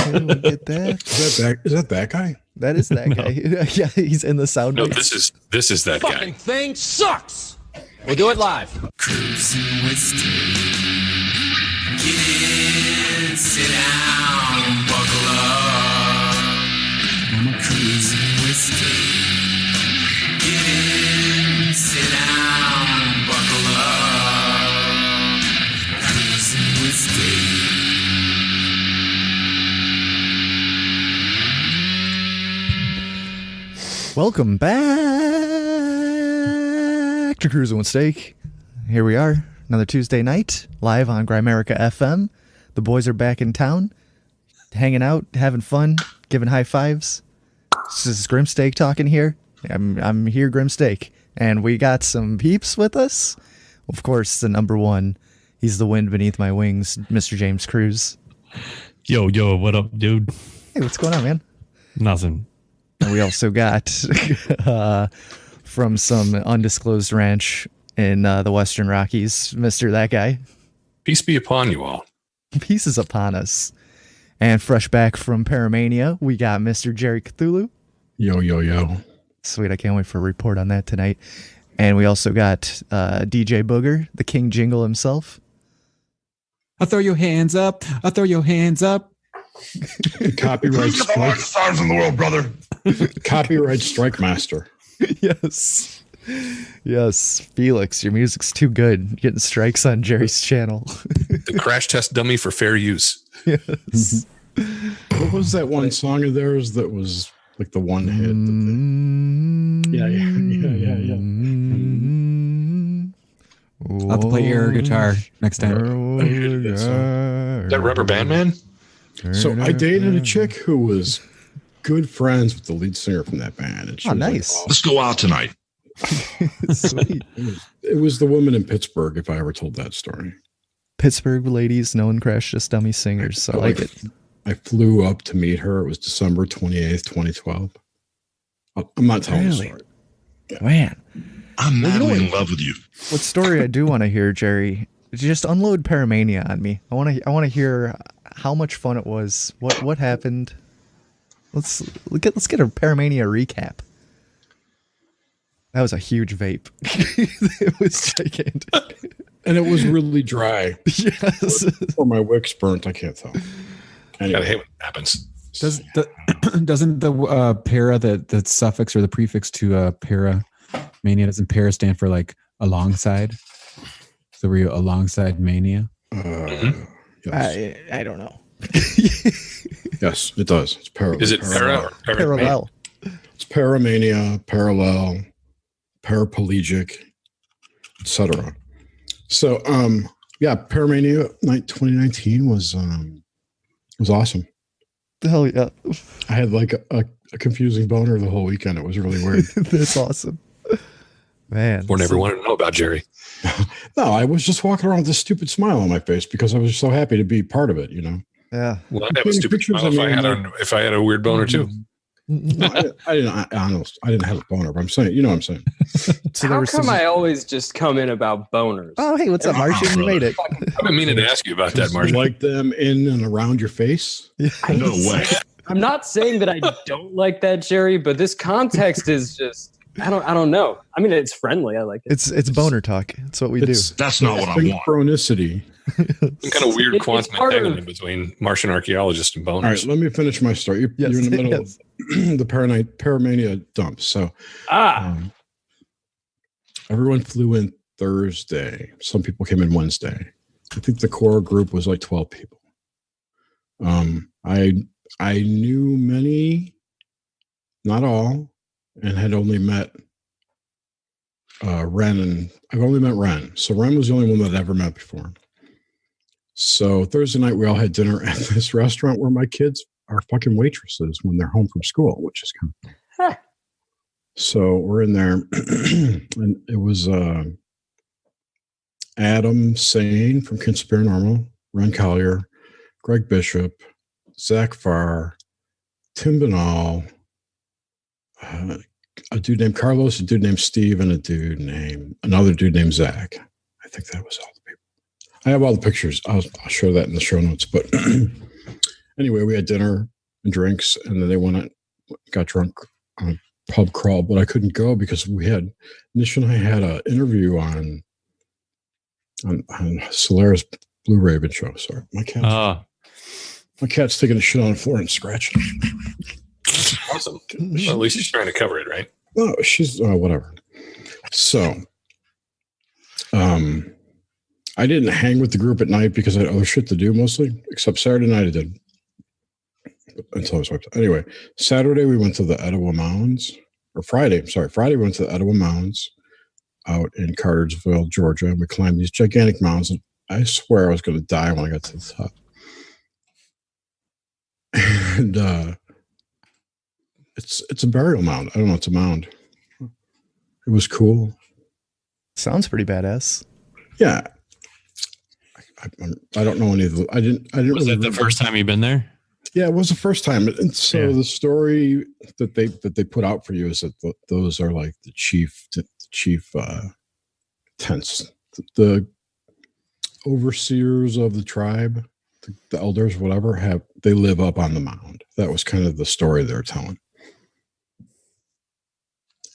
Okay, we'll get that. Is that that guy? That is that guy. Yeah, he's in the sound. No, this is that guy. Fucking thing sucks. We'll do it live. Cruising with Steve. Get in, sit down, buckle up. Cruising with Steve. Get in, sit down, buckle up. Cruising with Steve. Welcome back to Cruising with Steak. Here we are, another Tuesday night, live on Grimerica FM. The boys are back in town, hanging out, having fun, giving high fives. This is Grim Steak talking here. I'm here, Grim Steak, and we got some peeps with us. Of course, the number one. He's the wind beneath my wings, Mr. James Cruz. Yo, what up, dude? Hey, what's going on, man? Nothing. And we also got from some undisclosed ranch in the Western Rockies, Mr. That Guy. Peace be upon you all. Peace is upon us. And fresh back from Paramania, we got Mr. Jerry Cthulhu. Yo. Sweet, I can't wait for a report on that tonight. And we also got DJ Booger, the King Jingle himself. I'll throw your hands up. I'll throw your hands up. Copyright strike. Stars in the world, brother. Copyright strike master. Yes, Felix, your music's too good. You're getting strikes on Jerry's channel. The crash test dummy for fair use. Yes. What was that one song of theirs that was like the one hit? Yeah. I'll have to play air guitar next time. Is that Rubber Band Man? So I dated a chick who was good friends with the lead singer from that band. And she was nice. Like, Let's go out tonight. Sweet. It was the woman in Pittsburgh, if I ever told that story. Pittsburgh ladies, no one crashed just dummy singers, so I like it. I flew up to meet her. It was December 28th, 2012. I'm not telling the story. Yeah. Man. I'm madly in love with you. What story I do want to hear, Jerry, just unload Paramania on me. I want to hear how much fun it was. What happened? Let's get a Paramania recap. That was a huge vape. It was gigantic. And it was really dry. Yes. Or my wicks burnt, I can't tell. Anyway. Gotta hate when it happens. Doesn't the para, the suffix or the prefix to paramania, doesn't para stand for like alongside? So were you alongside mania? Yes. I don't know. Yes, it does. It's parallel. Is it Parallel? It's paramania, parallel, paraplegic, etc. So, Paramania night 2019 was awesome. Hell yeah! I had like a confusing boner the whole weekend. It was really weird. That's awesome, man. Or never wanted to know about Jerry. No, I was just walking around with this stupid smile on my face because I was so happy to be part of it. You know. Yeah. Well, I'd have a stupid smile if I had a weird boner too. No, I didn't have a boner, but I'm saying, you know what I'm saying. So how come I always just come in about boners? Oh, hey, what's up, Martian? You made it. I've been meaning to ask you about that, Martian. Like them in and around your face? No way. I'm not saying that I don't like that, Jerry, but this context is just I don't know. I mean, it's friendly. I like it. It's boner talk. It's what we do. That's not what I want. Synchronicity. Some kind of weird quantum entanglement between Martian archaeologists and boners. All right, let me finish my story. You're in the middle of the Paramania dump. So everyone flew in Thursday. Some people came in Wednesday. I think the core group was like 12 people. I knew many, not all, and had only met Ren, and I've only met Ren. So Ren was the only one that I'd ever met before. So Thursday night, we all had dinner at this restaurant where my kids are fucking waitresses when they're home from school, which is kind of... So we're in there, and it was Adam Sane from Kinspire Normal, Ren Collier, Greg Bishop, Zach Farr, Tim Banal, a dude named Carlos, a dude named Steve, and another dude named Zach. I think that was all the people. I have all the pictures. I'll show that in the show notes. But Anyway, we had dinner and drinks, and then they went and got drunk on a pub crawl, but I couldn't go because Niish and I had an interview on Solaris Blue Raven show. Sorry, my cat's taking a shit on the floor and scratching. Awesome. Well, at least she's trying to cover it, right? No, she's whatever. So, I didn't hang with the group at night because I had other shit to do mostly, except Saturday night I did. Until I was wiped out. Anyway, Saturday we went to the Etowah Mounds. Or Friday we went to the Etowah Mounds out in Cartersville, Georgia, and we climbed these gigantic mounds, and I swear I was going to die when I got to the top. And it's a burial mound. I don't know, it's a mound. It was cool. Sounds pretty badass. Yeah. I don't know any of the. I didn't. Was that the first time you've been there? Yeah, it was the first time. And so the story that they put out for you is that those are like the chief tents. The overseers of the tribe, the elders, whatever, they live up on the mound. That was kind of the story they were telling.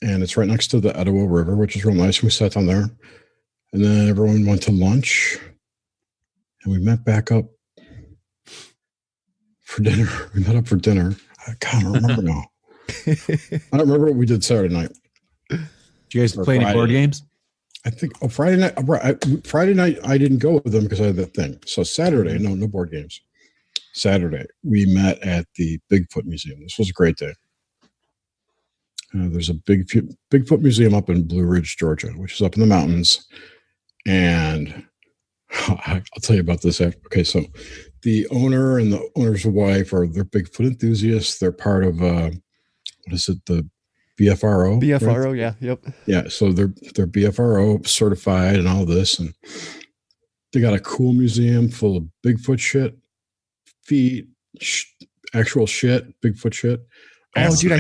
And it's right next to the Etowah River, which is real nice. We sat down there, and then everyone went to lunch, and we met back up for dinner. We met up for dinner. I can't remember now. I don't remember what we did Saturday night. Did you guys play any board games? I think Friday night I didn't go with them because I had that thing. So Saturday, no board games. Saturday we met at the Bigfoot Museum. This was a great day. There's a Bigfoot Museum up in Blue Ridge, Georgia, which is up in the mountains. And I'll tell you about this after. Okay, so the owner and the owner's wife they're Bigfoot enthusiasts. They're part of what is it? The BFRO. BFRO, right? yeah, yep. Yeah, so they're BFRO certified and all this, and they got a cool museum full of Bigfoot shit, feet, actual shit, Bigfoot shit. Oh, dude, I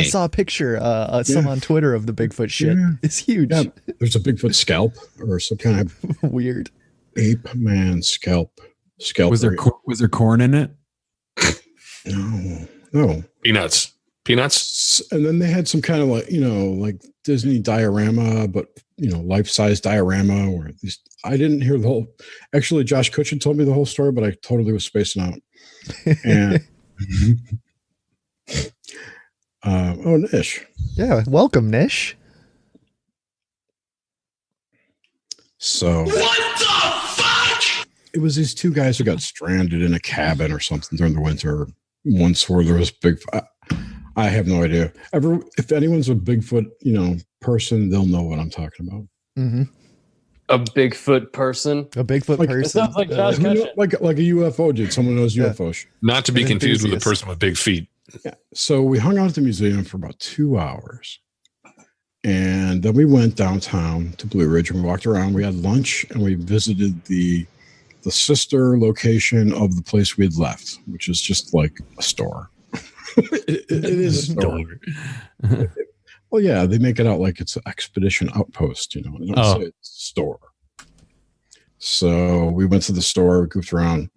saw a picture, some on Twitter of the Bigfoot shit. Yeah. It's huge. Yeah, there's a Bigfoot scalp or some kind of weird ape man scalp. Was there corn in it? No. Peanuts. And then they had some kind of like Disney diorama, but life-size diorama. Or at least I didn't hear the whole. Actually, Josh Kutchin told me the whole story, but I totally was spacing out. And Niish. Yeah, welcome, Niish. So what the fuck? It was these two guys who got stranded in a cabin or something during the winter. Once where there was big. I have no idea. If anyone's a Bigfoot, person, they'll know what I'm talking about. Mm-hmm. A Bigfoot person. A Bigfoot person. Sounds like Josh like a UFO dude. Someone knows UFOs. Not to be confused with a person with big feet. Yeah. So we hung out at the museum for about 2 hours. And then we went downtown to Blue Ridge and we walked around. We had lunch and we visited the sister location of the place we had left, which is just like a store. it is a store. Well, yeah, they make it out like it's an expedition outpost, They don't say it's a store. So we went to the store, we goofed around.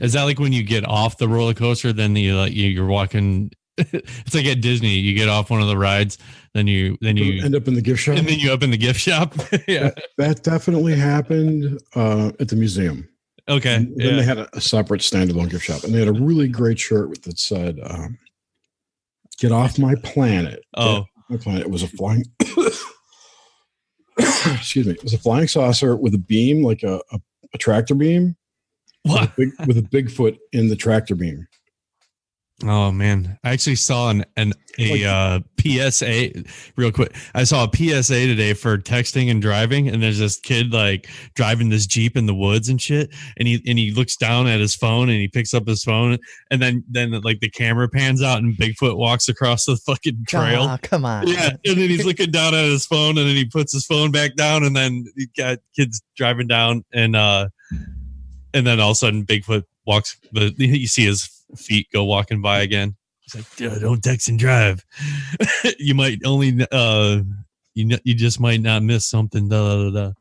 Is that like when you get off the roller coaster, then you're walking? It's like at Disney, you get off one of the rides, then you end up in the gift shop, and then you up in the gift shop. Yeah, that definitely happened at the museum. Okay, and then they had a separate standalone gift shop, and they had a really great shirt that said, "Get off my planet." My planet. It was a flying. Excuse me. It was a flying saucer with a beam, like a tractor beam. What? With a Bigfoot in the tractor beam. Oh man, I actually saw a PSA real quick. I saw a PSA today for texting and driving, and there's this kid like driving this Jeep in the woods and shit, and he looks down at his phone and he picks up his phone, and then like the camera pans out and Bigfoot walks across the fucking trail. Oh, come on. Yeah, and then he's looking down at his phone, and then he puts his phone back down, and then he got kids driving down, and then all of a sudden Bigfoot walks, but you see his feet go walking by again. He's like, don't text and drive. You might only you just might not miss something. At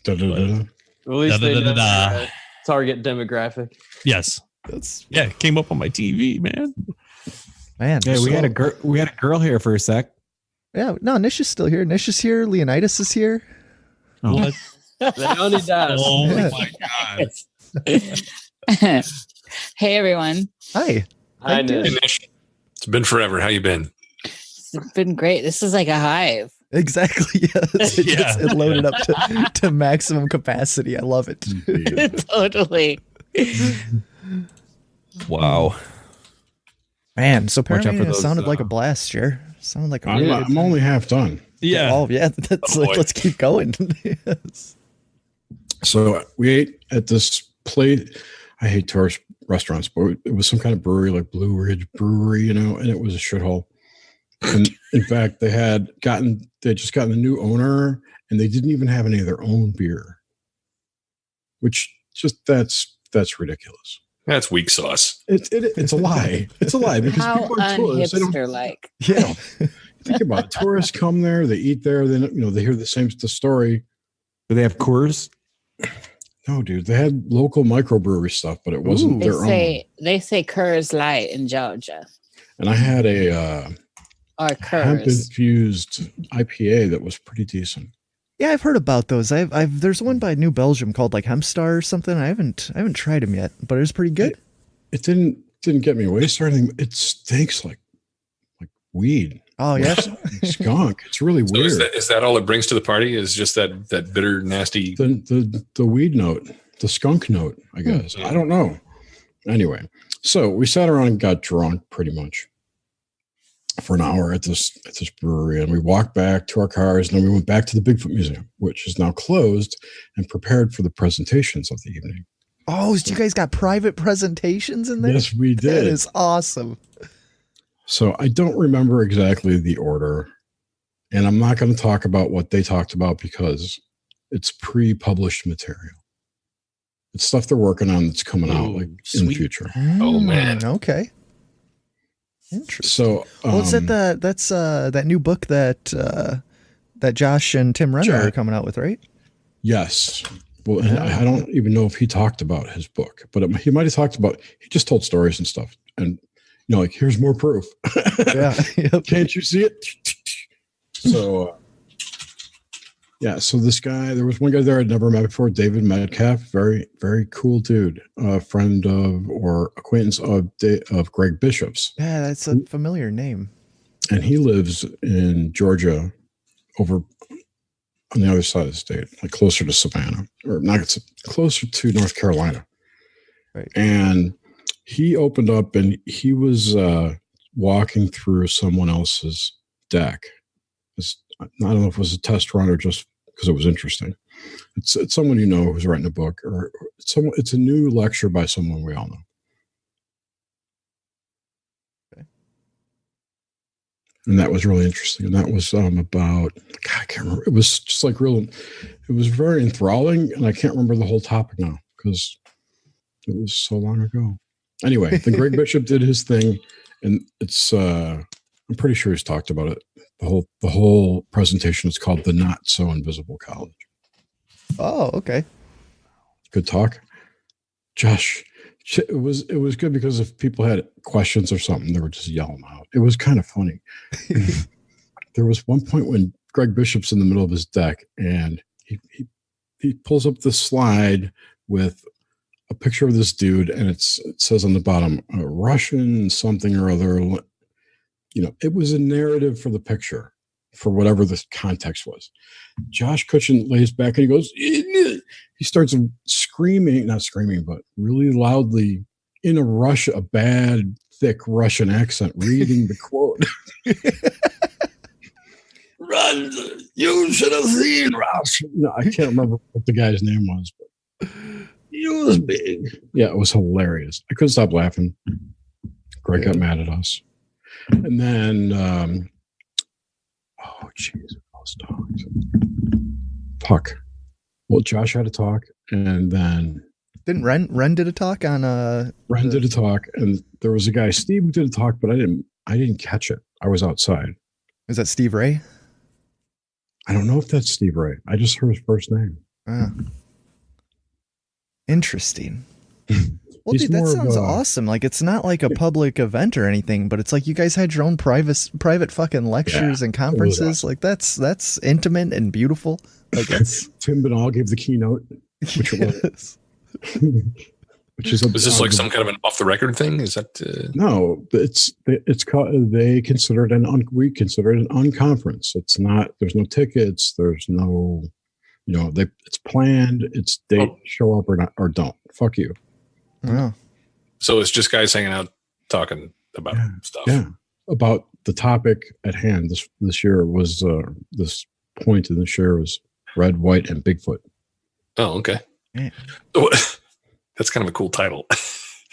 least they know their target demographic. Yes. It came up on my TV, man. Man, Yeah, we had a girl here for a sec. Yeah, no, Niish is still here. Niish is here. Leonidas is here. Oh, Leonidas. Oh Yeah. my god. Hey everyone. Hi. I know. Hey, Nish. It's been forever. How you been? It's been great. This is like a hive. Exactly. Yes. It loaded up to maximum capacity. I love it. Totally. Wow. Man, so Watch out for Paramania those, sounded like a blast, Jer. Sounded like a I'm, really I'm only half done. Yeah. Oh, yeah. That's Oh, boy. let's keep going. Yes. So we ate at this place. I hate tourist restaurants, but it was some kind of brewery, like Blue Ridge Brewery, and it was a shithole. And in fact, they just gotten a new owner, and they didn't even have any of their own beer, which just that's ridiculous. That's weak sauce. It's a lie. It's a lie because How people are tourists. They don't unhipster-like. Yeah. think about it. Tourists come there, they eat there, then they hear the story. Do they have Coors? No, dude, they had local microbrewery stuff, but it wasn't their own. They say Coors Light in Georgia. And I had a Or hemp Coors. infused IPA that was pretty decent. Yeah, I've heard about those. There's one by New Belgium called like Hempstar or something. I haven't tried them yet, but it was pretty good. It didn't get me wasted or anything. It stinks like weed. Oh yeah, skunk. It's really So weird. is that all it brings to the party? Is just that bitter, nasty? The weed note, the skunk note, I guess. I don't know. Anyway, so we sat around and got drunk pretty much for an hour at this brewery, and we walked back to our cars, and then we went back to the Bigfoot Museum, which is now closed and prepared for the presentations of the evening. Oh, so you guys got private presentations in there? Yes, we did. That is awesome. So I don't remember exactly the order, and I'm not going to talk about what they talked about because it's pre-published material. It's stuff they're working on that's coming out in the future. Oh, man. Okay. Interesting. So, What's that's that new book that Josh and Tim Renner are coming out with, right? Yes. Well, and I don't even know if he talked about his book, but he might have talked about. He just told stories and stuff, and like here's more proof. Yeah. Yep. Can't you see it? So, so this guy, there was one guy there I'd never met before, David Metcalf, very, very cool dude, a friend of or acquaintance of Greg Bishop's. Yeah, that's a familiar name. And he lives in Georgia, over on the other side of the state, like closer to Savannah, or not, it's closer to North Carolina. Right. And he opened up and he was walking through someone else's deck. I don't know if it was a test run or just because it was interesting. It's someone who's writing a book, or it's a new lecture by someone we all know. Okay. And that was really interesting. And that was about, God, I can't remember. It was just like it was very enthralling, and I can't remember the whole topic now because it was so long ago. Anyway, then Greg Bishop did his thing, and it's I'm pretty sure he's talked about it. The whole presentation is called The Not So Invisible College. Oh, okay. Good talk. Josh, it was good because if people had questions or something, they were just yelling out. It was kind of funny. There was one point when Greg Bishop's in the middle of his deck, and he pulls up the slide with a picture of this dude, and it says on the bottom, Russian something or other. It was a narrative for the picture, for whatever the context was. Josh Cutchin lays back and he goes, he starts screaming, not screaming, but really loudly in a bad, thick Russian accent, reading the quote. Run, you should have seen Rush. No, I can't remember what the guy's name was, but he was big. Yeah, it was hilarious. I couldn't stop laughing. Greg got mad at us. And then, those dogs. Puck. Well, Josh had a talk, and then didn't Ren did a talk on Ren did a talk, and there was a guy, Steve, who did a talk, but I didn't catch it. I was outside. Is that Steve Ray? I don't know if that's Steve Ray. I just heard his first name. Ah. Interesting. Well, He's dude, that more of sounds a- awesome. Like, it's not like a public event or anything, but it's like you guys had your own private fucking lectures and conferences. awesome. Like, that's intimate and beautiful. Like, that's Tim Banal gave the keynote, which was which is this like some kind of an off the record thing? Is that no? It's called. They consider it we consider it an unconference. It's not. There's no tickets. There's no. It's planned. It's date. Show up or not or don't. Fuck you. wow. so? It's just guys hanging out talking about stuff. Yeah, about the topic at hand. This year was this point in this year was red, white, and Bigfoot. Oh, okay. Yeah. That's kind of a cool title.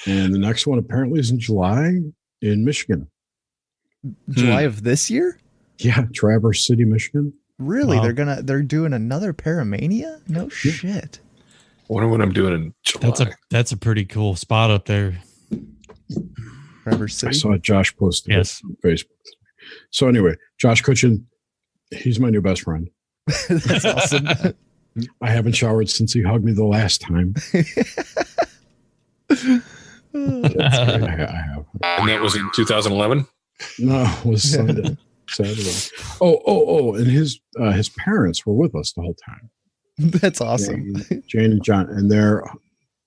And the next one apparently is in July in Michigan. July of this year? Yeah, Traverse City, Michigan. Really? Wow. They're doing another Paramania? No shit. I wonder what I'm doing in July. That's a pretty cool spot up there. Traverse I City. saw Josh post Yes. on Facebook. So anyway, Josh Kutchin, he's my new best friend. That's awesome. I haven't showered since he hugged me the last time. That's great. I have. And that was in 2011. No, it was Sunday. Saturday. Oh, and his parents were with us the whole time. That's awesome. Jane and John, and they're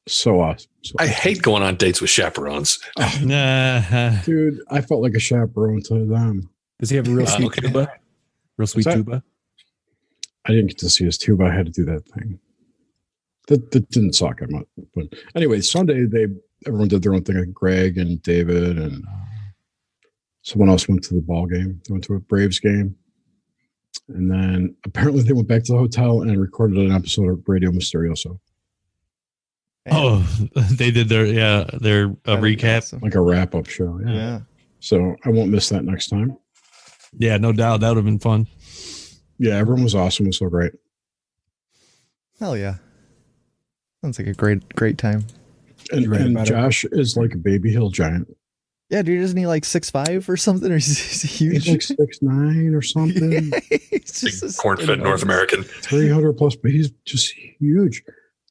so awesome. I hate going on dates with chaperones. Dude, I felt like a chaperone to them. Does he have a real sweet okay. tuba? Real sweet What's that? tuba? I didn't get to see his tuba. I had to do that thing. That didn't suck. But anyway, Sunday everyone did their own thing. Greg and David and someone else went to the ball game. They went to a Braves game, and then apparently they went back to the hotel and recorded an episode of Radio Mysterioso, Oh, they did their recap. Awesome. like a wrap-up show. Yeah. So I won't miss that next time. Yeah, no doubt. That would have been fun. Yeah, everyone was awesome. It was so great. Hell yeah. Sounds like a great time. And, You read and about it? Josh is like a baby hill giant. Yeah, dude, isn't he like 6'5" or something? Or he's huge. He's like 6'9" or something. He's Big just corn-fed North American. 300 plus, but he's just huge.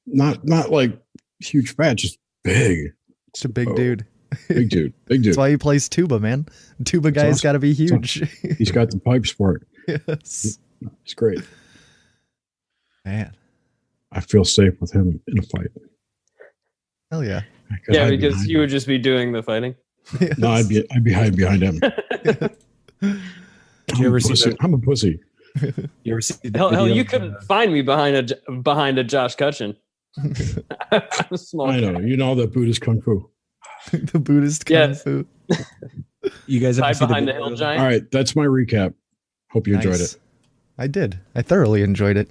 Not like huge fat, just big. Just a big dude. Big dude. Big dude. That's why he plays tuba, man. Tuba guy's awesome. got to be huge. He's got the pipes for it. Yes. It's great. Man. I feel safe with him in a fight. Hell yeah. I could Yeah, hide because behind you him. would just be doing the fighting. No, I'd be hiding behind him. Did you ever see that? I'm a pussy. You ever see the Hell, video you of, couldn't find me behind a Josh Cutchin. I'm small. I know. You know that Buddhist kung fu. The Buddhist kung Yes. fu. You guys ever Hide see the behind the video hill of- giant. All right, that's my recap. Hope you enjoyed Nice. it. I did. I thoroughly enjoyed it.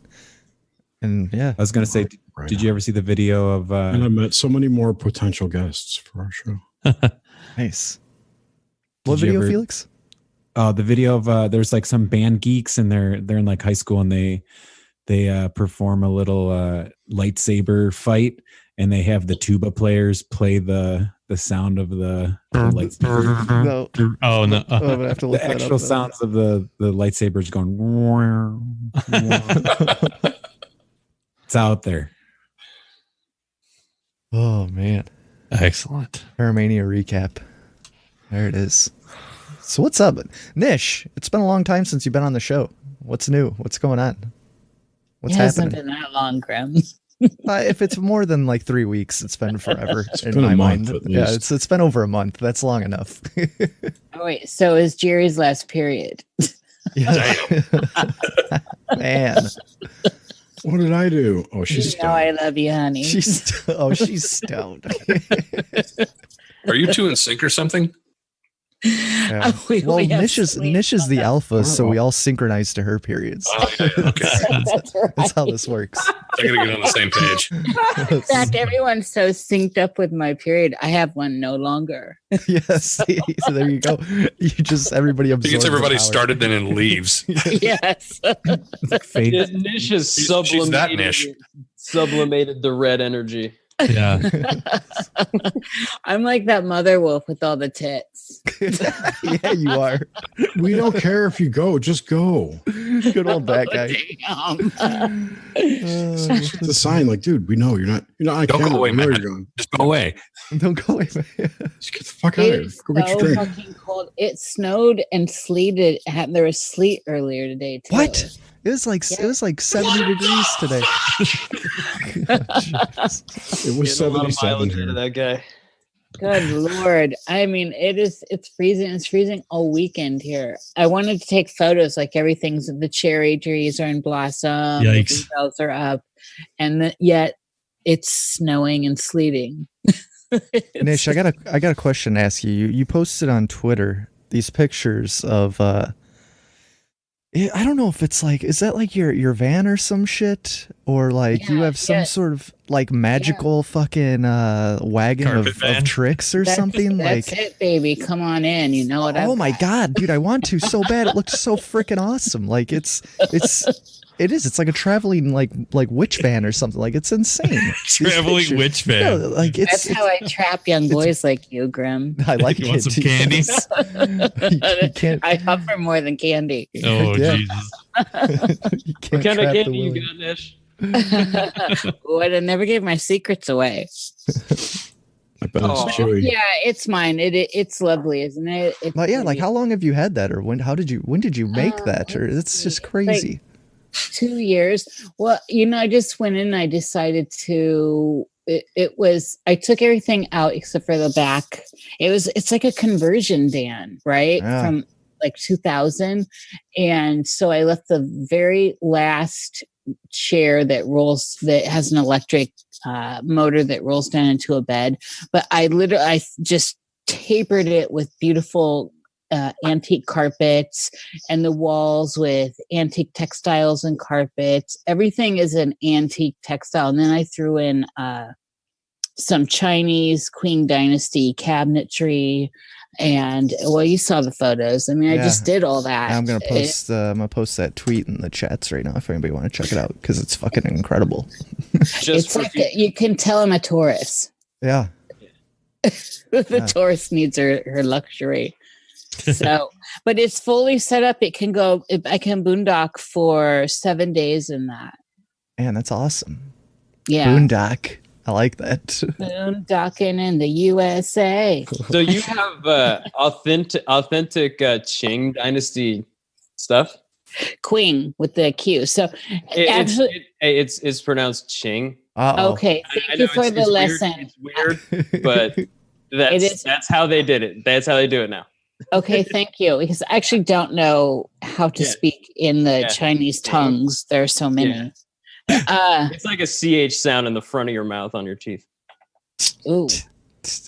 And yeah. I was gonna say, Right. did you ever see the video of? And I met so many more potential guests for our show. Nice. What Did you video, ever- Felix? The video of there's like some band geeks and they're in like high school and they perform a little lightsaber fight and they have the tuba players play the sound of the lightsaber. No. Oh no! I'm gonna have to look The that actual up. sounds of the lightsabers going. It's out there. Oh man. Excellent. Paramania recap. There it is. So what's up? Niish, it's been a long time since you've been on the show. What's new? What's going on? What's it hasn't happening? been that long, Grim. If it's more than like 3 weeks, it's been forever. It's in been a my month mind. at Yeah, least. it's been over a month. That's long enough. Oh, wait, so is Jerry's last period? Yeah. Man. What did I do? Oh, she's You know I love you, honey. She's stoned. Are you two in sync or something? Yeah. We Well, have Nish is sleep. the alpha, so we all synchronize to her periods. Oh, yeah, okay. That's right. That's how this works. I gotta get on the same page. In fact, everyone's so synced up with my period. I have one no longer. Yes. So there you go. Everybody He absorbs. gets everybody the power. started, then and leaves. Yes. Fate. Nish has She's that Nish. sublimated the red energy. Yeah. I'm like that mother wolf with all the tits. Yeah, you are. We don't care if you go, just go. Good old that guy. Damn. It's a sign like, dude, we know you're not I Don't can't. go away, I know man. you're going. Just go away. Don't go away. Just get the fuck out of here. It's Go get your so drink. fucking cold. It snowed and sleeted. There was sleet earlier today too. What? It was like 70 degrees today. It was Getting a lot of 77 mileage here. out of that guy. Good Lord. I mean, it's freezing. It's freezing all weekend here. I wanted to take photos, like everything's, the cherry trees are in blossom. Yikes. The bells are up. And yet it's snowing and sleeting. Niish, I got a question to ask you. You posted on Twitter these pictures of I don't know if it's like, is that like your van or some shit, or like you have some sort of like magical fucking wagon of tricks or something? That's it, baby. Come on in. You know what? Oh my god, dude! I want to so bad. It looks so freaking awesome. Like it is. It's like a traveling like witch van or something. Like it's insane. Traveling witch van. Yeah, like that's how I trap young boys like you, Grim. I like You want some candies? You can't. I offer more than candy. Oh Yeah. Jesus! You can't What kind of trap the candy you women. got, Nish? What? I never gave my secrets away. I bet it's chewy. Yeah, it's mine. It's lovely, isn't it? It's But yeah, like pretty. how long have you had that, or when did you make that, or it's just crazy. 2 years. Well, I just went in and I decided to, I took everything out except for the back. It's like a conversion van, right? Yeah. From like 2000. And so I left the very last chair that has an electric motor that rolls down into a bed. But I just tapered it with beautiful antique carpets, and the walls with antique textiles and carpets. Everything is an antique textile. And then I threw in some Chinese Qing Dynasty cabinetry. And you saw the photos. I mean, I just did all that. I'm gonna post that tweet in the chats right now if anybody want to check it out, because it's fucking incredible. It's like you can tell I'm a Taurus. Yeah. The Taurus needs her luxury. So, but it's fully set up. I can boondock for 7 days in that. Man, that's awesome. Yeah. Boondock. I like that. Boondocking in the USA. So you have authentic Qing Dynasty stuff? Qing with the Q. So it's pronounced Qing. Uh-oh. Okay, thank you for the lesson. It's weird, but that's how they did it. That's how they do it now. Okay, thank you. Because I actually don't know how to speak in the Chinese tongues. There are so many. It's like a CH sound in the front of your mouth on your teeth. Ooh.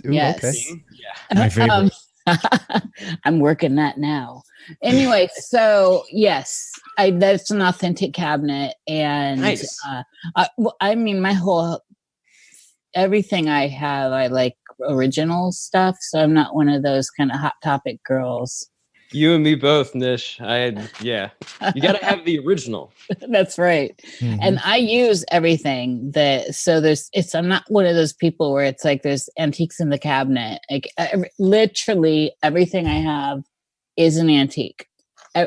Yes. Okay. Yeah. My favorite. I'm working that now. Anyway, so yes, that's an authentic cabinet, and nice. I mean, everything I have, I like original stuff. So I'm not one of those kind of hot topic girls. You and me both, Nish. You got to have the original. That's right. Mm-hmm. And I use everything I'm not one of those people where it's like there's antiques in the cabinet. Like literally everything I have is an antique,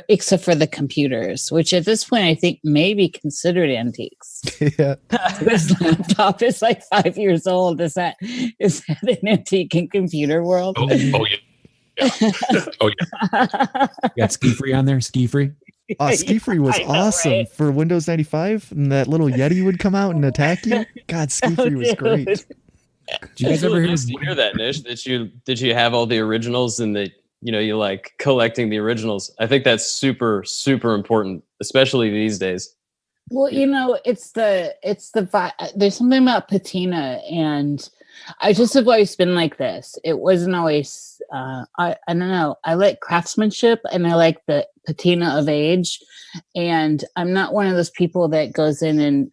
except for the computers, which at this point I think may be considered antiques. Yeah. This laptop is like 5 years old. Is that an antique in computer world? Oh yeah. Oh yeah. You got ski free on there? Ski free? Ski free was awesome, right? For Windows 95, and that little Yeti would come out and attack you. God, ski free was great. Did you guys ever hear that, Nish? Did you have all the originals and that you like collecting the originals? I think that's super, super important, especially these days. Well, it's the there's something about patina, and I just have always been like this. It wasn't always, I don't know. I like craftsmanship and I like the patina of age. And I'm not one of those people that goes in and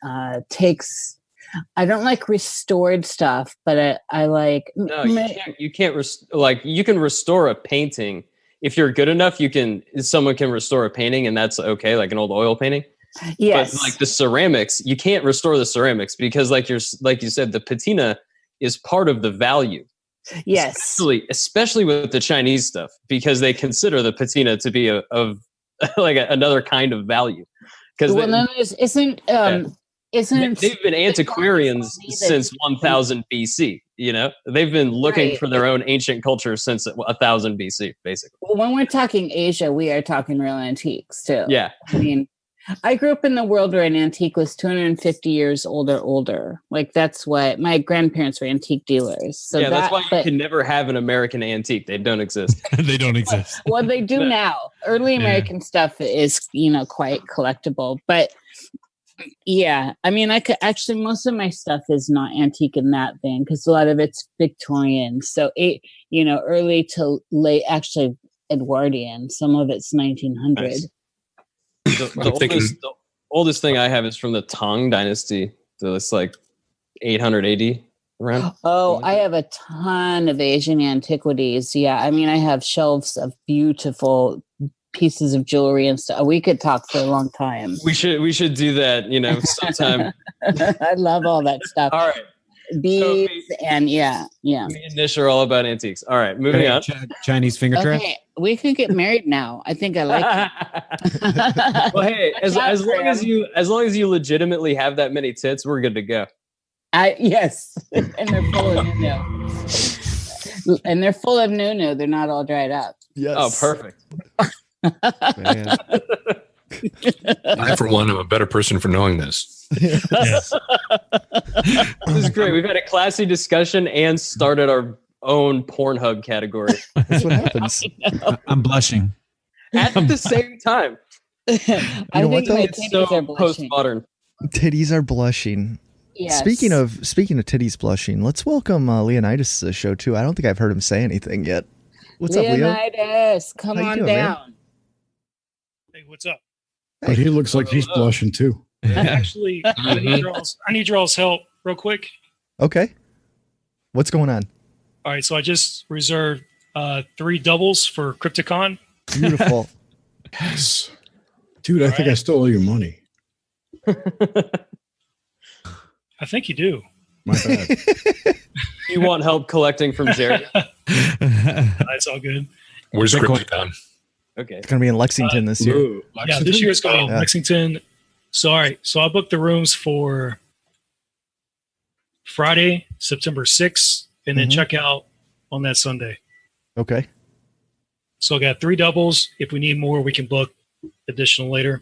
I don't like restored stuff, but I like. No, you can't you can restore a painting. If you're good enough, someone can restore a painting and that's okay, like an old oil painting. Yes. But like the ceramics, you can't restore the ceramics because like you said, the patina is part of the value. Yes. Especially with the Chinese stuff, because they consider the patina to be of like another kind of value. Because They've been antiquarians since 1000 BC. You know, they've been looking for their own ancient culture since 1000 BC, basically. Well, when we're talking Asia, we are talking real antiques too. Yeah. I mean, I grew up in the world where an antique was 250 years old or older. Like that's what my grandparents were antique dealers. So yeah, that's why you can never have an American antique. They don't exist. They don't exist. Well, they do now. Early American stuff is, quite collectible. But yeah, I mean, I could actually, most of my stuff is not antique in that vein because a lot of it's Victorian. So early to late, actually Edwardian. Some of it's 1900. Nice. The oldest thing I have is from the Tang Dynasty. So it's like 800 AD around. Oh, I have a ton of Asian antiquities. Yeah, I mean, I have shelves of beautiful pieces of jewelry and stuff. We could talk for a long time. We should do that, sometime. I love all that stuff. All right. Beads and yeah. Me and Niish are all about antiques. All right, moving on. Chinese finger trap. Okay, we could get married now. I think I like it. Well, hey, as long as you legitimately have that many tits, we're good to go. Yes, and they're full of nunu. And they're full of nunu. They're not all dried up. Yes. Oh, perfect. I, for one, am a better person for knowing this. This is great. We've had a classy discussion and started our own Pornhub category. That's what happens. I'm blushing. At the same time. I think my titties are blushing. Postmodern. Titties are blushing. Yes. Speaking of titties blushing, let's welcome Leonidas to the show too. I don't think I've heard him say anything yet. What's up, Leo? Leonidas, come on down. Man? Hey, what's up? But he looks like he's blushing too. Actually, I need your all's help real quick. Okay. What's going on? All right, so I just reserved 3 doubles for Crypticon. Beautiful. Yes. Dude, I think I still owe you money. I think you do. My bad. You want help collecting from Jerry? That's all good. Where's Crypticon? Okay. It's going to be in Lexington this year. Ooh, Yeah, this year it's going to be in Yeah. Lexington. So, all right. So I booked the rooms for Friday, September 6th, and then check out on that Sunday. Okay. So I got 3 doubles. If we need more, we can book additional later.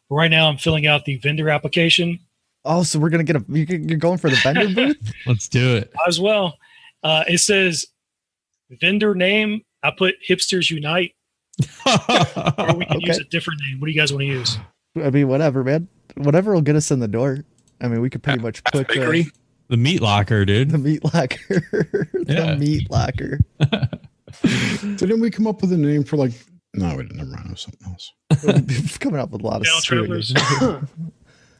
But right now I'm filling out the vendor application. Oh, so we're going to get you're going for the vendor booth? Let's do it. As well. It says vendor name. I put Hipsters Unite. Or we can use a different name. What do you guys want to use? I mean, whatever, man. Whatever will get us in the door. I mean, we could pretty much put the meat locker, dude. The meat locker. The meat locker. Didn't we come up with a name for like? No, we didn't. Never mind. It was something else. Coming up with a lot of Down trailers.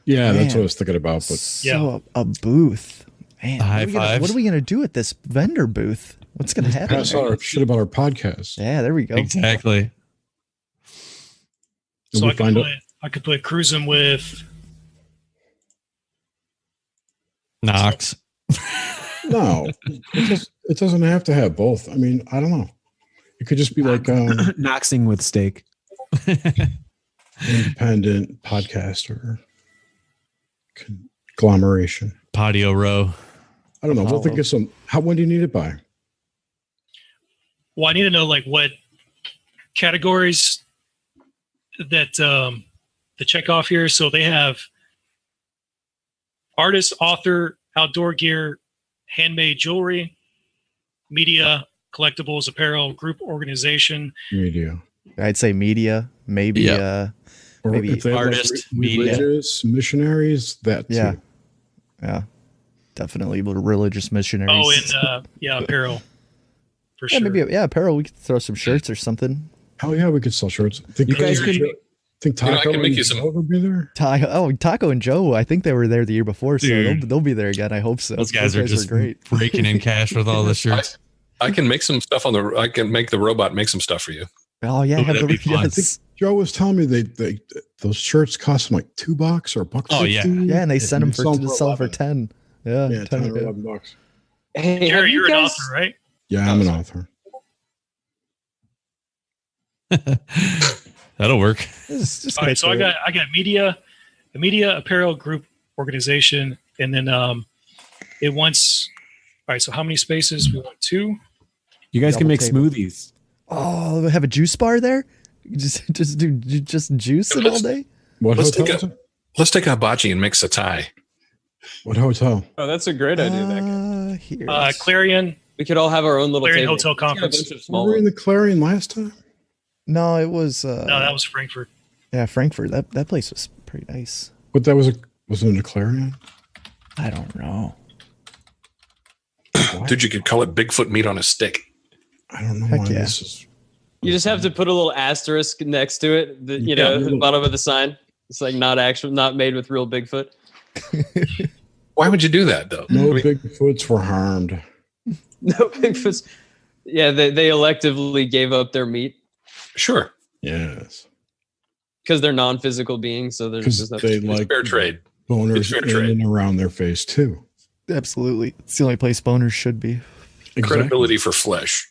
Yeah, Man. That's what I was thinking about. But So a booth. Man, what are we gonna do at this vendor booth? What's gonna happen? pass our shit about our podcast. Yeah, there we go. Exactly. So I could put cruising with Knox. No, it doesn't have to have both. I mean, I don't know. It could just be like Knoxing with steak. independent podcast or conglomeration. Patio row. I don't know. We'll think of some. When do you need it by? Well, I need to know like what categories that to check off here. So they have artist, author, outdoor gear, handmade jewelry, media, collectibles, apparel, group organization. Media. I'd say media, maybe Or maybe if they have, artist, media. religious missionaries. That too. Yeah, definitely religious missionaries. Oh, and apparel for yeah, sure. maybe apparel. We could throw some shirts or something. Hell yeah, we could sell shirts. Think You guys could. Taco I can make you and some- Joe would be there? Taco and Joe. I think they were there the year before, so they'll be there again. I hope so. Those guys are just great. raking in cash with all the shirts. I can make some stuff I can make the robot make some stuff for you. Oh yeah, Ooh, have that'd be fun. yes. Joe was telling me they those shirts cost them like $2 or $1.50. Oh, yeah. Yeah, and they send them sell to sell for 11. 10. Yeah, Yeah, 10 or $11. Hey, have Jerry, you you're an guys- author, right? Yeah, I'm an author. That'll work. Just All right, so I got media, a media apparel group organization, and then it wants. All right, so how many spaces? We want 2. You guys can make smoothies. Oh, have a juice bar there? You just do just juice it all day? What Let's hotel? let's take a hibachi and mix a Thai. What hotel? Oh, that's a great idea. Clarion. We could all have our own little Clarion table. Hotel Conference. Were we in the Clarion last time? No, it was. No, that was Frankfurt. Yeah, Frankfurt. That place was pretty nice. But that was it in the Clarion? I don't know. Dude, you could call it Bigfoot meat on a stick. I don't know Heck why yeah. this is. You just have to put a little asterisk next to it. At the bottom of the sign. It's like not made with real Bigfoot. Why would you do that though? No Bigfoots were harmed. No Bigfoots. Yeah, they electively gave up their meat. Sure. Yes. Because they're non-physical beings, so there's Because just they nothing. like fair trade. boners Fair in trade. and around their face too. Absolutely. It's the only place boners should be. Credibility for flesh.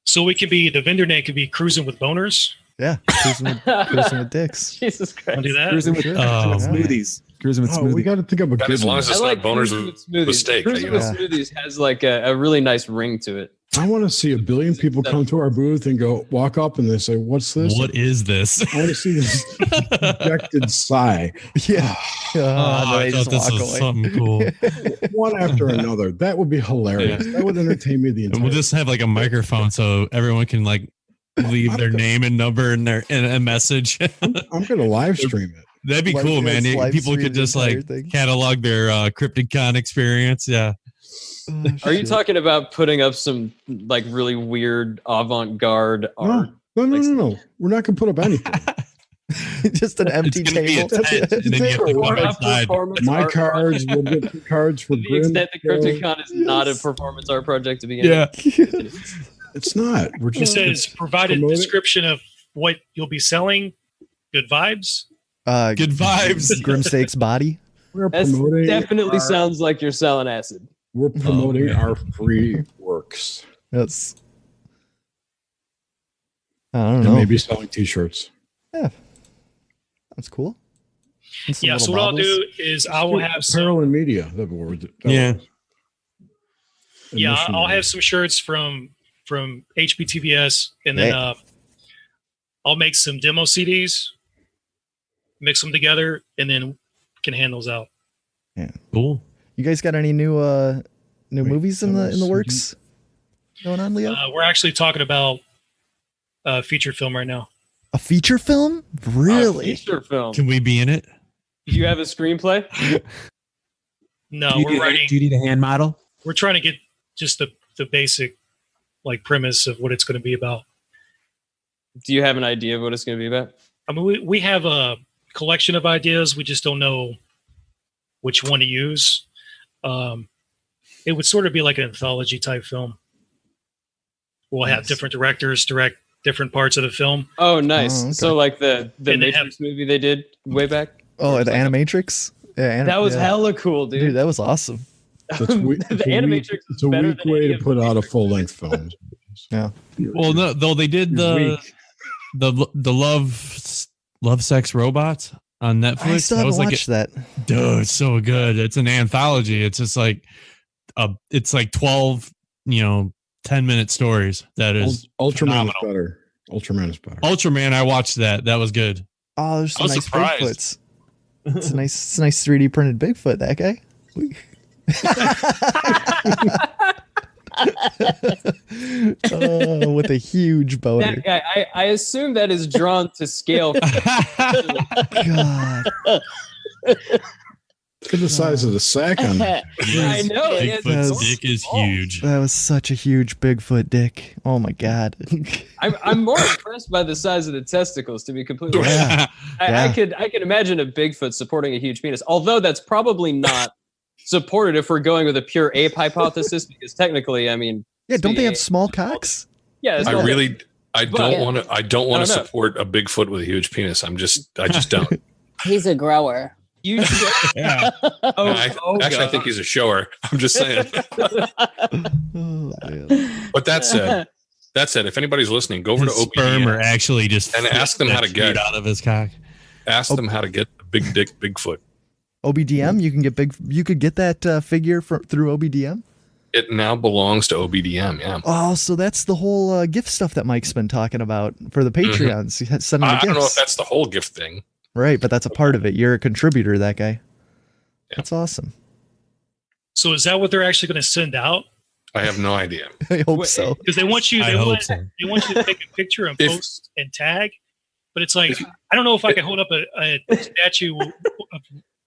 So the vendor name could be Cruising with Boners. Yeah. Cruising with dicks. Jesus Christ. Want to do that? Cruising with smoothies. Cruising with Oh, smoothies. we got to think of a And good as long one. as it's I like not boners Cruising with smoothies. steak. Cruising with smoothies has like a really nice ring to it. I want to see a billion people come to our booth and walk up and they say, "What's this?" What is this? I want to see this dejected sigh. Yeah. I thought this was something cool. One after another. That would be hilarious. That would entertain me the And entire. we'll just have like a microphone so everyone can like leave their name and number and a message. I'm going to live stream it. That'd be cool, man. People could just like catalog their CryptidCon experience. Yeah. Are you talking about putting up some like really weird avant-garde art? No. We're not going to put up anything. Just an empty It's gonna be a table. tent, and then you have to come outside. My cards, we'll get 2 cards for To the Grim. extent the CryptidCon is not a performance art project to begin with. Yeah. It's not. We're It just says provided promote it. description of what you'll be selling. Good vibes. Good vibes. Grimsteak's body. We're That promoting. definitely sounds like you're selling acid. We're promoting man. our free works. That's. I don't And know. maybe selling T-shirts. Yeah. That's cool. And some Yeah. little So what I'll baubles. do is I will have some. Apparel and media. That word. Yeah. Yeah, I'll have some shirts from HBTVS, and then I'll make some demo CDs, mix them together, and then can hand those out. Yeah. Cool. You guys got any new movies in the works going on, Leo? We're actually talking about a feature film right now. A feature film? Really? Feature film. Can we be in it? Do you have a screenplay? No, Do you we're need- writing. Do you need a hand model? We're trying to get just the basic like premise of what it's going to be about. Do you have an idea of what it's going to be about? I mean, we have a collection of ideas. We just don't know which one to use. It would sort of be like an anthology type film. We'll have different directors direct different parts of the film. Oh, nice. Oh, okay. So like the And they Matrix movie they did way back. Oh, the Animatrix? Yeah, That was yeah. hella cool, dude. Dude, that was awesome. The Animatrix is it's a better weak than way any to of put the out a full-length film. Yeah. Well, no, though they did the love sex robots on Netflix. I still haven't watched that. Dude, it's so good. It's an anthology. It's just like it's like 12, 10-minute stories. That is Ultraman phenomenal. is better. Ultraman is better. Ultraman, I watched that. That was good. Oh, there's some I was nice surprised. Bigfoots. It's a nice 3D printed Bigfoot, that guy. Oh, with a huge boner. That guy, I assume that is drawn to scale. God. Look at the size of the sack on it. I know. he has Bigfoot's enormous dick is balls. huge. That was such a huge Bigfoot dick. Oh my God. I'm more impressed by the size of the testicles, to be completely honest. Yeah. I Yeah. can imagine a Bigfoot supporting a huge penis, although that's probably not supported if we're going with a pure ape hypothesis, because technically, I mean, Yeah, don't they the have ape- small cocks? Yeah, it's I not- really, I But- don't want to. I don't want I to don't know. support a Bigfoot with a huge penis. I just don't. He's a grower. You should. Yeah. I think he's a shower. I'm just saying. Oh, man. But that said, if anybody's listening, go over His to sperm are OpenAI actually just and ask them how to that get shoot out of his cock. ask them how to get a big dick Bigfoot. OBDM, you could get that figure through OBDM. It now belongs to OBDM. Yeah. Oh, so that's the whole gift stuff that Mike's been talking about for the Patreons. Sending the I don't know if gifts. that's the whole gift thing. Right, but that's a part of it. You're a contributor, that guy. Yeah. That's awesome. So is that what they're actually going to send out? I have no idea. I hope so. Because they want you. They want you to take a picture and post and tag. But it's like I don't know if I can hold up a statue of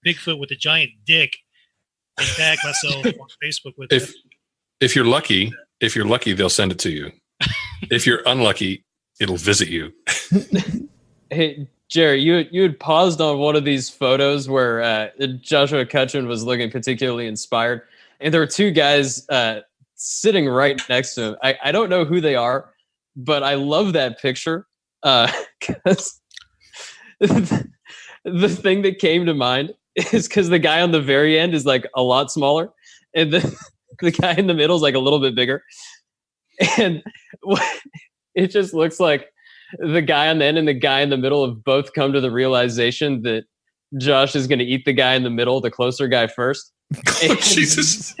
Bigfoot with a giant dick and tag myself on Facebook with it. If you're lucky, they'll send it to you. If you're unlucky, it'll visit you. Hey, Jerry, you had paused on one of these photos where Joshua Cutchin was looking particularly inspired, and there were two guys sitting right next to him. I don't know who they are, but I love that picture because the thing that came to mind is because the guy on the very end is like a lot smaller, and the guy in the middle is like a little bit bigger, and it just looks like the guy on the end and the guy in the middle have both come to the realization that Josh is going to eat the guy in the middle, the closer guy first. And, Jesus.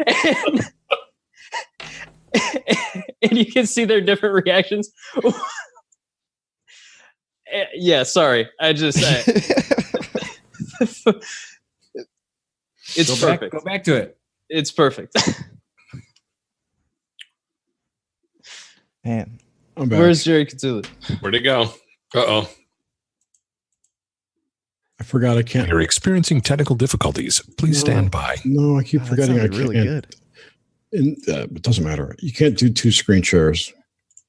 And you can see their different reactions. Yeah, sorry. It's perfect. Go back to it. It's perfect. Man. I'm back. Where's Jerry Cthulhu? Where'd it go? Uh-oh. I forgot I can't. You're experiencing technical difficulties. Please stand by. No, I keep forgetting I can't. Really good. It doesn't matter. You can't do two screen shares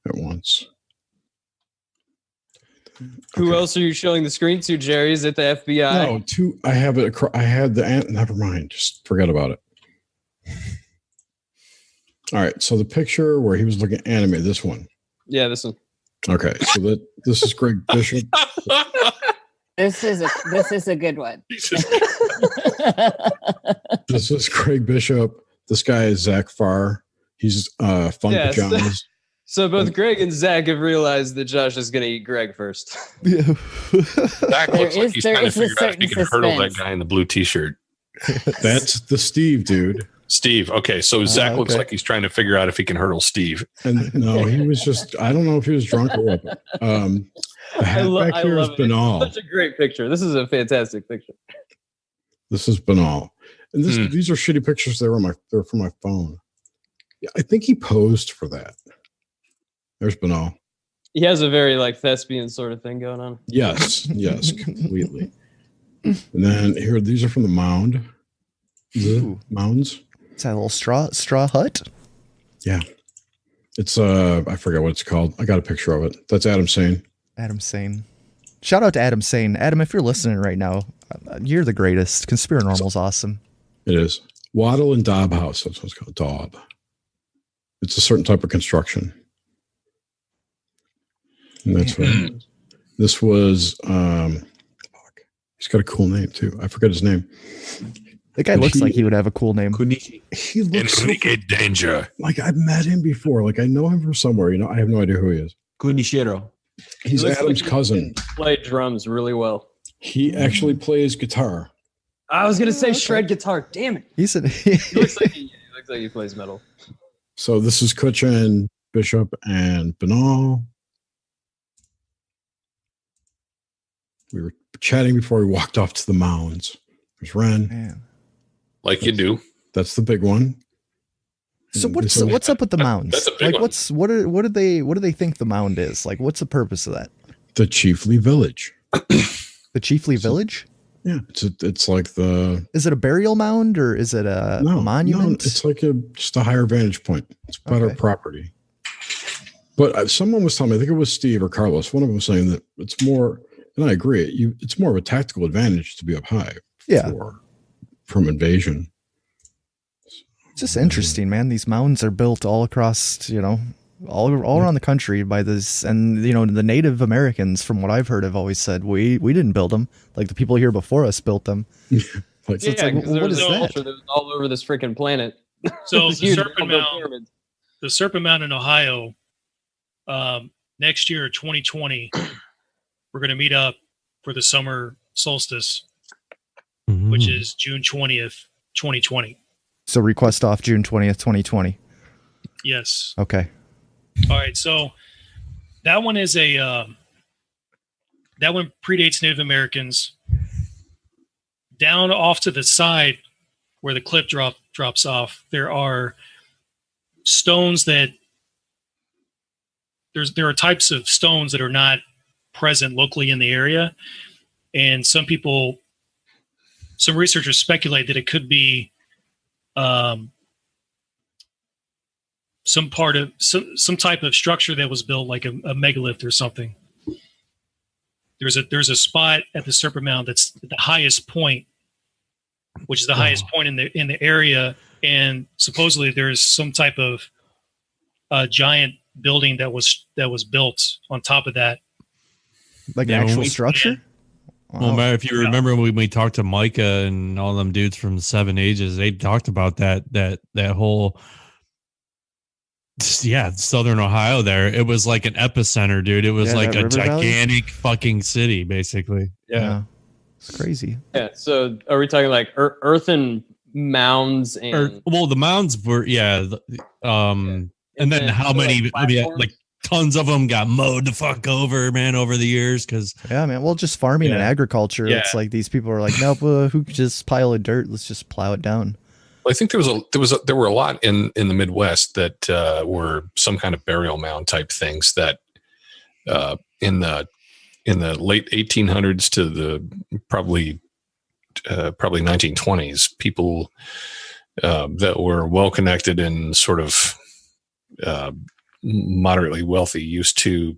at once. Who else are you showing the screen to, Jerry? Is it the FBI? No, two. I have it. I had the. Never mind. Just forget about it. All right. So the picture where he was looking animated. This one. Yeah, this one. Okay. So this is Greg Bishop. This is a good one. This is Craig Bishop. This guy is Zach Farr. He's fun pajamas. So both Greg and Zach have realized that Josh is going to eat Greg first. Yeah. Zach looks like he's trying to figure out if he can hurdle that guy in the blue t-shirt. That's the Steve dude. Steve. Okay, so Zach looks like he's trying to figure out if he can hurdle Steve. And no, he was just. I don't know if he was drunk or what. The hat back here is banal. It's such a great picture. This is a fantastic picture. This is banal, and these are shitty pictures. They're from my phone. Yeah, I think he posed for that. There's banal. He has a very like thespian sort of thing going on. Yes, completely. And then here, these are from the mound. The mounds. It's that little straw hut. Yeah, it's I forget what it's called. I got a picture of it. That's Adam Sane. Adam Sane. Shout out to Adam Sane. Adam, if you're listening right now, you're the greatest. Conspiranormal's awesome. It is. Wattle and Daub House. That's what it's called. Daub. It's a certain type of construction. And that's what this was. He's got a cool name too. I forget his name. The guy looks like he would have a cool name. He looks Enrique Danger. Like I've met him before. Like I know him from somewhere. You know, I have no idea who he is. Kunishiro. He's Adam's cousin. Play drums really well. He actually plays guitar. I was gonna say shred guitar. Damn it! He looks like he plays metal. So this is Kutchin, Bishop, and Banal. We were chatting before we walked off to the mounds. There's Ren. Man. Like you do. That's the big one. So what's up with the mounds? That's a big like one. What do they think the mound is? Like what's the purpose of that? The Chiefly Village. The Chiefly Village? Yeah, it's like the. Is it a burial mound or is it a monument? No, it's like just a higher vantage point. It's better property. But someone was telling me, I think it was Steve or Carlos. One of them was saying that it's more, and I agree. It's more of a tactical advantage to be up high. From invasion. It's just interesting, man. These mounds are built all across, all around the country by this, and the Native Americans, from what I've heard, have always said we didn't build them. Like the people here before us built them. What is that? It was all over this freaking planet. So the Serpent Mound in Ohio, next year, 2020, we're going to meet up for the summer solstice. which is June 20th, 2020. So request off June 20th, 2020. Yes. Okay. All right. So that one is that one predates Native Americans. Down off to the side where the cliff drops off, there are stones that there are types of stones that are not present locally in the area. And some researchers speculate that it could be some type of structure that was built like a megalith or something. There's a spot at the Serpent Mound that's the highest point, which is the highest point in the area, and supposedly there's some type of giant building that was built on top of that, like an actual structure. Well, if you remember when we talked to Micah and all them dudes from the 7 Ages, they talked about that whole Southern Ohio there. It was like an epicenter, dude. It was like a gigantic fucking city, basically. Yeah. It's crazy. Yeah. So are we talking like earthen mounds and the mounds were and then how many like tons of them got mowed the fuck over, man, over the years. Cause just farming and agriculture. Yeah. It's like these people are like, nope, who could just pile of dirt? Let's just plow it down. Well, I think there were a lot in the Midwest that were some kind of burial mound type things that in the late 1800s to the probably 1920s, people that were well connected and sort of moderately wealthy used to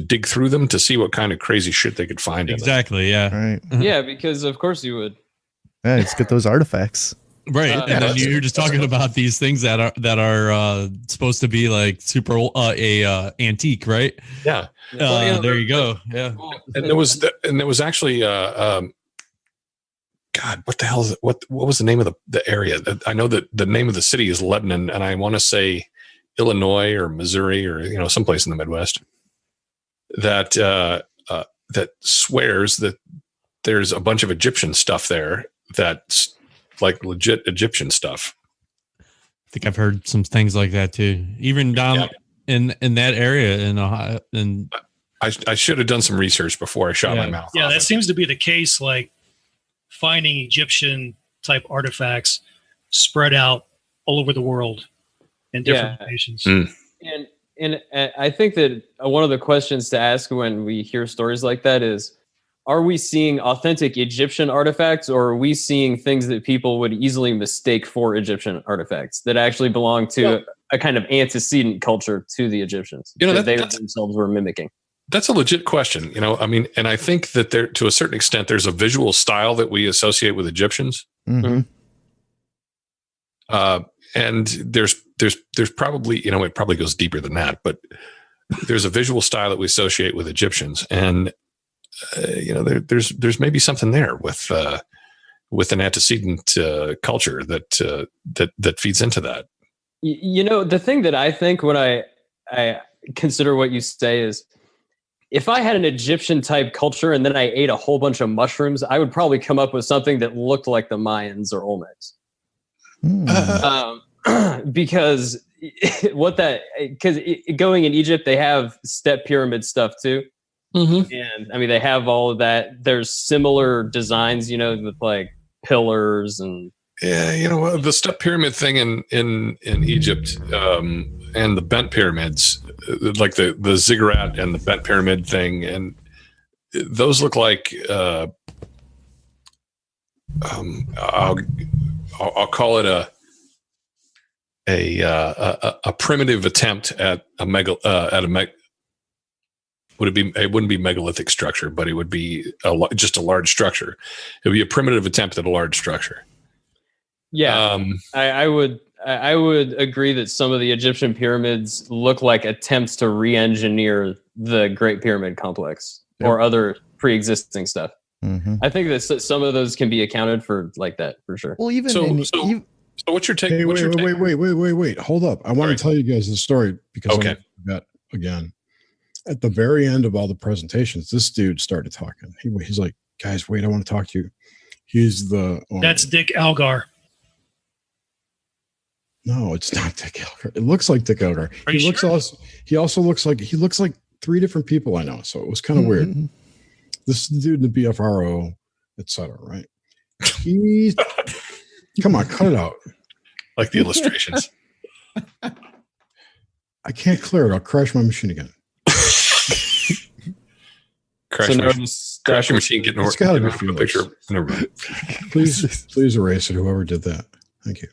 dig through them to see what kind of crazy shit they could find. Exactly. Yeah. Right. Yeah, because of course you would. Yeah, let's get those artifacts. Right. And then you're just talking about these things that are supposed to be like super antique, right? Yeah. There you go. Yeah. And there was actually God, what the hell is it? What was the name of the area? I know that the name of the city is Lebanon, and I want to say Illinois or Missouri or someplace in the Midwest that swears that there's a bunch of Egyptian stuff there that's like legit Egyptian stuff. I think I've heard some things like that too, even down in that area in Ohio. And I should have done some research before I shot my mouth. Yeah, that seems to be the case. Like finding Egyptian type artifacts spread out all over the world in different nations. And I think that one of the questions to ask when we hear stories like that is, are we seeing authentic Egyptian artifacts, or are we seeing things that people would easily mistake for Egyptian artifacts that actually belong to a kind of antecedent culture to the Egyptians that they themselves were mimicking? That's a legit question. I mean, and I think that there, to a certain extent, there's a visual style that we associate with Egyptians. Mm-hmm. And there's probably, it probably goes deeper than that, but there's a visual style that we associate with Egyptians. And, there's maybe something there with an antecedent culture that feeds into that. The thing that I think when I consider what you say is, if I had an Egyptian type culture and then I ate a whole bunch of mushrooms, I would probably come up with something that looked like the Mayans or Olmecs. Because going in Egypt, they have step pyramid stuff too. Mm-hmm. And I mean, they have all of that. There's similar designs, with like pillars and. Yeah, the step pyramid thing in Egypt, and the bent pyramids, like the ziggurat and the bent pyramid thing, and those look like I'll call it a primitive attempt at it wouldn't be megalithic structure, but it would be just a large structure. It would be a primitive attempt at a large structure. Yeah, I would agree that some of the Egyptian pyramids look like attempts to re-engineer the Great Pyramid complex or other pre-existing stuff. Mm-hmm. I think that some of those can be accounted for like that for sure. Well, even so what's your take? Wait. Hold up. I want to tell you guys the story because I forgot again. At the very end of all the presentations, this dude started talking. He's like, guys, wait, I want to talk to you. He's the owner. That's Dick Algar. No, it's not Dick Algar. It looks like Dick Algar. Are you sure? He looks like three different people I know. So it was kind of weird. This dude in the BFRO, etc. Right? He, come on, cut it out. Like the illustrations. I can't clear it. I'll crash my machine again. Crash your machine. Getting It's gotta be a Felix. picture. Never mind. Please erase it. Whoever did that. Thank you.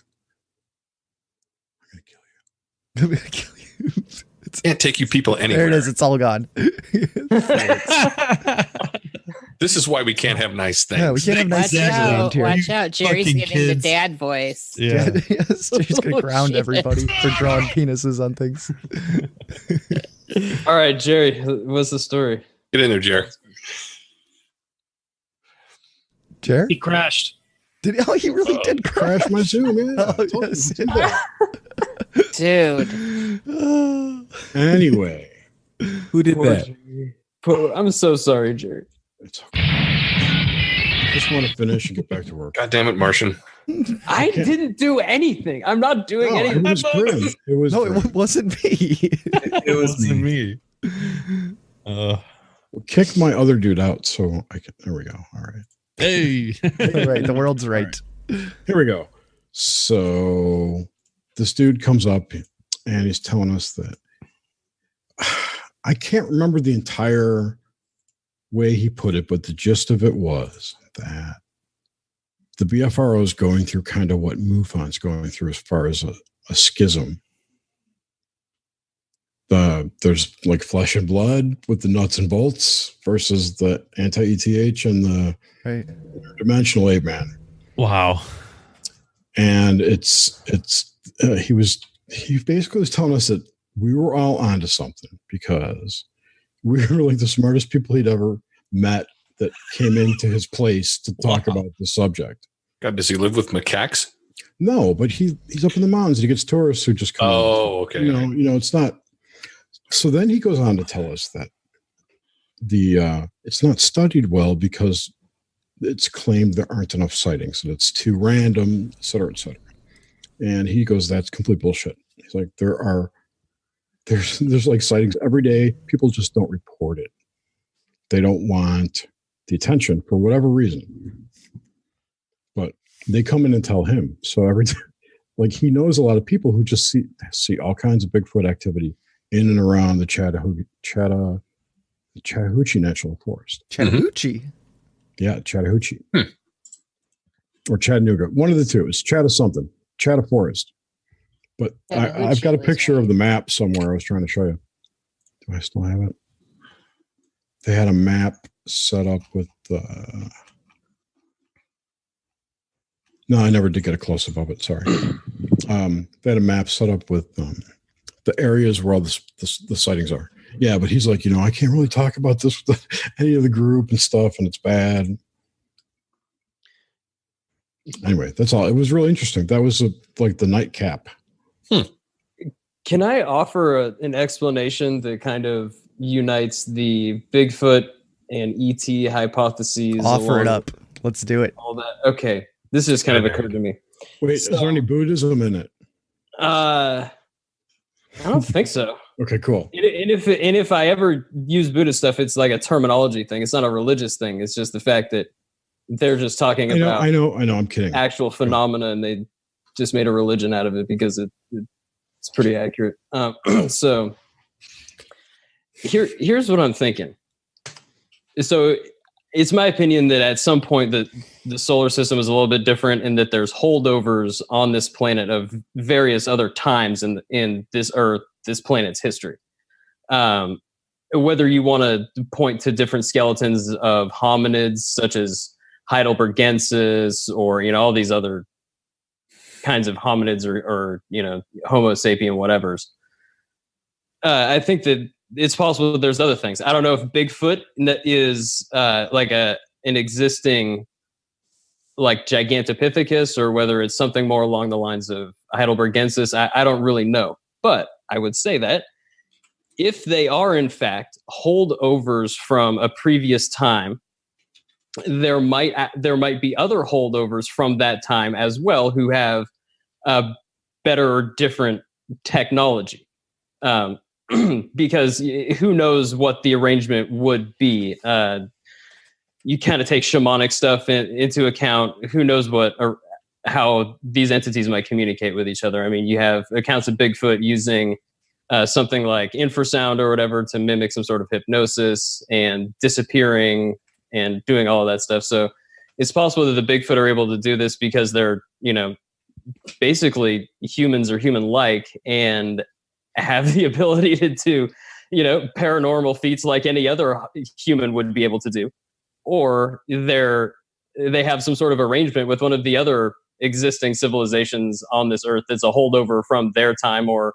I'm gonna kill you. Can't take you people anywhere. There it is. It's all gone. This is why we can't have nice things. Yeah, we can't have nice Watch things around out! here. Watch out! Jerry's fucking getting the kids. dad voice. Yeah. Yes, Jerry's gonna Oh, ground shit. everybody for drawing penises on things. All right, Jerry, what's the story? Get in there, Jerry. Jerry? He crashed. He really did crash. Crash my Zoom, man. Oh, yes. Dude, Anyway, Who did Poor that? Jerry. I'm so sorry, Jerry. it's okay. I just want to finish and get back to work. God damn it, Martian. I didn't do anything. I'm not doing No, anything. it was grim. It was No, grim. it wasn't me. It wasn't me. Kick my other dude out so I can. There we go. All right. Hey. Right, the world's right. Here we go. So this dude comes up and he's telling us that I can't remember the entire way he put it, but the gist of it was that the BFRO is going through kind of what MUFON's going through as far as a schism. There's like flesh and blood with the nuts and bolts versus the anti-ETH and the interdimensional ape man. Wow. And he basically was telling us that we were all onto something because we were like the smartest people he'd ever met that came into his place to talk about the subject. God, does he live with macaques? No, but he's up in the mountains and he gets tourists who just come. Oh, okay. You know, it's not. So then he goes on to tell us that it's not studied well because it's claimed there aren't enough sightings and it's too random, et cetera, et cetera. And he goes, that's complete bullshit. He's like, there's like sightings every day. People just don't report it. They don't want the attention for whatever reason. But they come in and tell him. So every time, like he knows a lot of people who just see all kinds of Bigfoot activity in and around the Chattahoochee National Forest. Chattahoochee? Yeah, Chattahoochee. Or Chattanooga. One of the two. It's Chatta something. Chatta Forest. But I've got a picture of the map somewhere I was trying to show you. Do I still have it? They had a map set up with no, I never did get a close-up of it. Sorry. They had a map set up with the areas where all the sightings are. Yeah, but he's like, I can't really talk about this with any of the group and stuff, and it's bad. Anyway, that's all. It was really interesting. That was like the nightcap. Can I offer an explanation that kind of unites the Bigfoot and ET hypotheses? Offer it up. Let's do it. All that. Okay. This just kind of occurred to me. Wait, is there any Buddhism in it? I don't think so. Okay, cool. And if I ever use Buddhist stuff, it's like a terminology thing. It's not a religious thing. It's just the fact that they're just talking about I know. I'm kidding. Actual phenomena, and they just made a religion out of it because it's pretty accurate. So here's what I'm thinking. So it's my opinion that at some point the solar system is a little bit different, and that there's holdovers on this planet of various other times in this Earth, this planet's history. Whether you want to point to different skeletons of hominids such as Heidelbergensis or all these other kinds of hominids or Homo sapien whatevers. I think that it's possible that there's other things. I don't know if Bigfoot is like an existing like Gigantopithecus, or whether it's something more along the lines of Heidelbergensis. I don't really know, but I would say that if they are in fact holdovers from a previous time, there might be other holdovers from that time as well who have better or different technology. Because who knows what the arrangement would be. You kind of take shamanic stuff into account. Who knows how these entities might communicate with each other. I mean, you have accounts of Bigfoot using something like infrasound or whatever to mimic some sort of hypnosis and disappearing and doing all of that stuff. So it's possible that the Bigfoot are able to do this because they're, basically humans or human-like and have the ability to do, paranormal feats like any other human would be able to do. Or they have some sort of arrangement with one of the other existing civilizations on this earth that's a holdover from their time or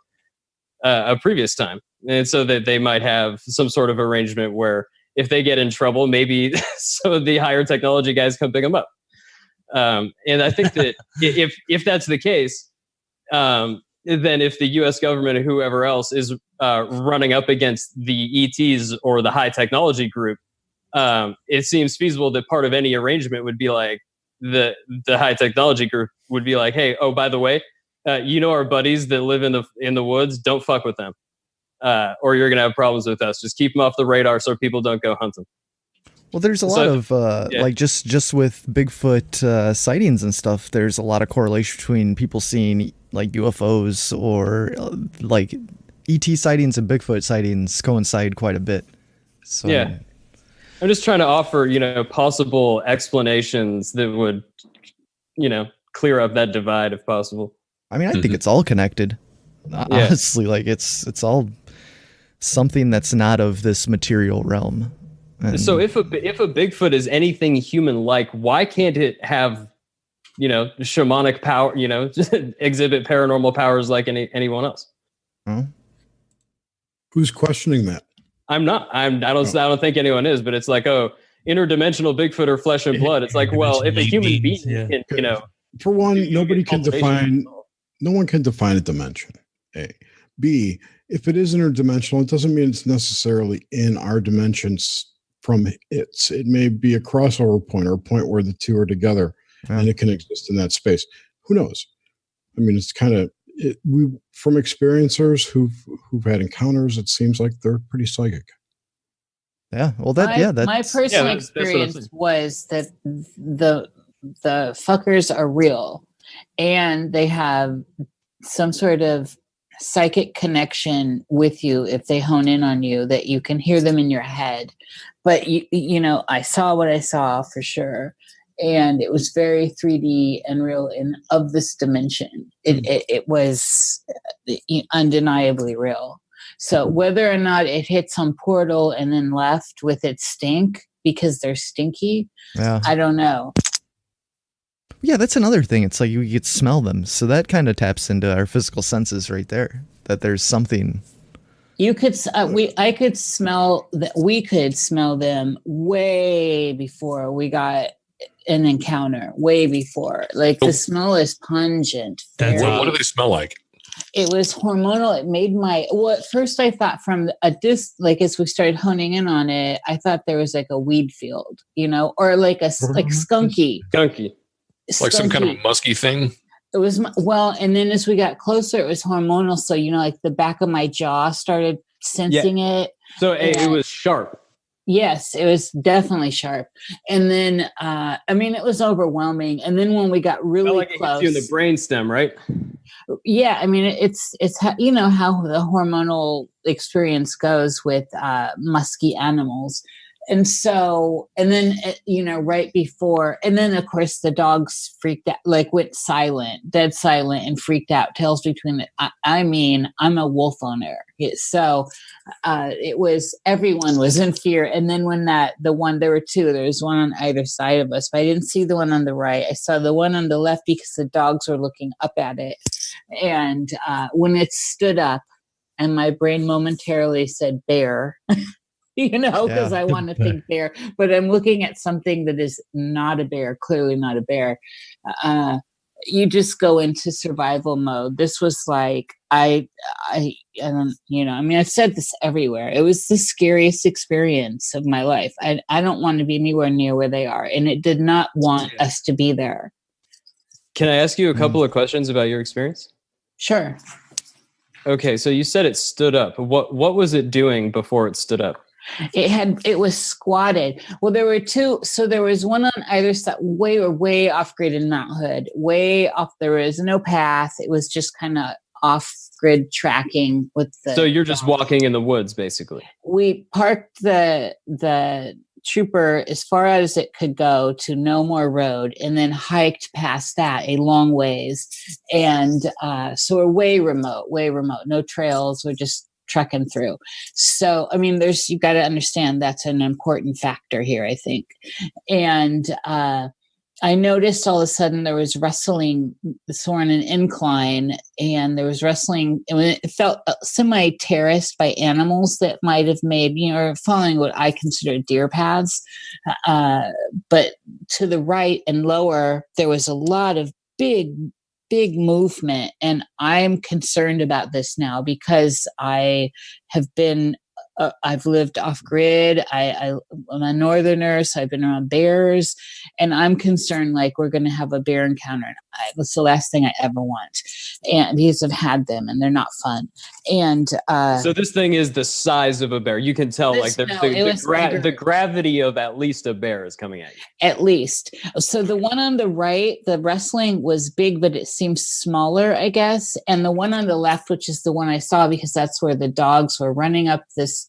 a previous time. And so that they might have some sort of arrangement where if they get in trouble, maybe some of the higher technology guys come pick them up. And I think that if that's the case, then if the U.S. government or whoever else is running up against the ETs or the high technology group, it seems feasible that part of any arrangement would be like the high technology group would be like, hey, oh, by the way, our buddies that live in the woods, don't fuck with them, or you're gonna have problems with us. Just keep them off the radar so people don't go hunt them. Well, there's a lot of like just with Bigfoot sightings and stuff. There's a lot of correlation between people seeing like UFOs or like ET sightings and Bigfoot sightings coincide quite a bit. So yeah, I'm just trying to offer possible explanations that would clear up that divide if possible. I mean, I think it's all connected. Honestly, like it's all something that's not of this material realm. And so if a Bigfoot is anything human-like, why can't it have, shamanic power, just exhibit paranormal powers like anyone else? Oh. Who's questioning that? I'm not. I don't think anyone is, but it's like, oh, interdimensional Bigfoot or flesh and blood. It's like, well, if a human being can, for one, nobody can define. No one can define a dimension. A. B. If it is interdimensional, it doesn't mean it's necessarily in our dimensions. It may be a crossover point or a point where the two are together, and it can exist in that space. Who knows? I mean, it's kind of from experiencers who've had encounters. It seems like they're pretty psychic. Yeah. Well, my personal experience was that the fuckers are real, and they have some sort of psychic connection with you if they hone in on you, that you can hear them in your head. But I saw what I saw for sure, and it was very 3D and real and of this dimension. It was undeniably real. So whether or not it hit some portal and then left with its stink because they're stinky, I don't know. Yeah, that's another thing. It's like you could smell them. So that kind of taps into our physical senses right there, that there's something. You could, I could smell that. We could smell them way before we got an encounter, way before. Like the smell is pungent. What do they smell like? It was hormonal. It made at first I thought from like as we started honing in on it, I thought there was like a weed field, or like like skunky. Like some kind of musky thing? It was, and then as we got closer, it was hormonal. So, like the back of my jaw started sensing it. So it was sharp. Yes, it was definitely sharp. And then, it was overwhelming. And then when we got really close. It hits you in the brainstem, right? Yeah. I mean, it's how the hormonal experience goes with musky animals. And so, and then, right before, and then of course the dogs freaked out, like went silent, dead silent and freaked out, tails between it. I'm a wolf owner. So, it was, everyone was in fear. And then when there were two, there was one on either side of us, but I didn't see the one on the right. I saw the one on the left because the dogs were looking up at it. And, when it stood up and my brain momentarily said bear, because I want to think bear, but I'm looking at something that is not a bear, clearly not a bear. you just go into survival mode. This was like, I don't, I mean, I've said this everywhere. It was the scariest experience of my life. I don't want to be anywhere near where they are. And it did not want us to be there. Can I ask you a couple of questions about your experience? Sure. Okay. So you said it stood up. What was it doing before it stood up? It was squatted. Well, there were two. So there was one on either side, way off grid in Mount Hood, way off. There was no path. It was just kind of off grid tracking with the. So you're just walking in the woods, basically. We parked the trooper as far out as it could go to No More Road, and then hiked past that a long ways. And so we're way remote, no trails. We're just trekking through. So, I mean, you got to understand that's an important factor here, I think. And I noticed all of a sudden there was wrestling. So on an incline, and there was wrestling, and it felt semi-terraced by animals that might have made, or following what I consider deer paths. But to the right and lower, there was a lot of big movement. And I'm concerned about this now because I have been, I've lived off grid. I'm a northerner, so I've been around bears, and I'm concerned like we're going to have a bear encounter. That's the last thing I ever want, and because I've had them and they're not fun. And so this thing is the size of a bear. You can tell the gravity of at least a bear is coming at you. At least. So the one on the right, the wrestling was big, but it seemed smaller, I guess. And the one on the left, which is the one I saw because that's where the dogs were running up this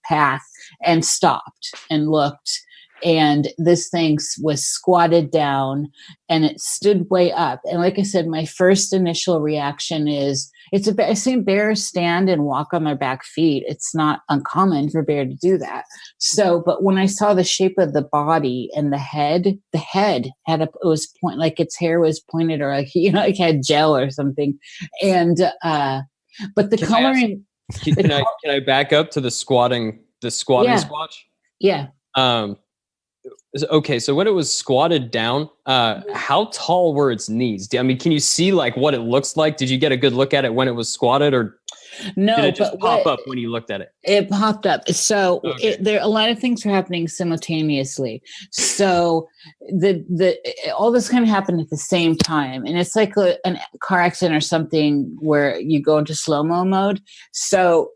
path and stopped and looked. And this thing was squatted down and it stood way up. And like I said, my first initial reaction is I've seen bears stand and walk on their back feet. It's not uncommon for a bear to do that. So, but when I saw the shape of the body and the head had it was point, like its hair was pointed, or like, like had gel or something. And, but the coloring. Can I back up to the squatting squatch? Yeah. Okay, so when it was squatted down, how tall were its knees? I mean, can you see like what it looks like? Did you get a good look at it when it was squatted, or no? Did it just pop up when you looked at it? It popped up. So there a lot of things were happening simultaneously. So all this kind of happened at the same time, and it's like a car accident or something where you go into slow-mo mode. So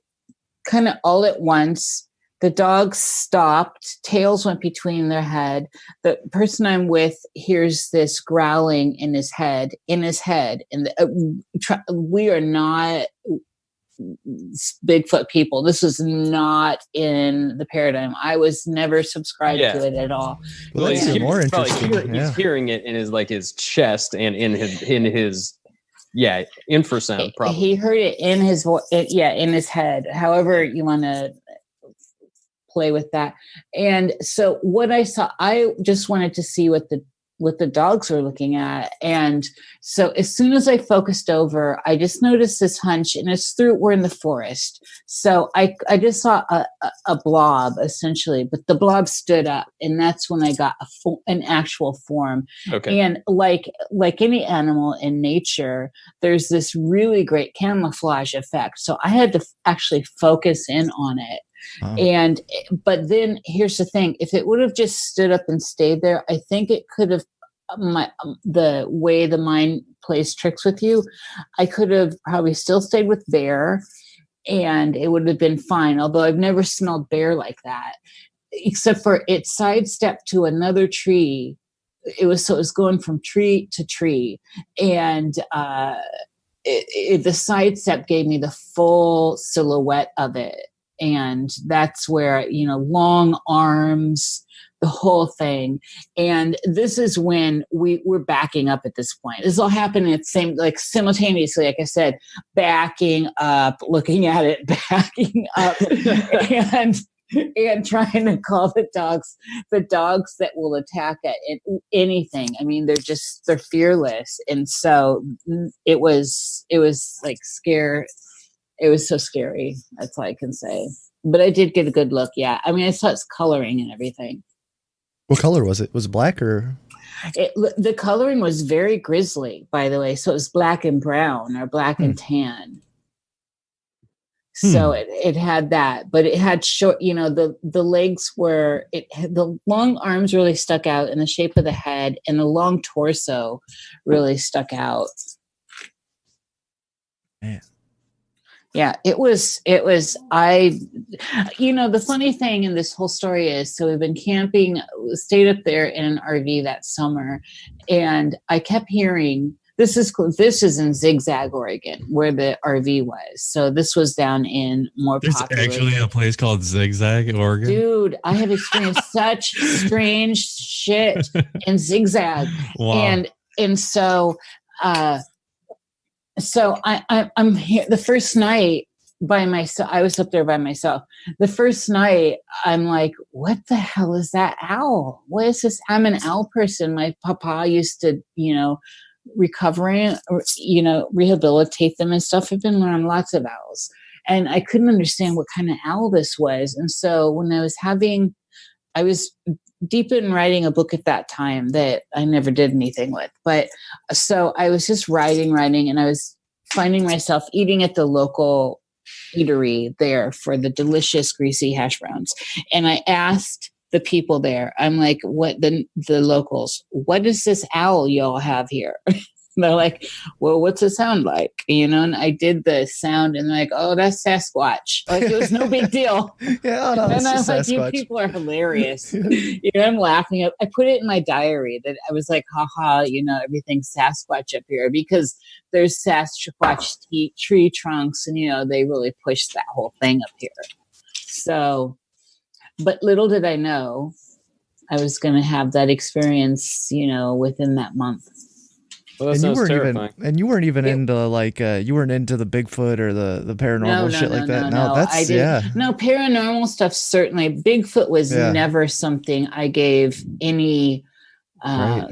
kind of all at once. The dogs stopped, tails went between their head. The person I'm with hears this growling in his head. And we are not Bigfoot people. This was not in the paradigm. I was never subscribed to it at all. Well, that's even more interesting. He's hearing it in his chest and in his infrasound. Probably he heard it in his in his head. However you want to play with that. And so what I saw, I just wanted to see what the dogs were looking at. And so as soon as I focused over, I just noticed this hunch, and we're in the forest. So I just saw a blob essentially, but the blob stood up, and that's when I got an actual form. Okay. And like any animal in nature, there's this really great camouflage effect. So I had to actually focus in on it. Oh. But then here's the thing: if it would have just stood up and stayed there, I think it could have. The way the mind plays tricks with you, I could have probably still stayed with bear, and it would have been fine. Although I've never smelled bear like that, except for it sidestepped to another tree. It was going from tree to tree, and the sidestep gave me the full silhouette of it. And that's where, long arms, the whole thing. And this is when we're backing up at this point. This all happened at the same, like simultaneously, like I said, backing up, looking at it, backing up, and trying to call the dogs that will attack at anything. I mean, they're fearless. And so it was like scare. It was so scary. That's all I can say. But I did get a good look. Yeah. I mean, I saw its coloring and everything. What color was it? Was it black or? The coloring was very grisly, by the way. So it was black and brown or black and tan. So it had that, but it had short, the legs were, the long arms really stuck out in the shape of the head, and the long torso really stuck out. Man. Yeah, it was, the funny thing in this whole story is, so we've been camping, stayed up there in an RV that summer, and I kept hearing, this is in Zigzag, Oregon, where the RV was. So this was down in more There's populated. actually a place called Zigzag, Oregon. Dude, I have experienced such strange shit in Zigzag. Wow. And so I'm here the first night by myself. I was up there by myself. The first night, I'm like, what the hell is that owl? What is this? I'm an owl person. My papa used to, recovering or rehabilitate them and stuff. I've been around lots of owls, and I couldn't understand what kind of owl this was. And so when I was deep in writing a book at that time that I never did anything with, but so I was just writing, and I was finding myself eating at the local eatery there for the delicious greasy hash browns, and I asked the people there, I'm like, what the locals, what is this owl y'all have here? They're like, well, what's it sound like? And I did the sound, and they're like, oh, that's Sasquatch. Like, it was no big deal. Yeah, no, and I was like, you Sasquatch. people are hilarious. I'm laughing. I put it in my diary that I was like, haha, everything's Sasquatch up here, because there's Sasquatch tree trunks, and they really pushed that whole thing up here. So, but little did I know I was going to have that experience, within that month. Well, that And you sounds weren't terrifying. even into you weren't into the Bigfoot or the paranormal shit like that. No, That's I didn't. No, paranormal stuff, certainly. Bigfoot was never something I gave any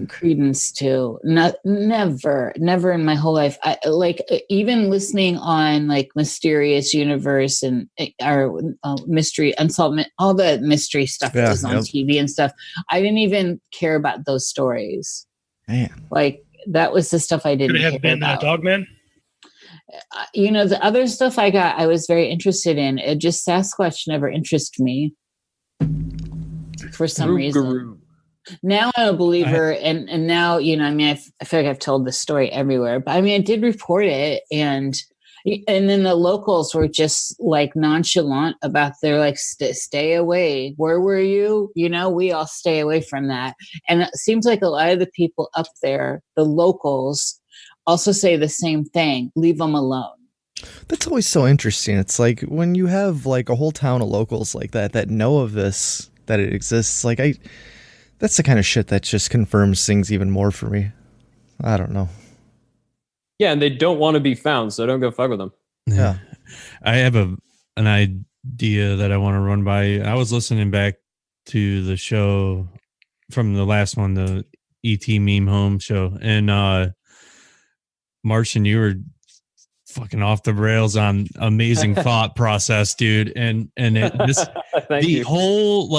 credence to. Never in my whole life. I even listening on Mysterious Universe and our mystery unsolved, all the mystery stuff that was on TV and stuff. I didn't even care about those stories. Man, that was the stuff I didn't Could it have care been about. Dogman? The other stuff I got, I was very interested in. It just Sasquatch never interested me for some reason. Now I'm a believer, and now I feel like I've told this story everywhere. But I did report it, and then the locals were just nonchalant about their stay away. Where were you? We all stay away from that. And it seems like a lot of the people up there, the locals, also say the same thing. Leave them alone. that's always so interesting. It's like when you have a whole town of locals like that know of this, that it exists. That's the kind of shit that just confirms things even more for me. I don't know. Yeah, and they don't want to be found, so don't go fuck with them. Yeah. I have an idea that I want to run by. I was listening back to the show from the last one, the ET Meme Home show, and Martian, you were fucking off the rails on amazing thought process, dude. And the whole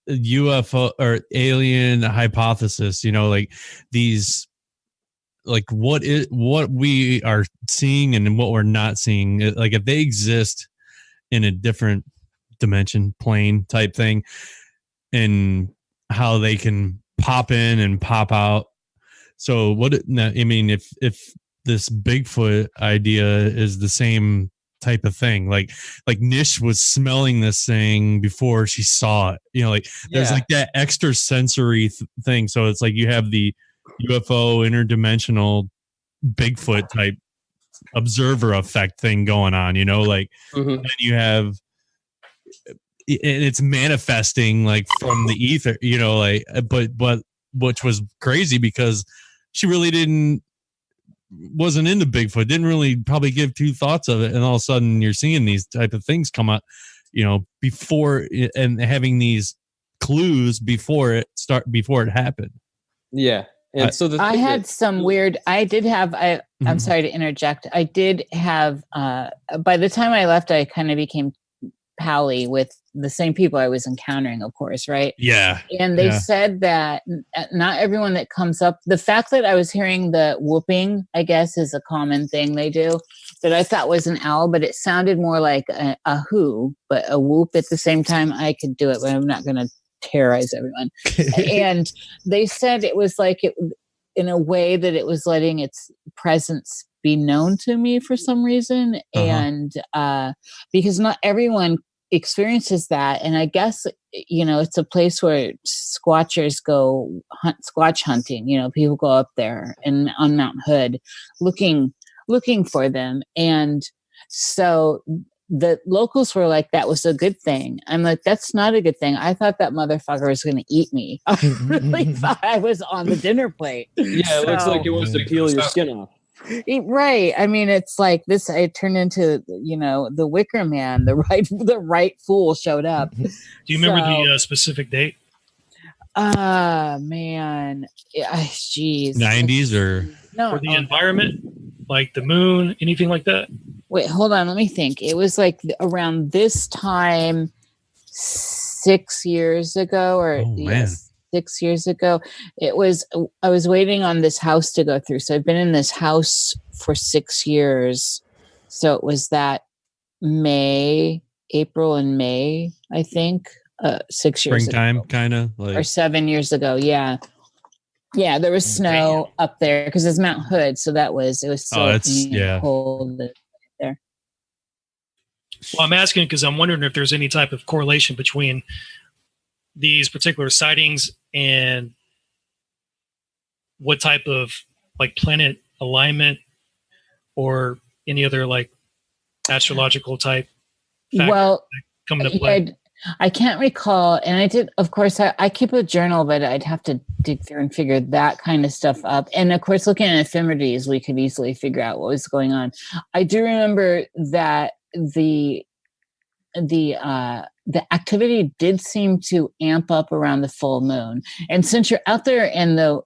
UFO or alien hypothesis, these what we are seeing and what we're not seeing, if they exist in a different dimension, plane type thing, and how they can pop in and pop out. So if this Bigfoot idea is the same type of thing, like Niish was smelling this thing before she saw it, there's that extra sensory thing. So it's you have the UFO interdimensional Bigfoot type observer effect thing going on, and you have, and it's manifesting from the ether, but which was crazy because she really wasn't into Bigfoot, didn't really probably give two thoughts of it, and all of a sudden you're seeing these type of things come up, before and having these clues before it happened. Yeah. And so I had some weird, I'm sorry to interject. I did have, by the time I left, I kind of became pally with the same people I was encountering, of course, right? Yeah. And they said that not everyone that comes up, the fact that I was hearing the whooping, I guess, is a common thing they do, that I thought was an owl, but it sounded more like a who, but a whoop at the same time. I could do it, but I'm not going to terrorize everyone. And they said it was like it, in a way that it was letting its presence be known to me for some reason. And because not everyone experiences that. And I guess, you know, it's a place where squatchers go squatch hunting. You know, people go up there and on Mount Hood looking for them. And so the locals were like, that was a good thing. I'm like, that's not a good thing. I thought that motherfucker was going to eat me. I really thought I was on the dinner plate. Yeah, it looks like he wants to peel your skin off. Right. I mean, it's like this. I turned into, you know, the Wicker Man. The right fool showed up. Do you remember the specific date? Man, jeez. 90s or no? Or the environment, like the moon, anything like that? Wait, hold on. Let me think. It was like around this time, 6 years ago, or yes, 6 years ago. It was. I was waiting on this house to go through. So I've been in this house for 6 years. So it was that April and May, I think. 6 years springtime, ago. kind of like, or 7 years ago. Yeah. Yeah, there was snow up there because it's Mount Hood, so it was so cold there. Well, I'm asking because I'm wondering if there's any type of correlation between these particular sightings and what type of like planet alignment or any other like astrological type factor come into play. I can't recall, and I did, of course, I keep a journal, but I'd have to dig through and figure that kind of stuff up. And of course, looking at ephemerides, we could easily figure out what was going on. I do remember that the activity did seem to amp up around the full moon. And since you're out there in the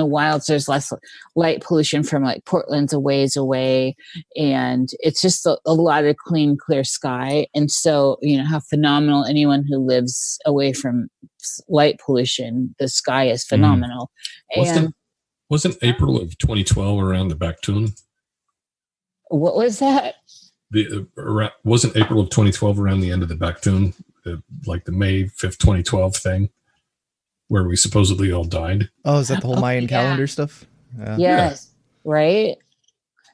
wilds, there's less light pollution from like Portland's a ways away, and it's just a lot of clean, clear sky. And so, you know, how phenomenal anyone who lives away from light pollution, the sky is phenomenal. Wasn't April of 2012 around the Bactoon? What was that? Wasn't April of 2012 around the end of the Bactoon, like the May 5th, 2012 thing? Where we supposedly all died. Oh, is that the whole Mayan calendar stuff? Yes, right.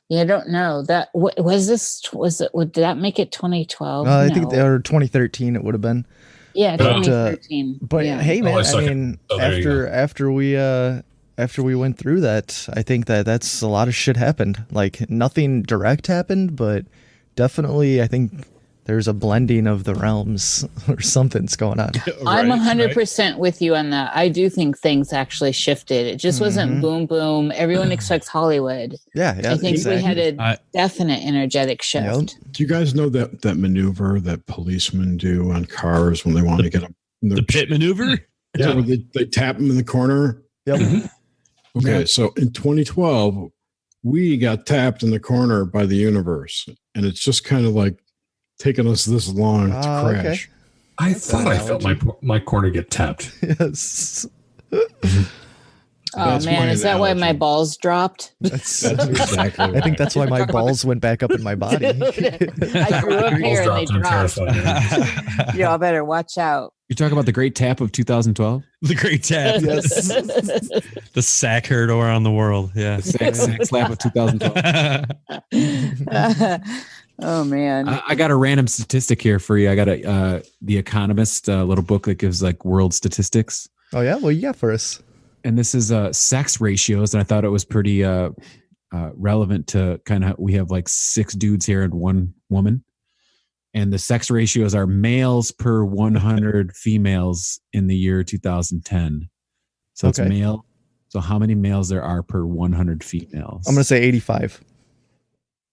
Yeah, I don't know that. What was this? Was it? Did that make it 2012? I think or 2013. It would have been. Yeah, 2013. But yeah. hey, man, I mean, after we went through that, I think that's a lot of shit happened. Like nothing direct happened, but definitely, I think there's a blending of the realms or something's going on. I'm 100% with you on that. I do think things actually shifted. It just wasn't boom, boom. Everyone expects Hollywood. Yeah. I think we had a definite energetic shift. Yep. Do you guys know that maneuver that policemen do on cars when they want to get them? The pit maneuver? Yeah, where they tap them in the corner. Yep. Okay, so in 2012, we got tapped in the corner by the universe. And it's just kind of like, taken us this long to crash. Okay. I thought I felt my corner get tapped. Yes. Oh man, is that why my balls dropped? That's exactly. I think that's why my balls went back up in my body. I grew up here and they dropped. Y'all better watch out. You talk about the great tap of 2012? The great tap. Yes. The sack heard around the world. Yeah. The sack slap of 2012. Oh man. I got a random statistic here for you. I got The Economist, a little book that gives like world statistics. Oh yeah? What you got for us? And this is sex ratios. And I thought it was pretty relevant to kind of, we have like 6 dudes here and 1 woman. And the sex ratios are males per 100 females in the year 2010. So it's male. So how many males there are per 100 females? I'm going to say 85.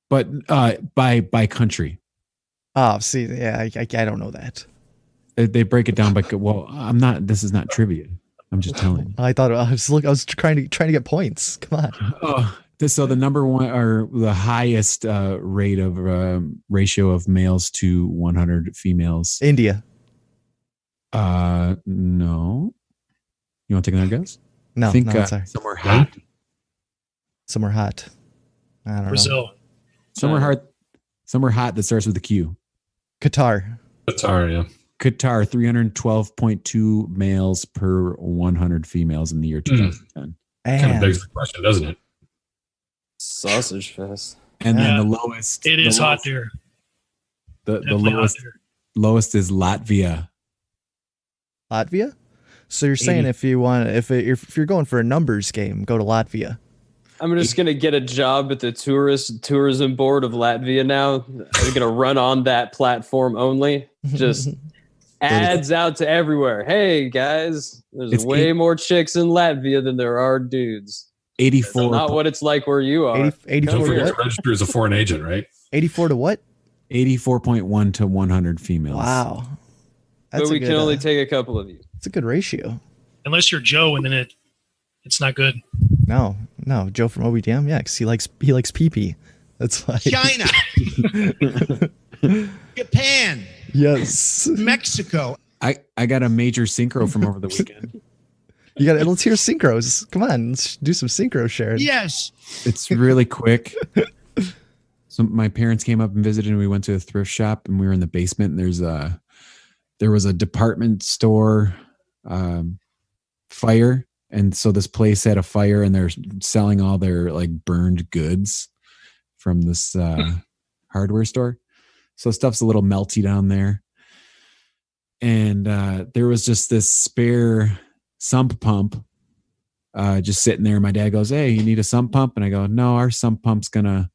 But by country. Oh, see, yeah, I don't know that. They break it down by, well, this is not trivia. I'm just telling you. I thought I was trying to get points. Come on. Oh, So the number one or the highest rate of ratio of males to 100 females. India. No. You want to take another guess? No, I think sorry. somewhere hot. Somewhere hot. I don't know. Brazil. Somewhere hot that starts with a Q. Qatar. Qatar, yeah. Qatar, 312.2 males per 100 females in the year 2010. Kind of begs the question, doesn't it? Sausage fest. And then the lowest. It is hot there. The Definitely lowest hot there. lowest is Latvia. Latvia? So you're saying if you're going for a numbers game, go to Latvia. I'm just gonna get a job at the tourism board of Latvia now. I'm gonna run on that platform only. Just ads out to everywhere. Hey guys, there's way more chicks in Latvia than there are dudes. 84. That's not what it's like where you are. 84 Don't to forget to what? register as a foreign agent, right? 84 to what? 84.1 to 100 females. Wow. But we can only take a couple of you. It's a good ratio. Unless you're Joe, and then it's not good. No, Joe from OBDM, yeah, because he likes pee-pee. That's why. China, Japan, Yes. Mexico. I got a major synchro from over the weekend. Let's hear synchros. Come on, let's do some synchro sharing. Yes. It's really quick. So my parents came up and visited, and we went to a thrift shop, and we were in the basement. And there was a department store fire, and so this place had a fire, and they're selling all their like burned goods from this hardware store. So stuff's a little melty down there, and there was just this spare sump pump just sitting there. My dad goes, "Hey, you need a sump pump?" And I go, "No, our sump pump's gonna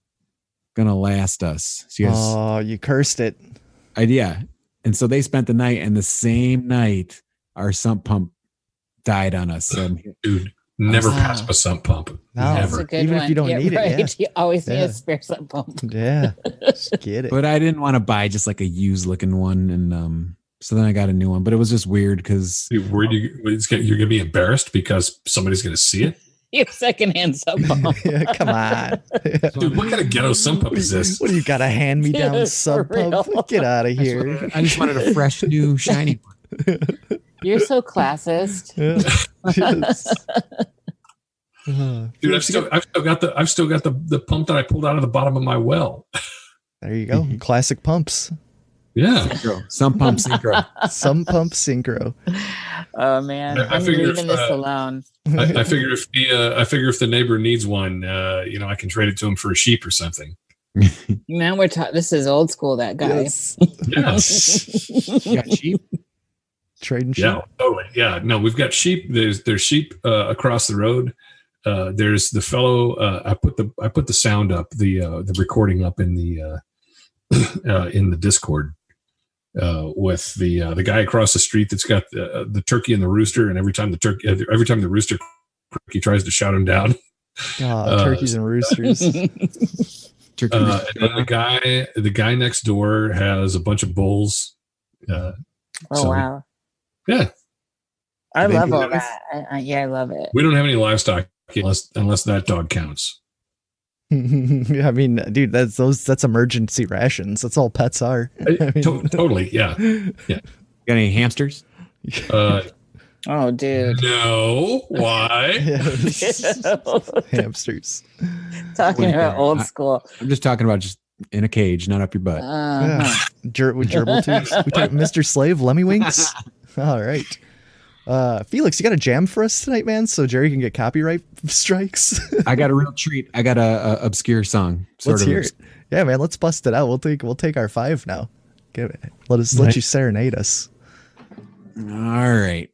last us." So you cursed it. Yeah. And so they spent the night, and the same night our sump pump died on us. So, dude, never pass up a sump pump. No, never. That's a good Even one. if you don't need it, yeah. You always need Yeah. a spare sump pump. Yeah, just get it. but I didn't want to buy just like a used looking one. And so then I got a new one, but it was just weird because You're going to be embarrassed because somebody's going to see it? Your secondhand sump pump. Yeah, come on. Dude, what kind of ghetto sump pump is this? What do you got, a hand-me-down For sub real. pump? Get out of here. I just wanted a fresh new shiny one. You're so classist. Yes. Dude, I've still got the pump that I pulled out of the bottom of my well. There you go. Classic pumps. Yeah. Synchro. Sump pump synchro. Some pump synchro. Oh man, I I'm figure leaving if, this alone. I figure if the neighbor needs one, I can trade it to him for a sheep or something. Man, this is old school. That guy. Yes. You got sheep? Trading sheep. Yeah, totally. Yeah. No, we've got sheep. There's sheep across the road. There's the fellow. I put the sound up, the recording up in the Discord with the guy across the street that's got the turkey and the rooster, and every time the rooster he tries to shout him down. Turkeys and roosters. Turkey. And then the guy next door has a bunch of bulls. Oh wow. Yeah. I love all that. I love it. We don't have any livestock unless that dog counts. I mean, dude, that's emergency rations. That's all pets are. I mean, Totally, yeah. Got any hamsters? Oh, dude. No, why? Hamsters. Talking about old school. I'm just talking about just in a cage, not up your butt. Yeah. With gerbil tubes. We talk Mr. Slave, Lemmy Winks. All right. Felix, you got a jam for us tonight, man? So Jerry can get copyright strikes. I got a real treat. I got a obscure song. Let's hear it. Yeah, man. Let's bust it out. We'll take our 5 now. Give it. Let you serenade us. All right.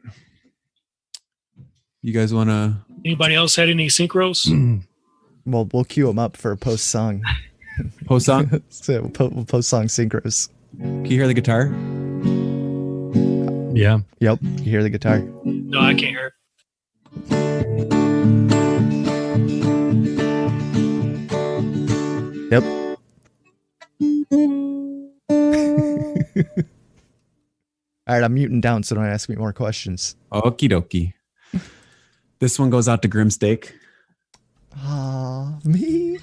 You guys want to? Anybody else had any synchros? Well, we'll cue them up for a post song. Post song? So we'll post song synchros. Can you hear the guitar? Yeah. Yep. You hear the guitar. No, I can't hear it. Yep. All right, I'm muting down, so don't ask me more questions. Okie dokie. This one goes out to Grimsteak. Aw, me?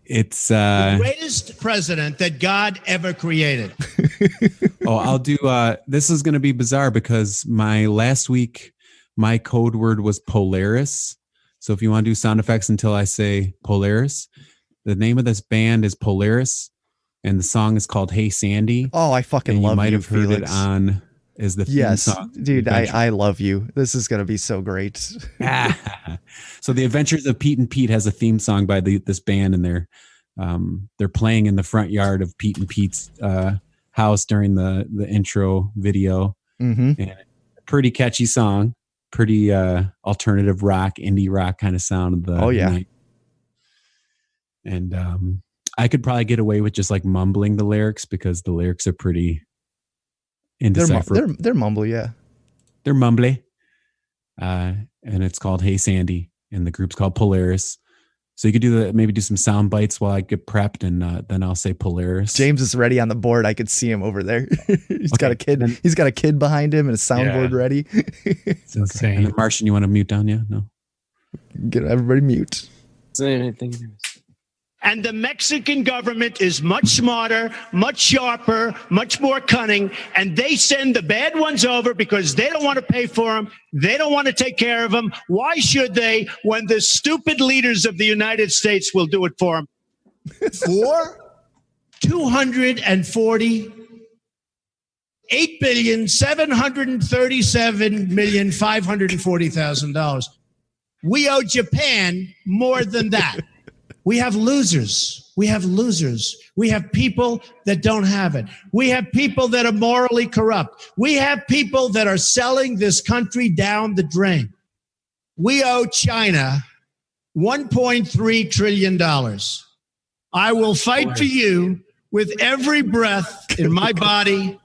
It's The greatest president that God ever created. I'll do this is gonna be bizarre because last week my code word was Polaris. So if you want to do sound effects until I say Polaris, the name of this band is Polaris, and the song is called Hey Sandy. Oh, I fucking love you. Might have heard Felix. it on as the theme yes, song. Dude, I love you. This is gonna be so great. So the Adventures of Pete and Pete has a theme song by this band, and they're playing in the front yard of Pete and Pete's house during the intro video. Mm-hmm. And a pretty catchy song, pretty alternative rock, indie rock kind of sound of the night. And I could probably get away with just like mumbling the lyrics because the lyrics are pretty indecipherable. They're mumbly, yeah. They're mumbly. And it's called Hey Sandy, and the group's called Polaris. So you could maybe do some sound bites while I get prepped, and then I'll say Polaris. James is ready on the board. I could see him over there. He's got a kid. He's got a kid behind him and a soundboard ready. It's insane. And the Martian, you want to mute down? Yeah, no. Get everybody mute. And the Mexican government is much smarter, much sharper, much more cunning, and they send the bad ones over because they don't want to pay for them. They don't want to take care of them. Why should they when the stupid leaders of the United States will do it for them? For $8,737,540,000. We owe Japan more than that. We have losers. We have losers. We have people that don't have it. We have people that are morally corrupt. We have people that are selling this country down the drain. We owe China $1.3 trillion. I will fight for you with every breath in my body,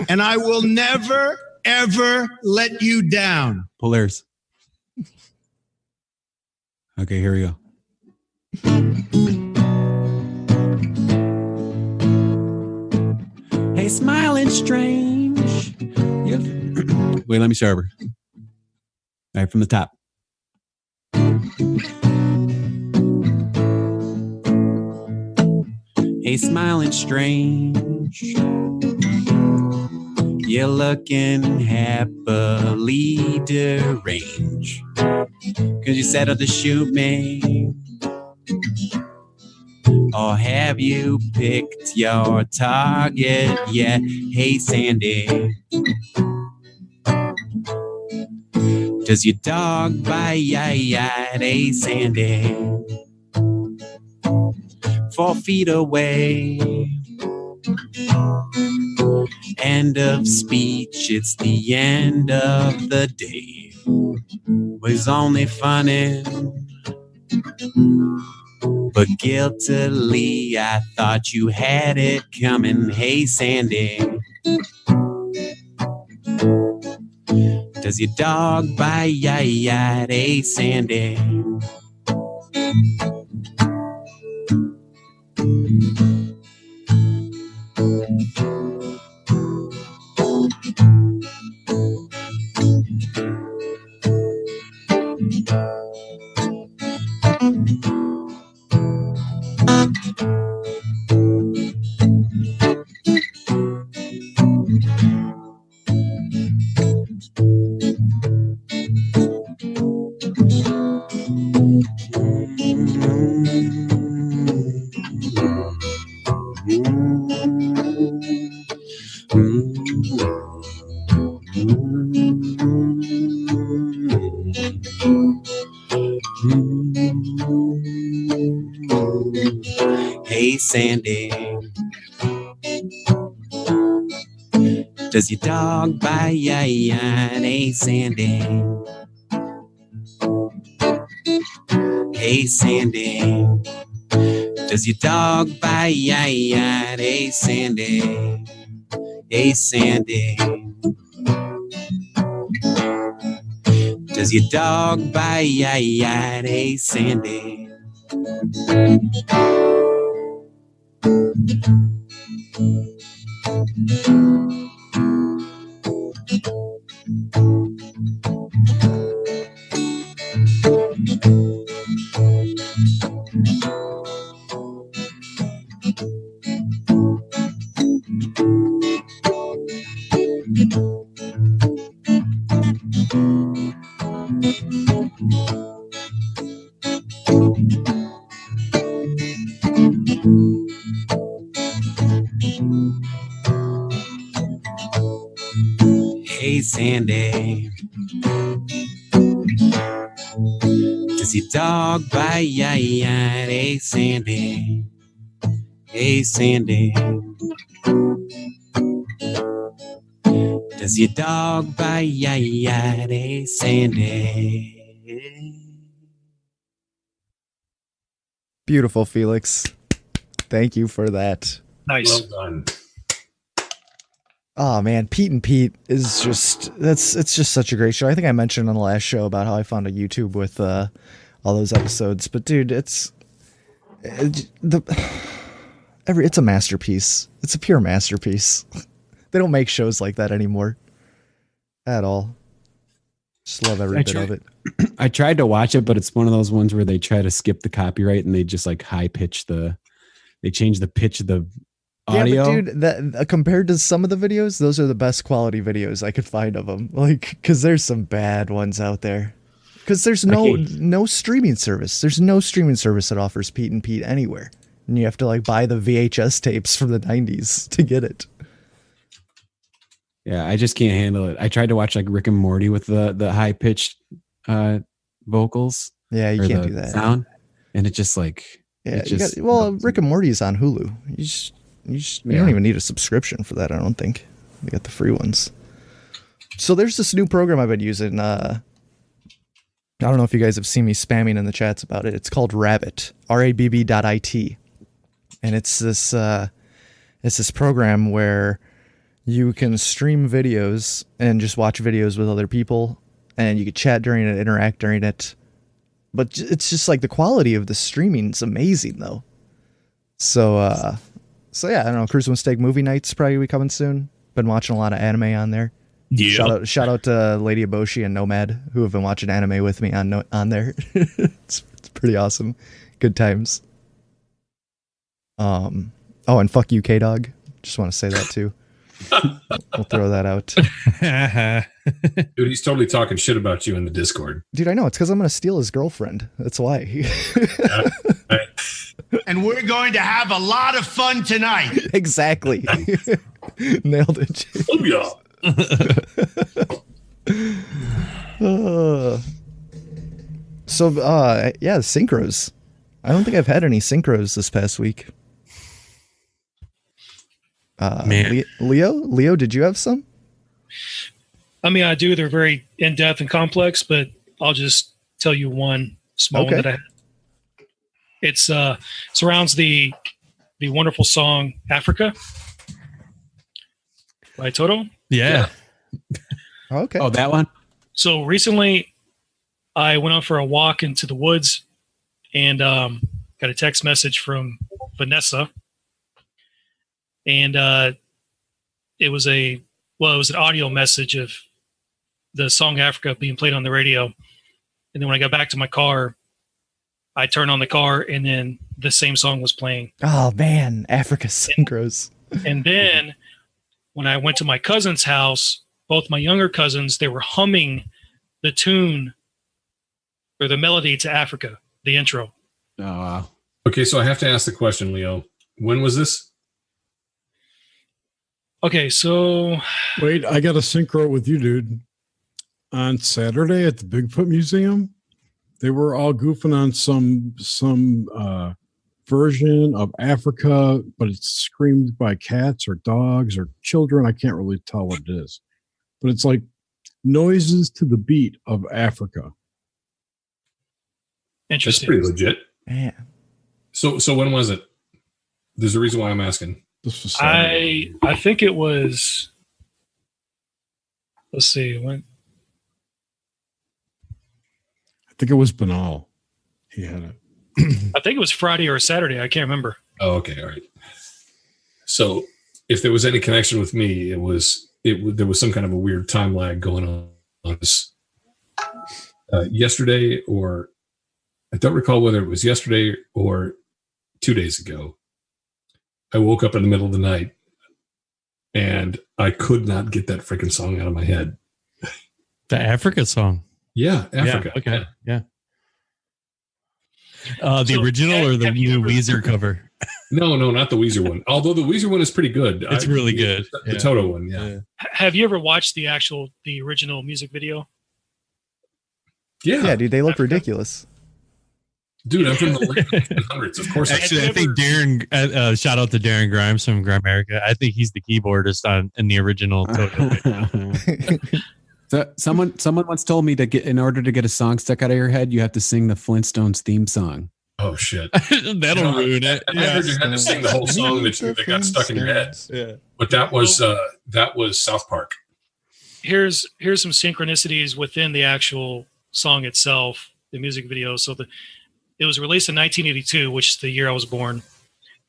and I will never, ever let you down. Polaris. Okay, here we go. Hey, smiling strange. Wait, let me start over. All right, from the top. Hey, smiling strange. You're looking happily deranged. 'Cause you settled to shoot me. Or have you picked your target yet? Hey, Sandy. Does your dog bite? Hey, Sandy. 4 feet away. End of speech. It's the end of the day. Was only funny. But guiltily, I thought you had it coming. Hey, Sandy. Does your dog bite? Hey, Sandy. Hey, Sandy. Does your dog bite? Hey, Sandy. Hey, Sandy. Does your dog bite? Hey, Sandy. Hey, Sandy. Does your dog bite? Hey, Sandy. Hey, Sandy. Does your dog bite ya? Hey, Sandy. Hey, Sandy. Does your dog bite ya? Hey, Sandy. Beautiful, Felix. Thank you for that. Nice. Well done. Oh man, Pete and Pete is just it's just such a great show. I think I mentioned on the last show about how I found a YouTube with all those episodes. But dude, it's a masterpiece. It's a pure masterpiece. They don't make shows like that anymore at all. Just love every bit of it. I tried to watch it, but it's one of those ones where they try to skip the copyright and they just like high pitch they change the pitch of the audio. Yeah, but dude, that compared to some of the videos, those are the best quality videos I could find of them. Like, because there's some bad ones out there. Because there's no streaming service. There's no streaming service that offers Pete and Pete anywhere, and you have to like buy the VHS tapes from the '90s to get it. Yeah, I just can't handle it. I tried to watch like Rick and Morty with the high pitched vocals. Yeah, you can't do that sound, and it just like Rick and Morty is on Hulu. You don't even need a subscription for that. I don't think they got the free ones. So there's this new program I've been using. I don't know if you guys have seen me spamming in the chats about it. It's called Rabbit, RABB.IT, and it's this program where you can stream videos and just watch videos with other people, and you can chat during it, interact during it. But it's just like the quality of the streaming is amazing, though. So yeah, I don't know. Cruise Mistake movie night's probably be coming soon. Been watching a lot of anime on there. Yeah. Shout out to Lady Eboshi and Nomad, who have been watching anime with me on there. It's pretty awesome. Good times. Oh, and fuck you, K-Dog. Just want to say that too. We'll throw that out. Dude, he's totally talking shit about you in the Discord. Dude, I know. It's because I'm going to steal his girlfriend. That's why. And we're going to have a lot of fun tonight. Exactly. Nailed it. Oh, yeah. Yeah, synchros. I don't think I've had any synchros this past week. Man. Leo, did you have some? I mean, I do. They're very in-depth and complex, but I'll just tell you one small one that I had. It surrounds the wonderful song Africa by Toto. Yeah. Okay. Oh, that one? So recently I went out for a walk into the woods and got a text message from Vanessa. And it was an audio message of the song Africa being played on the radio. And then when I got back to my car, I turned on the car and then the same song was playing. Oh man, Africa synchros. And then when I went to my cousin's house, both my younger cousins, they were humming the tune or the melody to Africa, the intro. Oh, wow. Okay, so I have to ask the question, Leo. When was this? Okay, so wait, I got a synchro with you, dude. On Saturday at the Bigfoot Museum, they were all goofing on some version of Africa, but it's screamed by cats or dogs or children. I can't really tell what it is, but it's like noises to the beat of Africa. Interesting. That's pretty legit. Yeah. So when was it? There's a reason why I'm asking. This was I think it was. Let's see when. I think it was Banal. He had it. I think it was Friday or Saturday. I can't remember. Oh, okay, all right. So if there was any connection with me, there was some kind of a weird time lag going on this. Yesterday, or I don't recall whether it was yesterday or 2 days ago. I woke up in the middle of the night and I could not get that freaking song out of my head. The Africa song. Yeah, Africa. Yeah, okay. Yeah. The original or the new Weezer cover? No, not the Weezer one. Although the Weezer one is pretty good. It's really good. The Toto one, yeah. Have you ever watched the original music video? Yeah, dude, they look ridiculous. Dude, I'm from the late 1900s. Of course. Actually, I think Darren. Shout out to Darren Grimes from Grimerica. I think he's the keyboardist in the original Toto. So someone once told me in order to get a song stuck out of your head, you have to sing the Flintstones theme song. Oh shit, that'll ruin it. I heard you had to sing the whole song that got stuck in your head. Yeah, but that was South Park. Here's some synchronicities within the actual song itself, the music video. So it was released in 1982, which is the year I was born,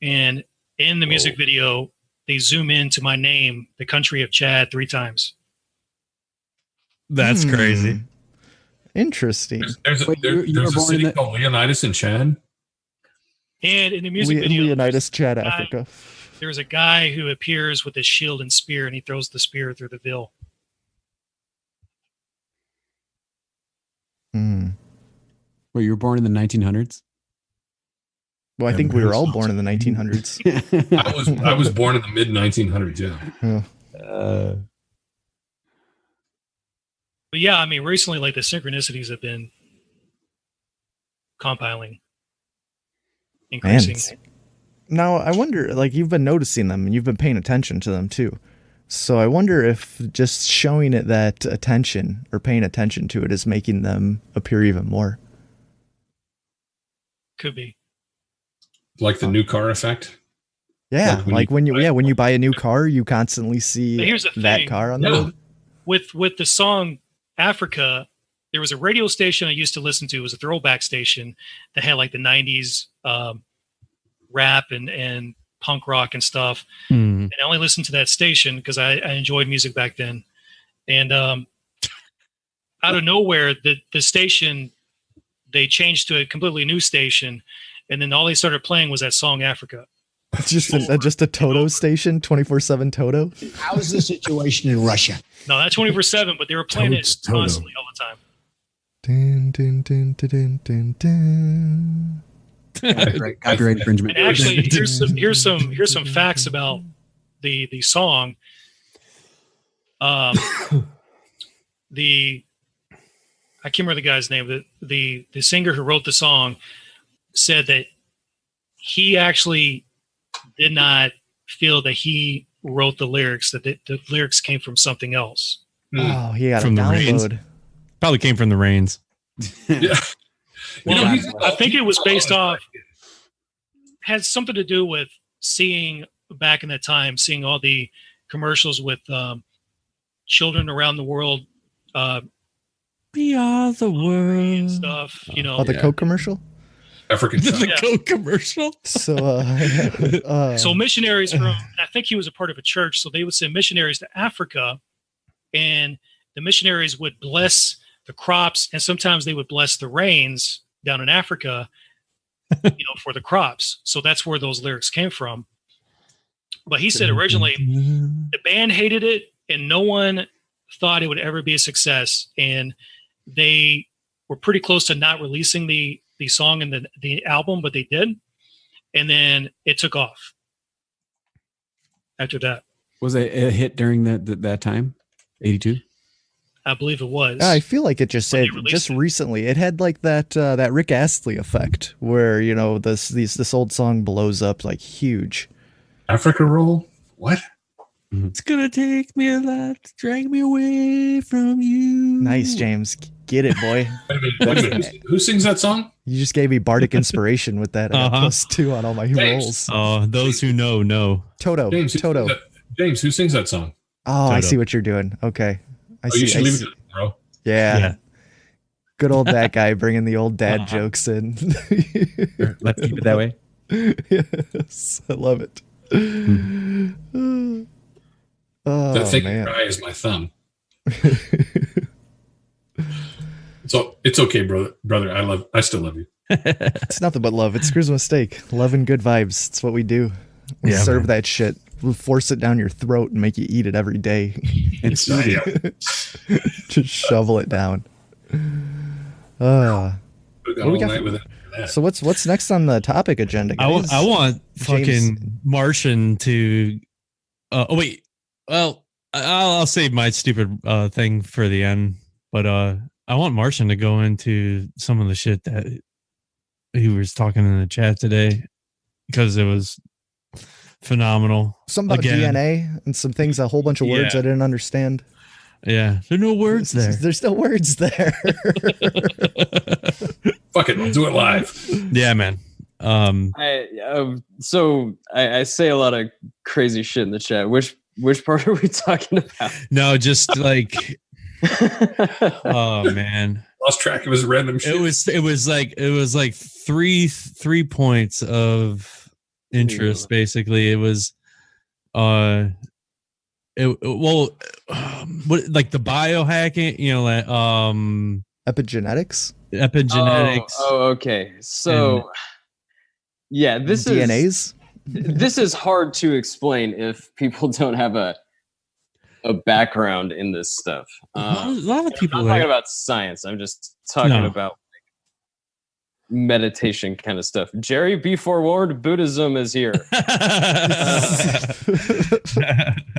and in the music video, they zoom into my name, the country of Chad, 3 times. That's crazy. Interesting. There's a city called Leonidas in Chad. And in the music video, Leonidas, Chad, Africa. There's a guy who appears with his shield and spear, and he throws the spear through the veil. Well, you were born in the 1900s? Well, I think we were all born in the 1900s. I was born in the mid 1900s. Yeah. But yeah, I mean, recently, like the synchronicities have been compiling, increasing. Man. Now, I wonder, like, you've been noticing them and you've been paying attention to them too. So I wonder if just showing it that attention or paying attention to it is making them appear even more. Could be. Like the new car effect? Yeah, like when you buy a new car, you constantly see that thing. car on the road. With the song Africa, there was a radio station I used to listen to. It was a throwback station that had like the 90s rap and punk rock and stuff. And I only listened to that station because I enjoyed music back then. And out of nowhere, the station, they changed to a completely new station. And then all they started playing was that song Africa. Just a Toto station, 24/7 Toto. How's the situation in Russia? No, not 24/7, but they were playing it constantly all the time. Dun, dun, dun, dun, dun, dun. Copyright infringement. And actually, here's some facts about the song. I can't remember the guy's name. The singer who wrote the song said that he actually did not feel that he wrote the lyrics, that the lyrics came from something else. Oh, he got From a the Rains. download. Probably came from the Rains. Yeah. Well, I think it was based off, had something to do with seeing back in that time, seeing all the commercials with children around the world. We are the world. And stuff, you know. Oh, the Coke commercial? African The Coke commercial. So, so missionaries from, I think he was a part of a church, so they would send missionaries to Africa, and the missionaries would bless the crops, and sometimes they would bless the rains down in Africa, for the crops. So that's where those lyrics came from. But he said originally the band hated it, and no one thought it would ever be a success, and they were pretty close to not releasing the song and the album, but they did. And then it took off after that. Was it a hit during that time? 82? I believe it was. I feel like it just recently. It had like that Rick Astley effect where, this old song blows up like huge. Africa Roll? What? It's gonna take me a lot to drag me away from you. Nice, James. Get it, boy. Wait a minute. Who sings that song? You just gave me bardic inspiration with that. I got +2 on all my rolls. Oh, those who know. Toto. James, who sings that song? Oh, Toto. I see what you're doing. Okay. You should leave it, bro. Yeah. Good old that guy bringing the old dad jokes in. Let's keep it that way. Yes, I love it. Oh, that thing man. cry is my thumb. So it's okay, brother. I still love you. It's nothing but love. It's Screw's Mistake. Love and good vibes. It's what we do. We serve that shit. force it down your throat and make you eat it every day. It's Just shovel it down. Gone What we all got night for- with it. So what's next on the topic agenda, guys? I want fucking James- Martian to. Oh wait, well I'll save my stupid thing for the end. But I want Martian to go into some of the shit that he was talking in the chat today because it was phenomenal. Something about Again. DNA and some things, a whole bunch of words Yeah. I didn't understand. Yeah, there are no words there. There's no words there. Fuck it, we'll do it live. Yeah, man. I say a lot of crazy shit in the chat. Which part are we talking about? No, just like oh man. Lost track of his random shit. It was like three points of interest basically. It was what like the biohacking, Epigenetics. Oh, okay. So yeah, this DNAs. This is hard to explain if people don't have a background in this stuff. A lot of people I'm not talking about science. I'm just talking No. about like, meditation kind of stuff. Jerry, be forewarned, Buddhism is here.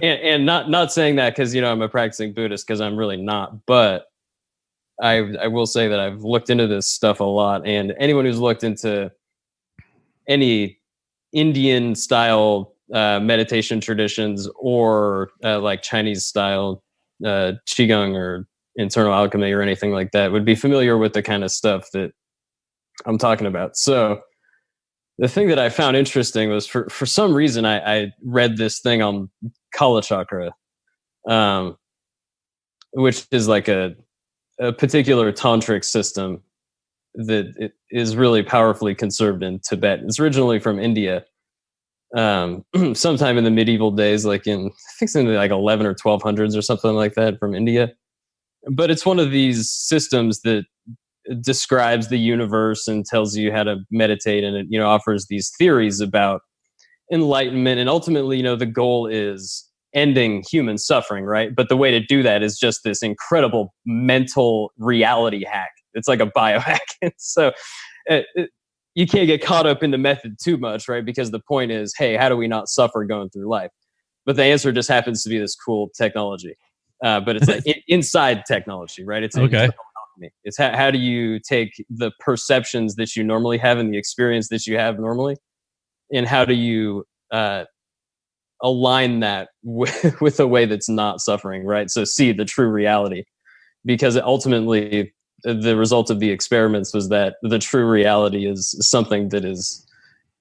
and not saying that because I'm a practicing Buddhist, because I'm really not, but I will say that I've looked into this stuff a lot, and anyone who's looked into any Indian style meditation traditions or like Chinese style qigong or internal alchemy or anything like that would be familiar with the kind of stuff that I'm talking about. So the thing that I found interesting was for some reason I read this thing on Kala Chakra, which is like a particular tantric system that it is really powerfully conserved in Tibet. It's originally from India, sometime in the medieval days, like I think it's in the like 11 or 1200s or something like that, from India. But it's one of these systems that describes the universe and tells you how to meditate, and it offers these theories about enlightenment, and ultimately the goal is ending human suffering, right? But the way to do that is just this incredible mental reality hack. It's like a biohack. And so you can't get caught up in the method too much, right? Because the point is, hey, how do we not suffer going through life? But the answer just happens to be this cool technology. But it's like inside technology, right? It's Okay. It's how do you take the perceptions that you normally have and the experience that you have normally, and how do you align that with a way that's not suffering, right? So see the true reality, because ultimately the result of the experiments was that the true reality is something that is,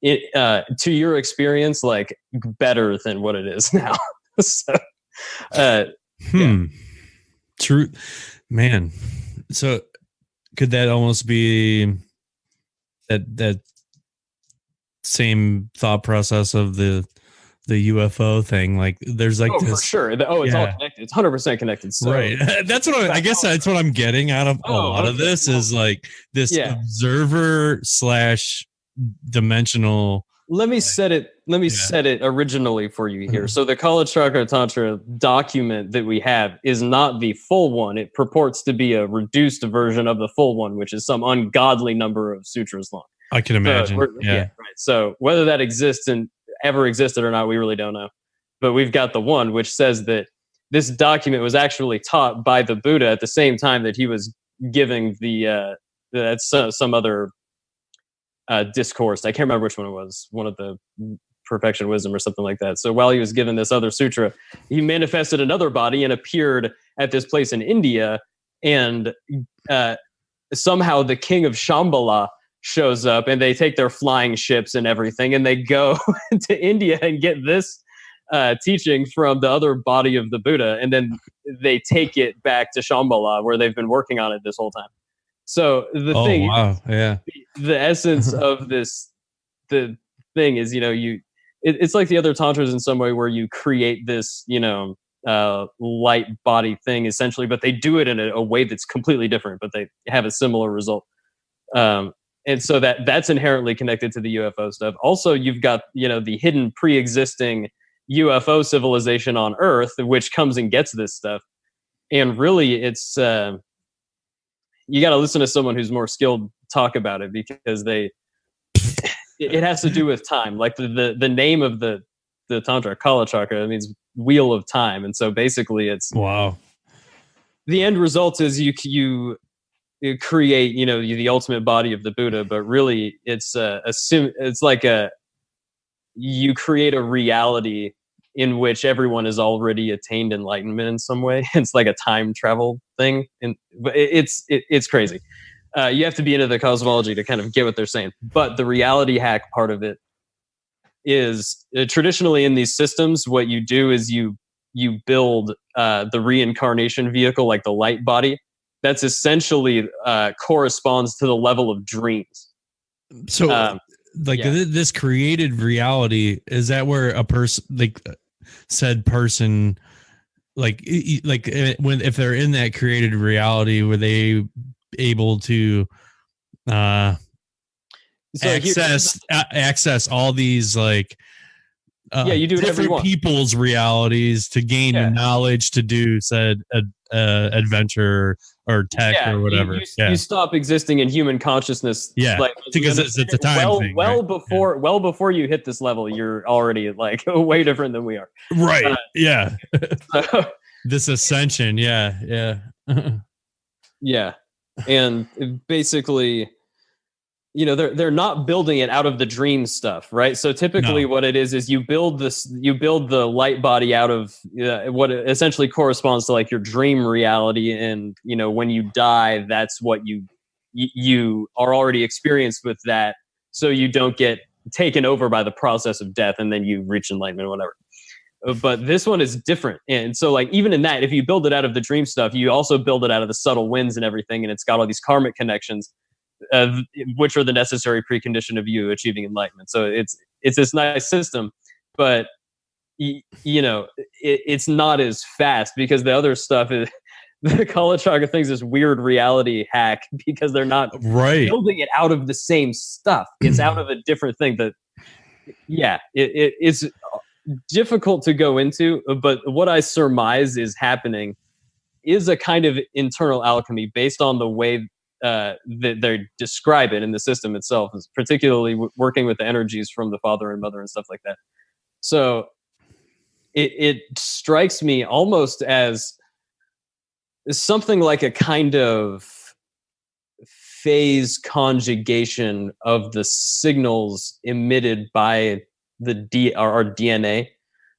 to your experience, like better than what it is now. So, True, man. So could that almost be that same thought process of the UFO thing? Like there's like this, for sure. It's all connected. It's 100% connected. So, right. That's what I guess that's what I'm getting out of a lot of this is like this observer / dimensional. Let me set it originally for you here. So the Kala Chakra Tantra document that we have is not the full one. It purports to be a reduced version of the full one, which is some ungodly number of sutras long. I can imagine. Right. So whether that exists and ever existed or not, we really don't know. But we've got the one which says that this document was actually taught by the Buddha at the same time that he was giving some other discourse. I can't remember which one it was. One of the Perfection Wisdom or something like that. So while he was given this other sutra, he manifested another body and appeared at this place in India. And somehow the king of Shambhala shows up, and they take their flying ships and everything, and they go to India and get this teaching from the other body of the Buddha, and then they take it back to Shambhala, where they've been working on it this whole time. So the thing, the essence of the thing is, it's like the other tantras in some way, where you create this, light body thing essentially, but they do it in a way that's completely different, but they have a similar result. And so that's inherently connected to the UFO stuff. Also, you've got, the hidden pre-existing UFO civilization on Earth, which comes and gets this stuff. And really, it's you got to listen to someone who's more skilled talk about it, because it has to do with time. Like the name of the Tantra, Kala Chakra, means wheel of time. And so basically it's wow. The end result is you create, the ultimate body of the Buddha, but really it's you create a reality in which everyone has already attained enlightenment in some way. It's like a time travel thing, and it's crazy. You have to be into the cosmology to kind of get what they're saying. But the reality hack part of it is traditionally in these systems, what you do is you build the reincarnation vehicle, like the light body. That's essentially corresponds to the level of dreams. So, this created reality, is that where a person, like said person, if they're in that created reality, were they able to access all these you do different people's realities to gain knowledge to do said adventure or tech or whatever? You stop existing in human consciousness. Because it's a time thing. Before you hit this level, you're already way different than we are. Right. This ascension. Yeah. And basically, they're not building it out of the dream stuff, right? So typically what it is you build the light body out of what essentially corresponds to like your dream reality. And, when you die, that's what you are already experienced with that. So you don't get taken over by the process of death and then you reach enlightenment or whatever. But this one is different. And so even in that, if you build it out of the dream stuff, you also build it out of the subtle winds and everything. And it's got all these karmic connections, which are the necessary precondition of you achieving enlightenment. So it's this nice system, but it's not as fast, because the other stuff is the Kala Chakra thing's this weird reality hack, because they're not building it out of the same stuff. It's out of a different thing it's difficult to go into, but what I surmise is happening is a kind of internal alchemy based on the way that they describe it in the system itself, is particularly working with the energies from the father and mother and stuff like that. So it strikes me almost as something like a kind of phase conjugation of the signals emitted by our DNA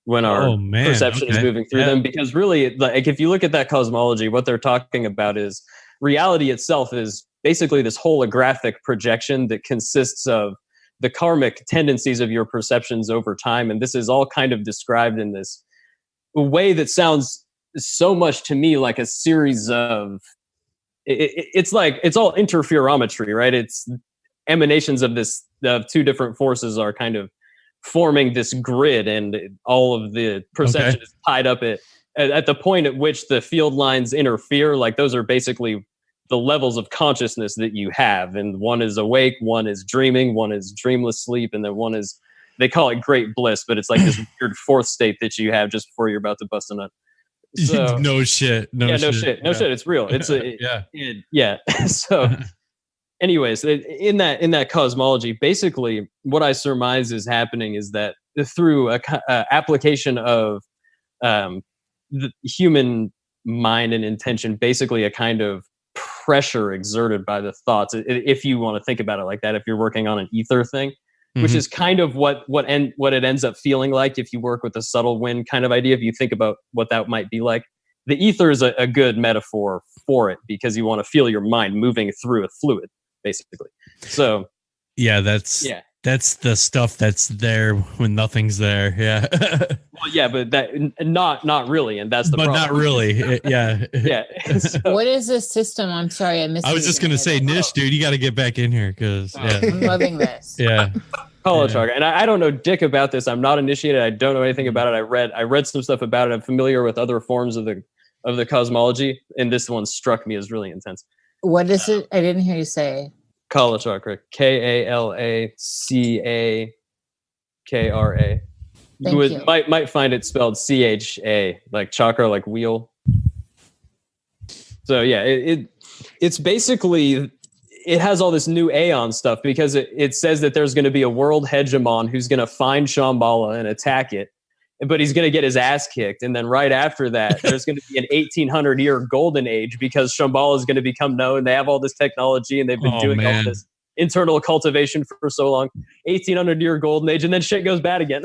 when our perception is moving through them. Because really, if you look at that cosmology, what they're talking about is reality itself is basically this holographic projection that consists of the karmic tendencies of your perceptions over time. And this is all kind of described in this way that sounds so much to me like a series of, it's all interferometry, right? It's emanations of two different forces are kind of forming this grid, and all of the perception is tied up at the point at which the field lines interfere. Those are basically the levels of consciousness that you have, and one is awake, one is dreaming, one is dreamless sleep, and then one is, they call it great bliss, but it's like this weird fourth state that you have just before you're about to bust a nut. So, no shit. It's real. It's So anyways, in that cosmology, basically what I surmise is happening is that through a application of the human mind and intention, basically a kind of pressure exerted by the thoughts, if you want to think about it like that, if you're working on an ether thing, which is kind of what it ends up feeling like if you work with a subtle wind kind of idea. If you think about what that might be like, the ether is a good metaphor for it, because you want to feel your mind moving through a fluid, basically. So that's the stuff that's there when nothing's there. But that not really, and that's the problem. Not really. So, what is this system? I'm sorry, I missed. I was just gonna say, Niish, dude, you got to get back in here, because I'm loving this. Kala Chakra, and I don't know dick about this. I'm not initiated. I don't know anything about it. I read some stuff about it. I'm familiar with other forms of the cosmology, and this one struck me as really intense. What is it? I didn't hear you say. Kala Chakra, Kalachakra. Thank you. Might find it spelled CHA, like chakra, like wheel. So yeah, it's basically, it has all this new Aeon stuff because it says that there's going to be a world hegemon who's going to find Shambhala and attack it, but he's going to get his ass kicked. And then right after that, there's going to be an 1800-year golden age because Shambhala is going to become known. They have all this technology and they've been doing all this internal cultivation for so long. 1800-year golden age, and then shit goes bad again.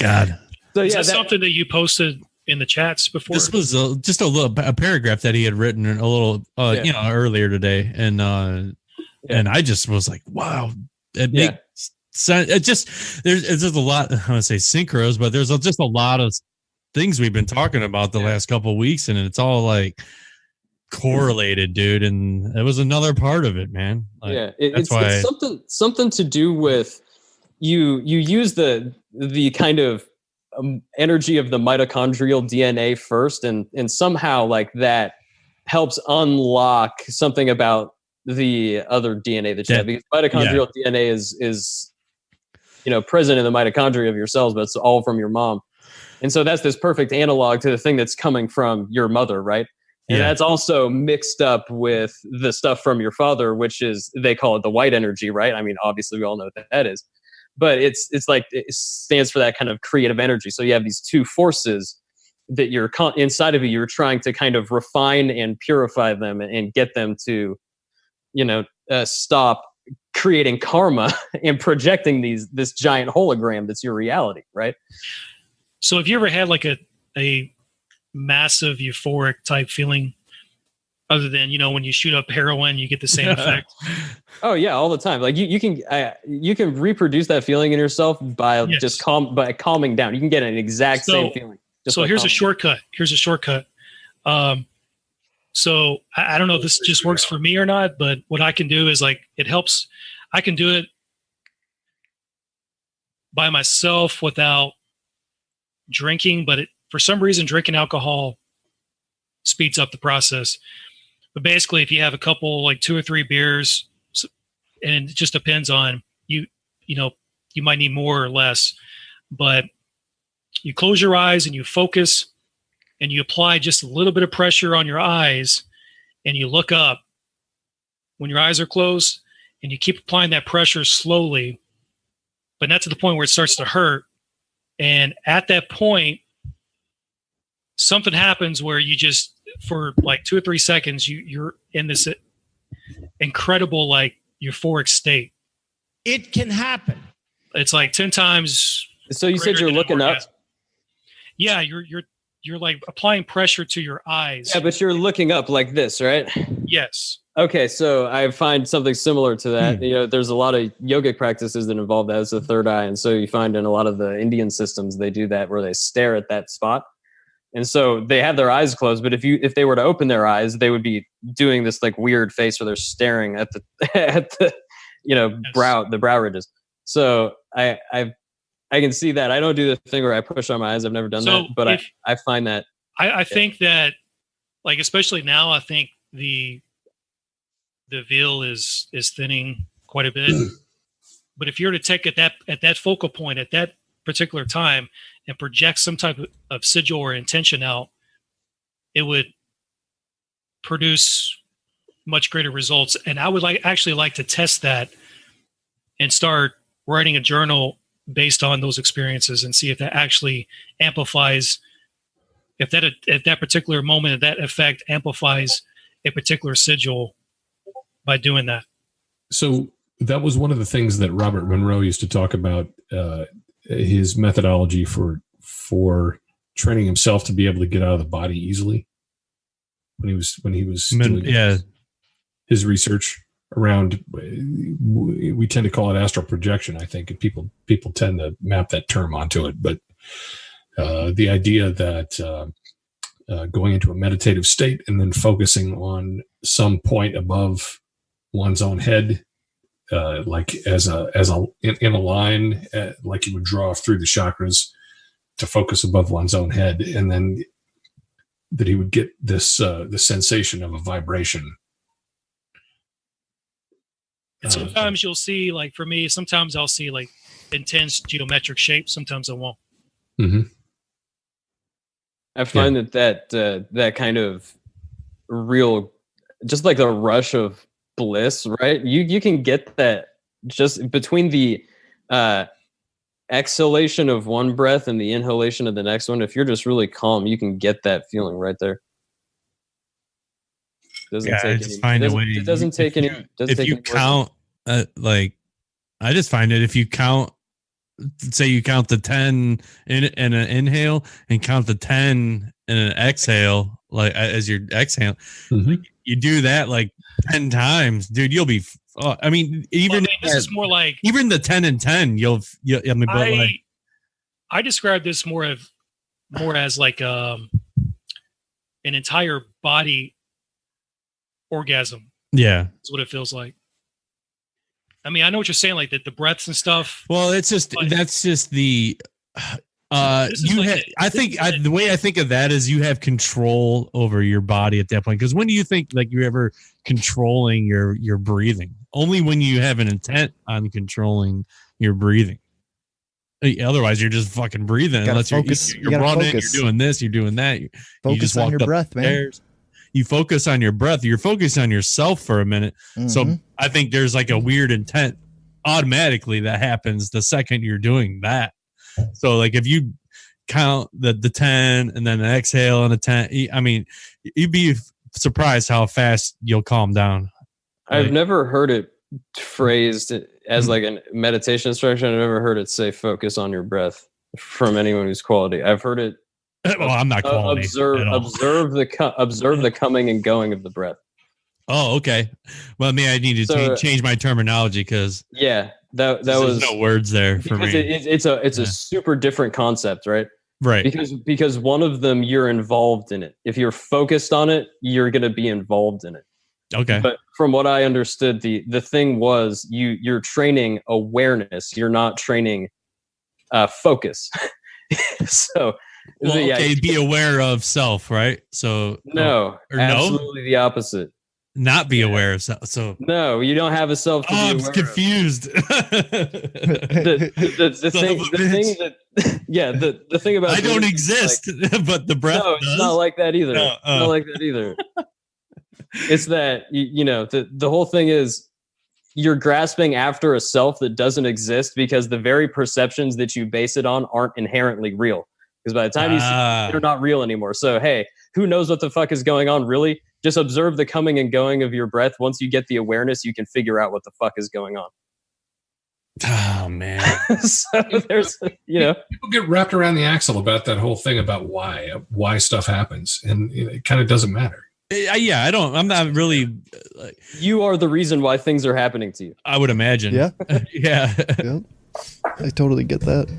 God. So Is yeah, that something that you posted in the chats before? This was just a paragraph that he had written a little, earlier today, and I just was like, wow, it makes sense. It's just a lot. I want to say synchros, but there's just a lot of things we've been talking about the last couple of weeks, and it's all like correlated, dude. And it was another part of it, man. Like, it's something to do with you use the kind of energy of the mitochondrial DNA first, and somehow like that helps unlock something about the other DNA that you have, because mitochondrial DNA is present in the mitochondria of your cells, but it's all from your mom. And so that's this perfect analog to the thing that's coming from your mother, right? And that's also mixed up with the stuff from your father, which is, they call it the white energy, right? I mean, obviously we all know what that is. But it's like, it stands for that kind of creative energy. So you have these two forces that you're inside of you. You're trying to kind of refine and purify them and get them to, stop creating karma and projecting this giant hologram that's your reality, right? So have you ever had like a massive euphoric type feeling, other than when you shoot up heroin you get the same effect? Oh yeah, all the time. Like you can reproduce that feeling in yourself by just calming down. You can get an exact same feeling. So here's a shortcut. So I don't know if this just works for me or not, but what I can do is like, it helps. I can do it by myself without drinking, but for some reason drinking alcohol speeds up the process. But basically, if you have a couple, like 2 or 3 beers, and it just depends on you might need more or less, but you close your eyes and you focus and you apply just a little bit of pressure on your eyes and you look up when your eyes are closed, and you keep applying that pressure slowly, but not to the point where it starts to hurt. And at that point, something happens where you just, for like 2 or 3 seconds, you're in this incredible, like, euphoric state. It can happen. It's like 10 times. So you said you're looking up? Yeah, you're like applying pressure to your eyes. Yeah, but you're looking up like this, right? Yes. Okay, so I find something similar to that. There's a lot of yogic practices that involve that as the third eye, and so you find in a lot of the Indian systems they do that where they stare at that spot. And so they have their eyes closed, but if they were to open their eyes, they would be doing this like weird face where they're staring at the brow ridges. So I can see that. I don't do the thing where I push on my eyes. I've never done that, but I find that I think that, like, especially now, I think the veil is thinning quite a bit. But if you were to take at that focal point at that particular time and project some type of sigil or intention out, it would produce much greater results. And I would actually like to test that and start writing a journal based on those experiences and see if that actually amplifies, if that at that particular moment, that effect amplifies a particular sigil by doing that. So that was one of the things that Robert Monroe used to talk about, his methodology for training himself to be able to get out of the body easily when he was doing his research around, we tend to call it astral projection, I think, and people tend to map that term onto it. But the idea that going into a meditative state and then focusing on some point above one's own head, like in a line, like you would draw through the chakras to focus above one's own head, and then that he would get this the sensation of a vibration. And sometimes you'll see, like for me, sometimes I'll see like intense geometric shape, sometimes I won't. Mm-hmm. I find that kind of real, just like the rush of bliss, right? You can get that just between the exhalation of one breath and the inhalation of the next one. If you're just really calm, you can get that feeling right there. Doesn't take any. Find a way. It doesn't take any. If you count, like, I just find it. If you count, say you count the 10 in an inhale and count the 10 in an exhale, like as your exhale, you do that like 10 times, dude. You'll be. I mean, this is more like even the 10 and 10. I mean, but I describe this more as like an entire body orgasm. Yeah, that's what it feels like. I mean, I know what you're saying, like the breaths and stuff. Well, it's just that's just the the way I think of that is you have control over your body at that point. Because when do you think like you're ever controlling your breathing? Only when you have an intent on controlling your breathing. Otherwise, you're just fucking breathing. Unless you're running, you're doing this, you're doing that. Focus just on your breath, man. You focus on your breath. You're focused on yourself for a minute. Mm-hmm. So I think there's like a weird intent automatically that happens the second you're doing that. So like if you count the 10 and then an exhale and a 10, I mean, you'd be surprised how fast you'll calm down. I've never heard it phrased as like a meditation instruction. I've never heard it say focus on your breath from anyone who's quality. I've heard it. Well, I'm not quality. Observe the coming and going of the breath. Oh, okay. Well, maybe I need to change my terminology because that was no words there for me. It's a super different concept, right? Right. Because one of them you're involved in it. If you're focused on it, you're going to be involved in it. Okay. But from what I understood, the thing was you're training awareness. You're not training focus. So. Well, okay, be aware of self, right? So absolutely the opposite. Not be aware of self. So no, you don't have a self. I'm confused. The thing about I don't exist, but the breath. No, it's not like that either. Not like that either. It's that the whole thing is you're grasping after a self that doesn't exist because the very perceptions that you base it on aren't inherently real. Because by the time you see it, they're not real anymore. So, hey, who knows what the fuck is going on, really? Just observe the coming and going of your breath. Once you get the awareness, you can figure out what the fuck is going on. Oh, man. So there's, People get wrapped around the axle about that whole thing about why stuff happens. And it kind of doesn't matter. Yeah, I'm not really. You are the reason why things are happening to you. I would imagine. Yeah. Yeah. I totally get that.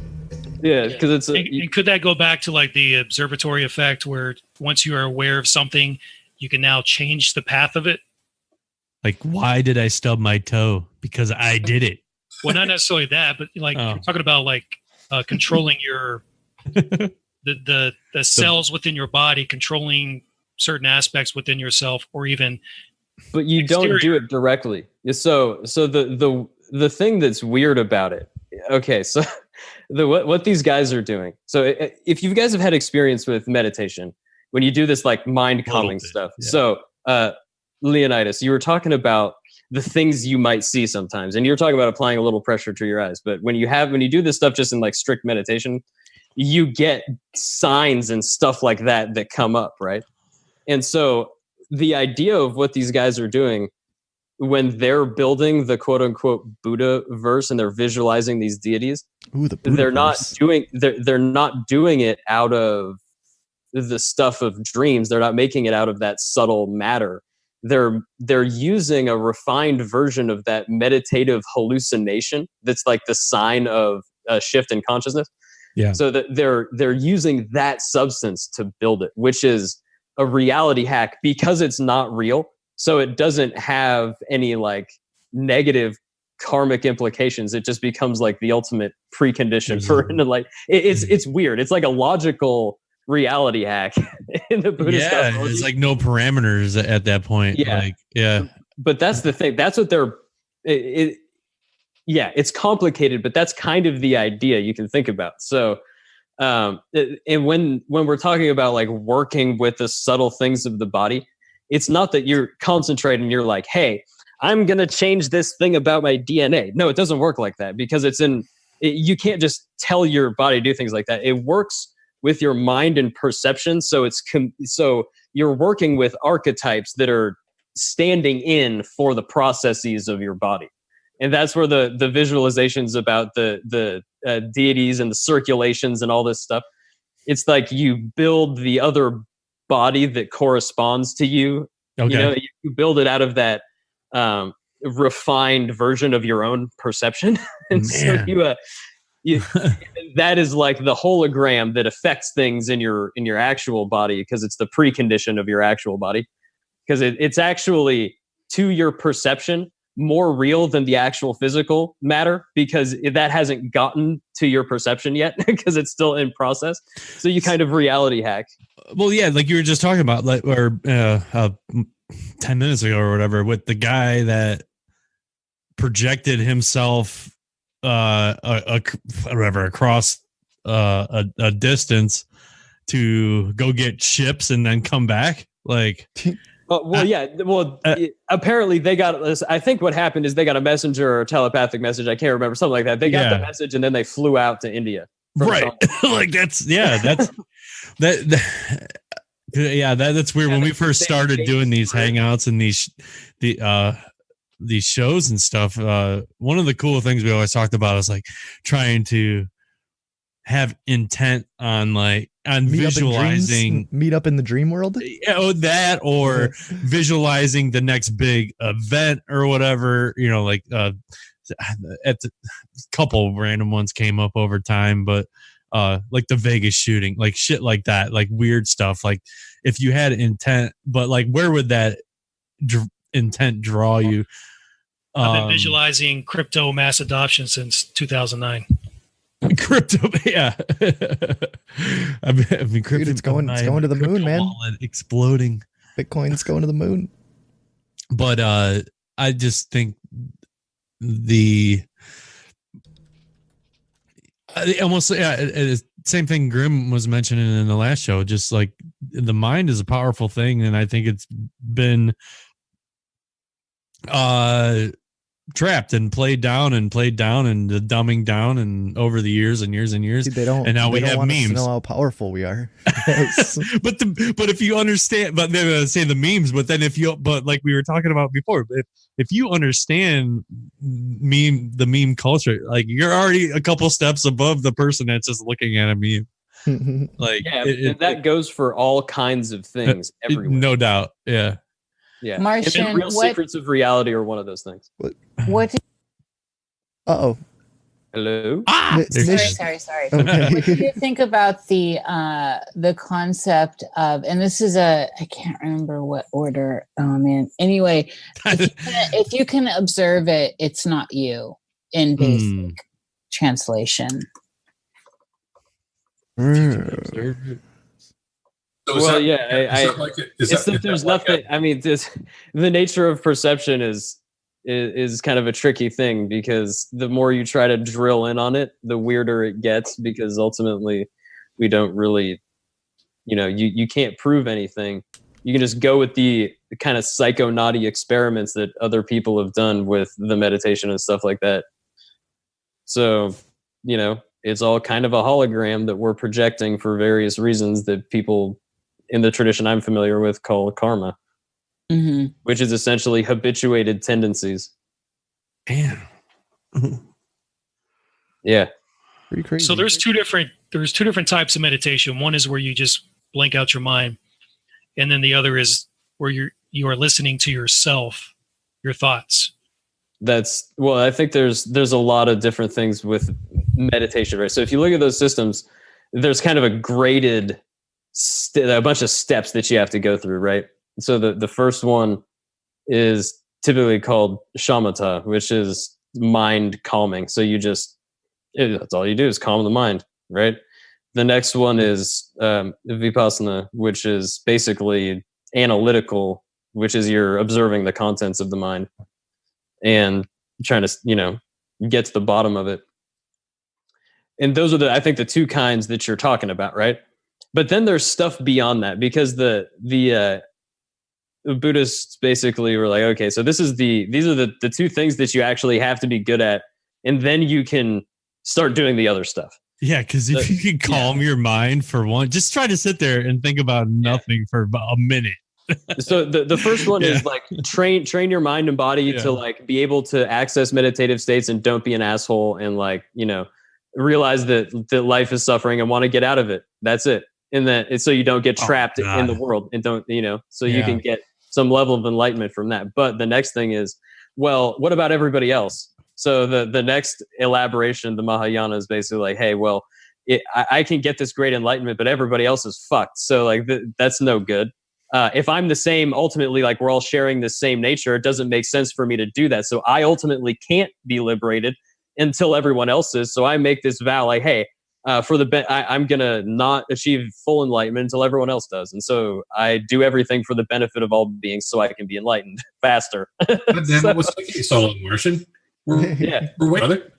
Yeah, because it's. And could that go back to like the observatory effect, where once you are aware of something, you can now change the path of it? Like, why did I stub my toe? Because I did it. Well, not necessarily that, but like you're talking about like controlling your the cells within your body, controlling certain aspects within yourself, or even. But you don't do it directly. So the thing that's weird about it. Okay, so. What these guys are doing. So if you guys have had experience with meditation, when you do this like mind calming stuff. Yeah. So Leonidas, you were talking about the things you might see sometimes, and you're talking about applying a little pressure to your eyes. But when you do this stuff just in like strict meditation, you get signs and stuff like that come up, right? And so the idea of what these guys are doing when they're building the quote unquote Buddha verse and they're visualizing these deities, they're not doing it out of the stuff of dreams. They're not making it out of that subtle matter. They're using a refined version of that meditative hallucination that's like the sign of a shift in consciousness. Yeah. So that they're using that substance to build it, which is a reality hack because it's not real. So it doesn't have any like negative karmic implications. It just becomes like the ultimate precondition for like it's weird. It's like a logical reality hack in the Buddhist stuff. It's like no parameters at that point. Yeah. Like, yeah. But that's the thing. That's what yeah, it's complicated, but that's kind of the idea you can think about. So, and when we're talking about like working with the subtle things of the body, it's not that you're concentrating and you're like, hey, I'm going to change this thing about my DNA. No, it doesn't work like that, because you can't just tell your body to do things like that. It works with your mind and perception. So so you're working with archetypes that are standing in for the processes of your body. And that's where the visualizations about the deities and the circulations and all this stuff, it's like you build the other body that corresponds to you. Okay. You know, you build it out of that refined version of your own perception. And so you that is like the hologram that affects things in your actual body, because it's the precondition of your actual body, because it's actually, to your perception, more real than the actual physical matter, because that hasn't gotten to your perception yet, because it's still in process. So you kind of reality hack. Well, yeah, like you were just talking about, like, or 10 minutes ago or whatever, with the guy that projected himself across a distance to go get chips and then come back. Like, apparently they got this. I think what happened is they got a messenger or telepathic message. I can't remember, something like that. They got the message and then they flew out to India. Right. Like that's weird. When we first started doing these hangouts and these shows and stuff, one of the cool things we always talked about is like trying to have intent on visualizing, meet up in the dream world. Or visualizing the next big event or whatever, you know, like at the couple random ones came up over time, but like the Vegas shooting, like shit like that, like weird stuff. Like if you had intent, but like where would that intent draw you? I've been visualizing crypto mass adoption since 2009. Crypto, yeah. I've been crypto. Dude, it's going to the moon, man. Exploding. Bitcoin's going to the moon. But I just think same thing Grim was mentioning in the last show. Just like the mind is a powerful thing, and I think it's been trapped and played down and the dumbing down and over the years and years and years. See, and now we have memes. Know how powerful we are. but if you understand, but they're gonna say the memes. But then but like we were talking about before, if you understand the meme culture, like you're already a couple steps above the person that's just looking at a meme. Like that goes for all kinds of things everywhere. No doubt. Yeah. Yeah. Martian, Real Secrets of Reality are one of those things. What? Uh-oh. Hello? Sorry. Okay. What do you think about the concept of, and this is I can't remember what order. Oh man. Anyway, if you can observe it, it's not you in basic translation. Well, yeah, there's nothing. I mean, the nature of perception is kind of a tricky thing, because the more you try to drill in on it, the weirder it gets, because ultimately we don't really, you can't prove anything. You can just go with the kind of psycho-naughty experiments that other people have done with the meditation and stuff like that. So, it's all kind of a hologram that we're projecting for various reasons that people in the tradition I'm familiar with call karma, which is essentially habituated tendencies. Damn. Yeah. Pretty crazy. So there's two different types of meditation. One is where you just blank out your mind, and then the other is where you are listening to yourself, your thoughts. I think there's a lot of different things with meditation, right? So if you look at those systems, there's kind of a graded a bunch of steps that you have to go through, right? So the first one is typically called shamatha, which is mind calming. So that's all you do is calm the mind, right? The next one is vipassana, which is basically analytical, which is you're observing the contents of the mind and trying to, get to the bottom of it. And those are I think the two kinds that you're talking about, right? But then there's stuff beyond that, because the Buddhists basically were like, okay, so these are the two things that you actually have to be good at, and then you can start doing the other stuff. Yeah, because if you can calm your mind for one, just try to sit there and think about nothing for about a minute. So the first one is like train your mind and body to like be able to access meditative states and don't be an asshole, and like, realize that life is suffering and want to get out of it. That's it. And that so you don't get trapped in the world, and don't, so you can get some level of enlightenment from that. But the next thing is, well, what about everybody else? So the next elaboration of the Mahayana is basically like, hey, well, I can get this great enlightenment, but everybody else is fucked. So like that's no good. If I'm the same, ultimately, like we're all sharing the same nature, it doesn't make sense for me to do that. So I ultimately can't be liberated until everyone else is. So I make this vow, like, hey, I'm gonna not achieve full enlightenment until everyone else does, and so I do everything for the benefit of all beings, so I can be enlightened faster. But then what's the case, all Martian? We're waiting, brother.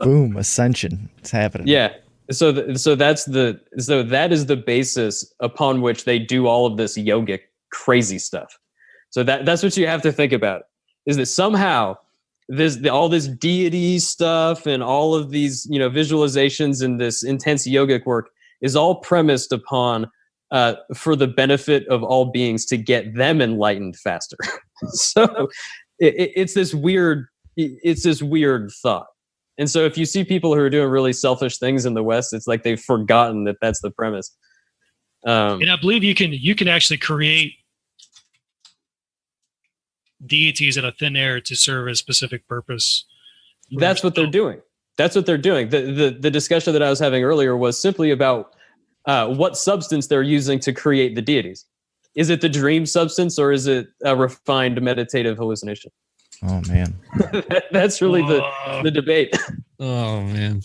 Boom, ascension. It's happening. Yeah. So that is the basis upon which they do all of this yogic crazy stuff. So that's what you have to think about, is that somehow all this deity stuff and all of these, visualizations and this intense yogic work is all premised upon for the benefit of all beings, to get them enlightened faster. So it's this weird thought. And so if you see people who are doing really selfish things in the West, it's like they've forgotten that that's the premise. And I believe you can actually create deities out of thin air to serve a specific purpose. That's what they're doing. The discussion that I was having earlier was simply about what substance they're using to create the deities. Is it the dream substance, or is it a refined meditative hallucination? Oh man. That's really the debate. Oh man.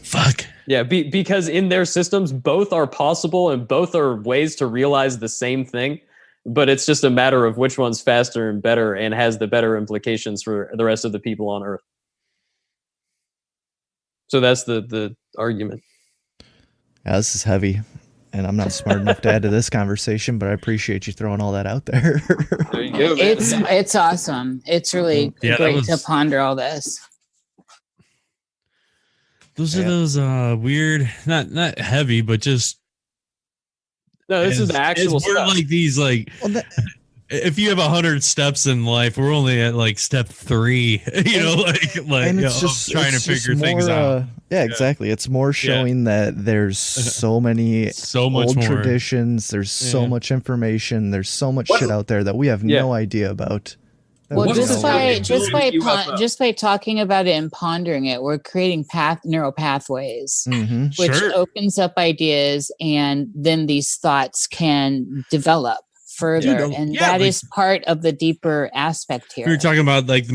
Fuck. Yeah, because in their systems, both are possible and both are ways to realize the same thing, but it's just a matter of which one's faster and better and has the better implications for the rest of the people on Earth. So that's the argument. Yeah, this is heavy, and I'm not smart enough to add to this conversation, but I appreciate you throwing all that out there. There you go, man. It's awesome. It's really great to ponder all this. Those are those weird, not heavy, but just. No, this is the actual stuff. Like these, like, if you have 100 steps in life, we're only at like step 3. And it's just trying to figure things out. Yeah, exactly. It's more showing that there's so many old traditions. There's so much information. There's so much shit out there that we have no idea about. Well, just by talking about it and pondering it, we're creating neural pathways, which opens up ideas, and then these thoughts can develop further, that is part of the deeper aspect here. We were talking about like the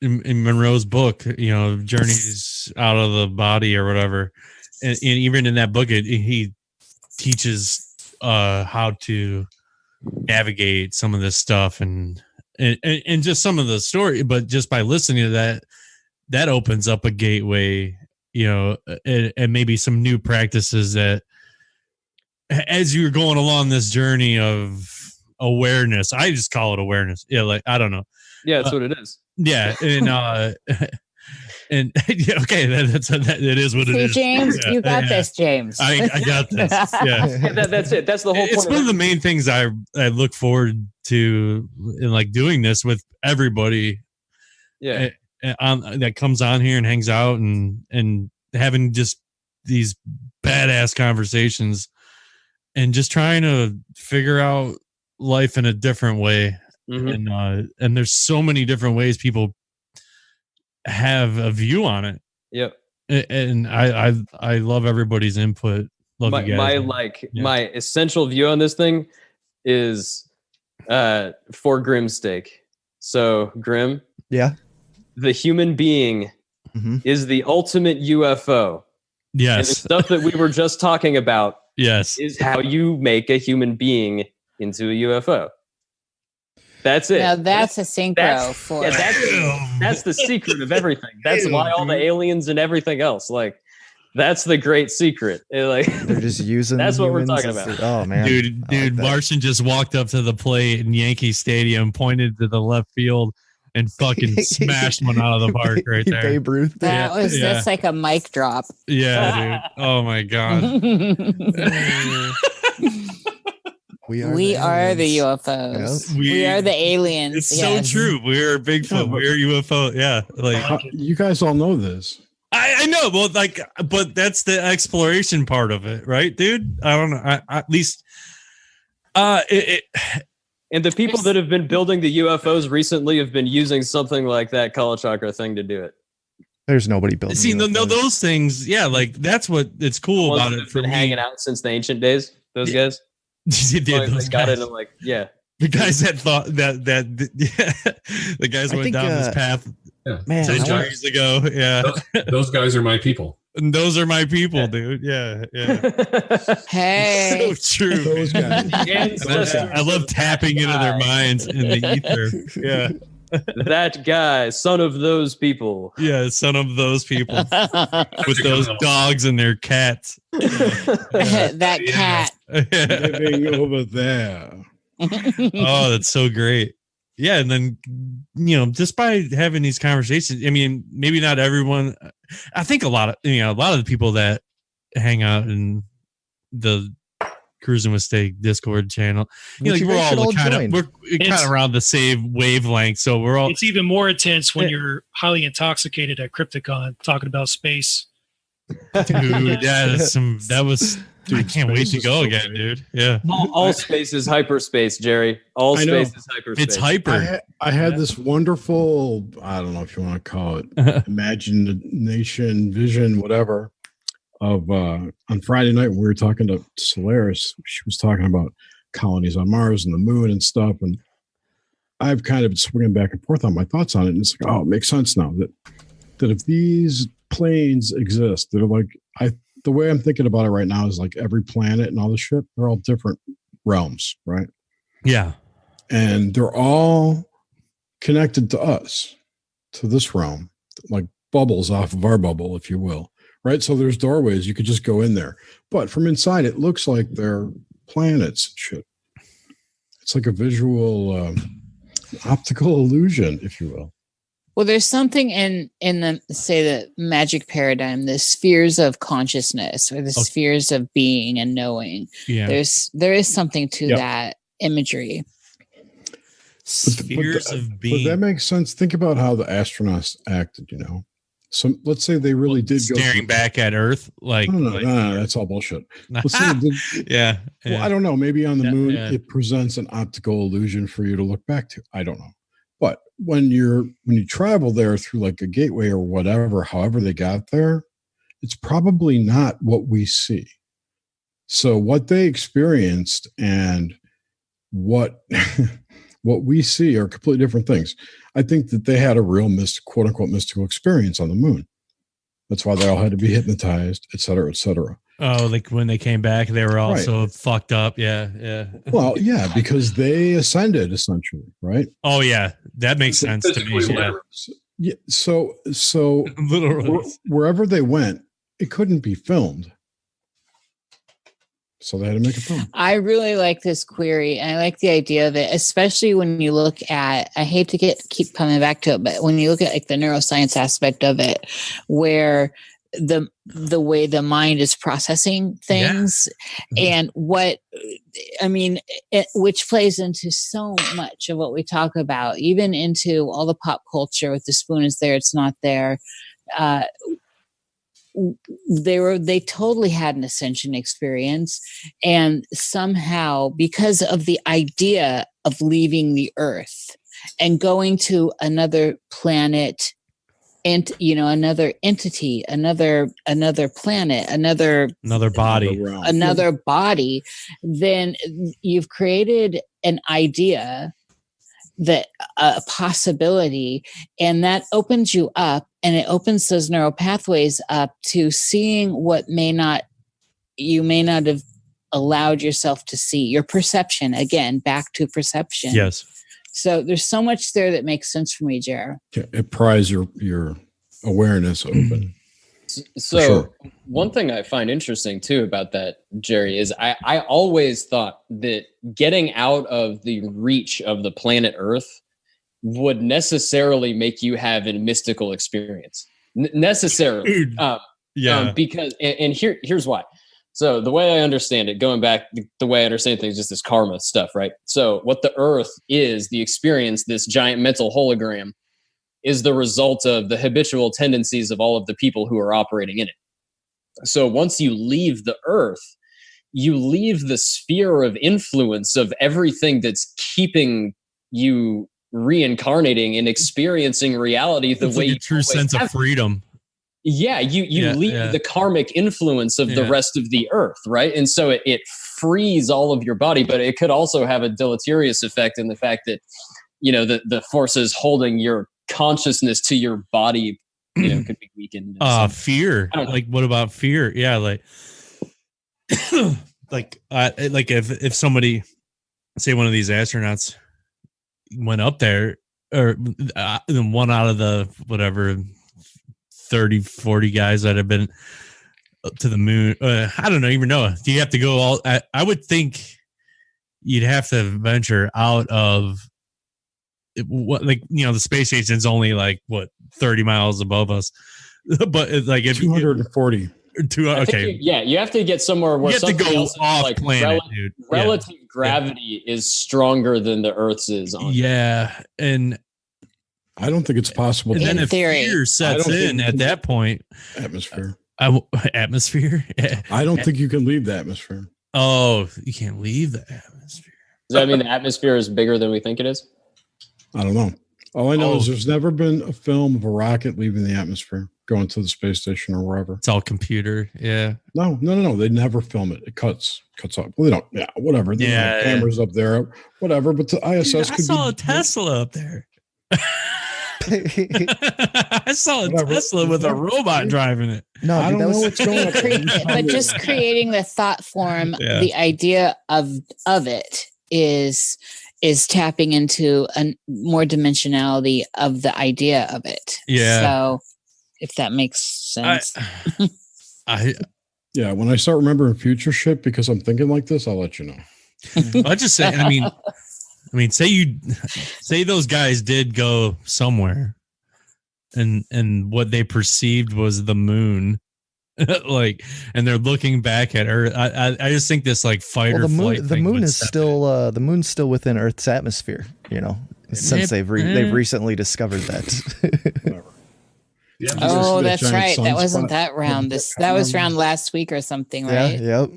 in Monroe's book, Journeys Out of the Body or whatever, and even in that book, he teaches how to navigate some of this stuff and just some of the story, but just by listening to that opens up a gateway, and maybe some new practices that, as you're going along this journey of awareness, I just call it awareness. Yeah, like I don't know. Yeah, that's what it is. Yeah, and okay, it is what it is. James, you got this, James. I got this. Yeah, that's it. That's the whole point. It's one of the main things I look forward to in like doing this with everybody. Yeah, that comes on here and hangs out and having just these badass conversations and just trying to figure out life in a different way. And there's so many different ways people have a view on it. Yep. And I love everybody's input. Love you guys. My essential view on this thing is for Grimm's sake. So Grimm, the human being is the ultimate UFO. Yes. And the stuff that we were just talking about is how you make a human being into a UFO. That's it. Now that's a synchro for. That's the secret of everything. That's why all the aliens and everything else. Like, that's the great secret. Like, They're just using. That's what we're humans talking as about. Oh man, dude, I like that. Martian just walked up to the plate in Yankee Stadium, pointed to the left field, and fucking smashed one out of the park right there. Babe Ruth. That's like a mic drop. Yeah, dude. Oh my god. We are the UFOs. Yep. We are the aliens. It's yes. so true. We're Bigfoot. We're UFO. Yeah, like You guys all know this. I know. Well, like, but that's the exploration part of it, right, dude? I don't know. At least, and the people that have been building the UFOs recently have been using something like that Kala Chakra thing to do it. There's nobody building. See, no, UFOs. those things. Yeah, like that's what it's cool about it. For been hanging out since the ancient days. Those guys. They did. Those got guys. it. I'm like, yeah. The guys that thought that the guys went down this path man, centuries ago. Yeah, those guys are my people. And those are my people, dude. Yeah. Hey, so true. Those guys. I love tapping into their minds in the ether. Yeah. That guy, son of those people. Yeah, son of those people with those dogs and their cats. That cat living over there. Oh, that's so great. Yeah, and then just by having these conversations, I mean, maybe not everyone. I think a lot of the people that hang out in the Cruising with Steak Discord channel, we're all kind of around the same wavelength. So we're all. It's even more intense when you're highly intoxicated at Crypticon talking about space. Dude, that was. Dude, I can't wait to go again, dude. Yeah. All space is hyperspace, Jerry. All space is hyperspace. It's hyper. I had this wonderful, I don't know if you want to call it, imagination, vision, whatever, of on Friday night when we were talking to Solaris. She was talking about colonies on Mars and the moon and stuff. And I've kind of been swinging back and forth on my thoughts on it. And it's like, oh, it makes sense now that if these planes exist, they're like, the way I'm thinking about it right now is like every planet and all the shit, they're all different realms, right? Yeah. And they're all connected to us, to this realm, like bubbles off of our bubble, if you will, right? So there's doorways, you could just go in there. But from inside, it looks like they're planets and shit. It's like a visual, optical illusion, if you will. Well, there's something in the magic paradigm, the spheres of consciousness or the spheres of being and knowing. Yeah. There is something to that imagery. Spheres of being. But that makes sense. Think about how the astronauts acted, So let's say they really did go staring back at Earth, no, that's all bullshit. Let's say they did, yeah. Well, I don't know. Maybe on the moon, it presents an optical illusion for you to look back to. I don't know. But when you travel there through like a gateway or whatever, however they got there, it's probably not what we see. So what they experienced and what we see are completely different things. I think that they had a real quote unquote mystical experience on the moon. That's why they all had to be hypnotized, et cetera, et cetera. Oh, like when they came back, they were also fucked up. Yeah. Well, yeah, because they ascended essentially, right? Oh, yeah, that makes sense to me. Yeah. So wherever they went, it couldn't be filmed, so they had to make a film. I really like this query, and I like the idea of it, especially when you look at. I hate to keep coming back to it, but when you look at like the neuroscience aspect of it, where the way the mind is processing things and which plays into so much of what we talk about, even into all the pop culture with the spoon is there, it's not there. They totally had an ascension experience, and somehow because of the idea of leaving the earth and going to another planet, and another entity, another planet, another body, then you've created an idea, that a possibility, and that opens you up, and it opens those neural pathways up to seeing what you may not have allowed yourself to see. Your perception, again, back to perception. Yes. So there's so much there that makes sense for me, Jer. It pries your awareness open. So sure. One thing I find interesting too about that, Jerry, is I always thought that getting out of the reach of the planet Earth would necessarily make you have a mystical experience. Necessarily. Because here's why. So the way I understand it, going back, the way I understand things, just this karma stuff, right? So what the Earth is, the experience, this giant mental hologram, is the result of the habitual tendencies of all of the people who are operating in it. So once you leave the Earth, you leave the sphere of influence of everything that's keeping you reincarnating and experiencing reality the It's way like you a true sense of freedom. Yeah, you leave the karmic influence of the rest of the Earth, right? And so it frees all of your body, but it could also have a deleterious effect in the fact that, the forces holding your consciousness to your body, could be weakened. Fear. Like, what about fear? Yeah, like, like if somebody, say one of these astronauts went up there, or one out of the whatever 30, 40 guys that have been to the moon, I don't even know. Do you have to go all? I would think you'd have to venture out of. The space station is only 30 miles above us, but it's like 240. Okay, you have to get somewhere where you have to go off planet, dude. Relative gravity is stronger than the Earth's is. And I don't think it's possible. And then if fear sets in at that point, atmosphere. Atmosphere. I don't think you can leave the atmosphere. Oh, you can't leave the atmosphere. Does that mean the atmosphere is bigger than we think it is? I don't know. All I know is there's never been a film of a rocket leaving the atmosphere, going to the space station or wherever. It's all computer. Yeah. No. They never film it. It cuts off. Well, they don't. Yeah, whatever. They have cameras up there, whatever. But the ISS I saw a Tesla up there. I saw a Tesla with a robot driving it. No, I don't know what's going on. But just creating the thought form, the idea of it is tapping into a more dimensionality of the idea of it. Yeah. So if that makes sense. When I start remembering future shit because I'm thinking like this, I'll let you know. I just say, say those guys did go somewhere and what they perceived was the moon. And they're looking back at Earth. I just think this fight or flight. The moon is still the moon's still within Earth's atmosphere. Since they've recently discovered that. That's right. That wasn't that round. That was round last week or something, right? Yep.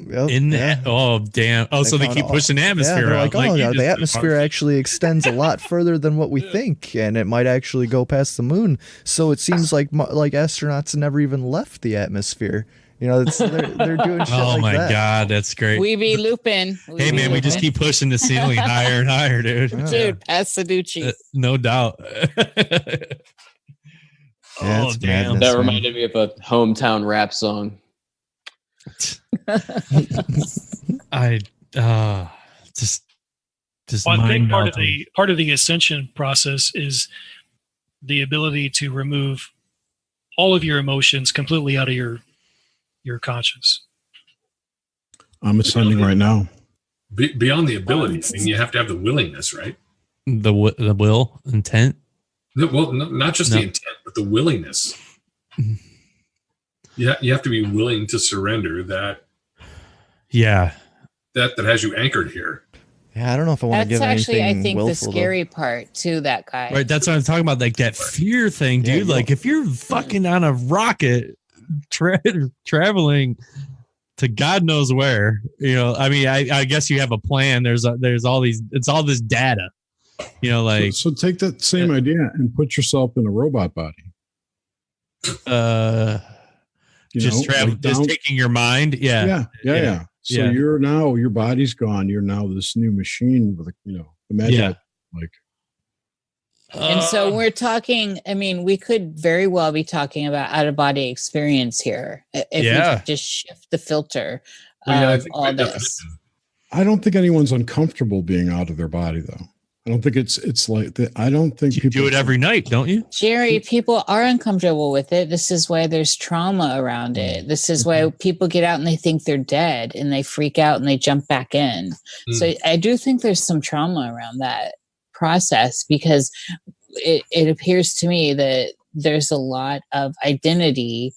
Oh damn! Oh, so they keep pushing the atmosphere out. The atmosphere actually extends a lot further than what we think, and it might actually go past the moon. So it seems like astronauts never even left the atmosphere. They're doing shit oh like my that. God, that's great. We be looping. Hey man, we just keep pushing the ceiling higher and higher, dude. Dude, pass the Ducci. No doubt. Yeah, damn! That reminded me of a hometown rap song. I just well, I think part of the ascension process is the ability to remove all of your emotions completely out of your conscious. I'm ascending right now. Beyond the ability, you have to have the willingness, right? The will, intent. Well, not just the intent, but the willingness. You have to be willing to surrender that. Yeah. That has you anchored here. Yeah, I don't know if I want to give anything. That's actually, I think, the willful, scary part to that guy. Right, that's what I'm talking about. That fear thing, dude. If you're fucking on a rocket traveling to God knows where, I guess you have a plan. There's all these. It's all this data. So take that same idea and put yourself in a robot body. Just taking your mind. Yeah. So your body's gone. You're now this new machine with imagine and so we're talking. We could very well be talking about out of body experience here if we could just shift the filter of all this. I don't think anyone's uncomfortable being out of their body though. I don't think it's like that. I don't think You do it every night, don't you? Jerry, people are uncomfortable with it. This is why there's trauma around it. This is why people get out and they think they're dead and they freak out and they jump back in. So I do think there's some trauma around that process because it appears to me that there's a lot of identity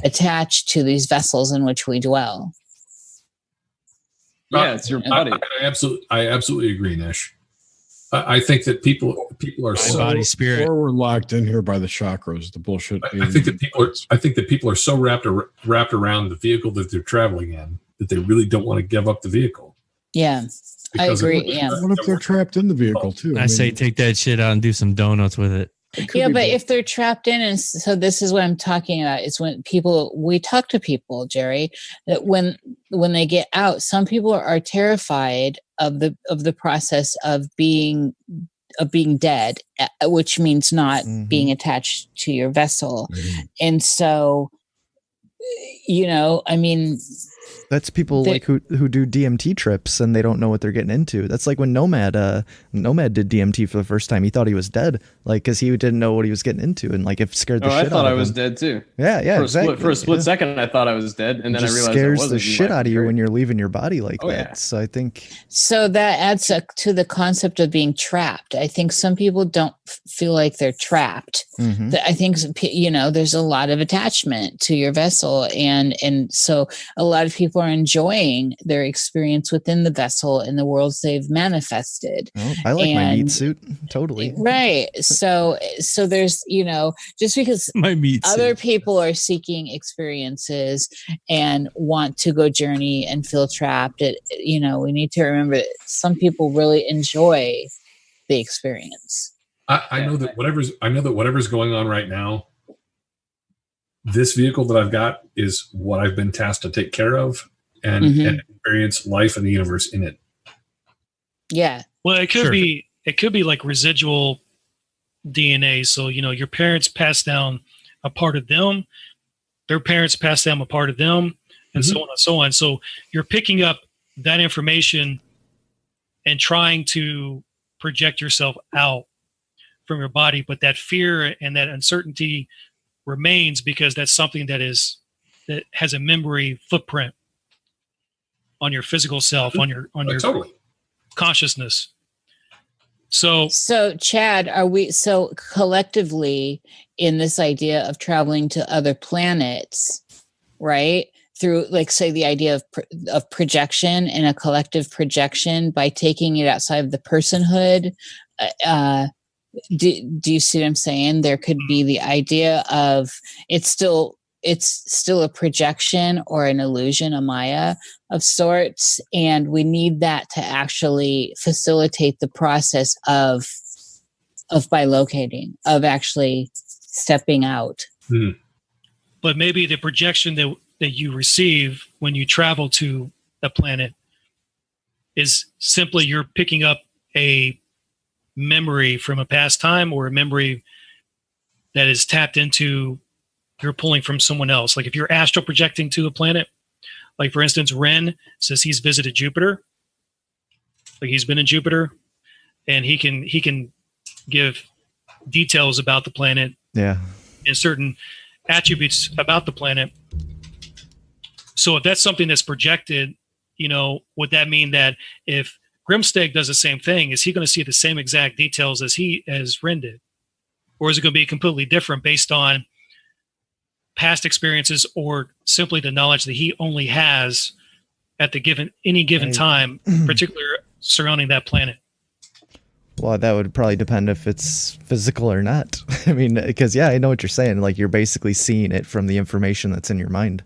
attached to these vessels in which we dwell. Yeah, it's your body. I absolutely agree, Nish. I think that people are so body spirit. Or we're locked in here by the chakras, the bullshit. I think that people are so wrapped around the vehicle that they're traveling in that they really don't want to give up the vehicle. Yeah, I agree. Yeah. What if they're trapped in the vehicle too? I say take that shit out and do some donuts with it. Yeah, but if they're trapped in, and so this is what I'm talking about, is when we talk to people, Jerry, that when they get out, some people are terrified of the process of being dead, which means not being attached to your vessel. And so, I mean, that's people like who do DMT trips and they don't know what they're getting into. That's like when Nomad did DMT for the first time. He thought he was dead, like because he didn't know what he was getting into, and like it scared the shit out of him. I thought I was dead too. Yeah, exactly. For a split second, I thought I was dead, and then I realized it scares the shit out of you when you're leaving your body like that. Yeah. So I think that adds to the concept of being trapped. I think some people don't feel like they're trapped. I think there's a lot of attachment to your vessel, and so a lot of people are enjoying their experience within the vessel in the worlds they've manifested. Oh, I like my meat suit. Totally. Right. So there's, just because my meat other suit. people are seeking experiences and want to go journey and feel trapped, we need to remember that some people really enjoy the experience. I know that whatever's going on right now, this vehicle that I've got is what I've been tasked to take care of and experience life in the universe in it. Yeah. Well, it could be like residual DNA. So, your parents pass down a part of them, their parents pass down a part of them, and so on and so on. So you're picking up that information and trying to project yourself out from your body, but that fear and that uncertainty remains because that's something that has a memory footprint on your physical self, on your totally consciousness. So Chad, are we collectively in this idea of traveling to other planets, right? Through, like, say, the idea of projection and a collective projection by taking it outside of the personhood. Do you see what I'm saying? There could be the idea of it's still a projection or an illusion, a Maya of sorts, and we need that to actually facilitate the process of bilocating, of actually stepping out. But maybe the projection that you receive when you travel to a planet is simply you're picking up a memory from a past time or a memory that is tapped into, you're pulling from someone else. Like if you're astral projecting to a planet, like for instance, Ren says he's visited Jupiter, like he's been in Jupiter, and he can give details about the planet, and certain attributes about the planet. So if that's something that's projected, would that mean that if Grimsteg does the same thing, is he going to see the same exact details as Ren did? Or is it going to be completely different based on past experiences or simply the knowledge that he only has at any given time, particularly surrounding that planet? Well, that would probably depend if it's physical or not. I mean, because I know what you're saying. Like, you're basically seeing it from the information that's in your mind.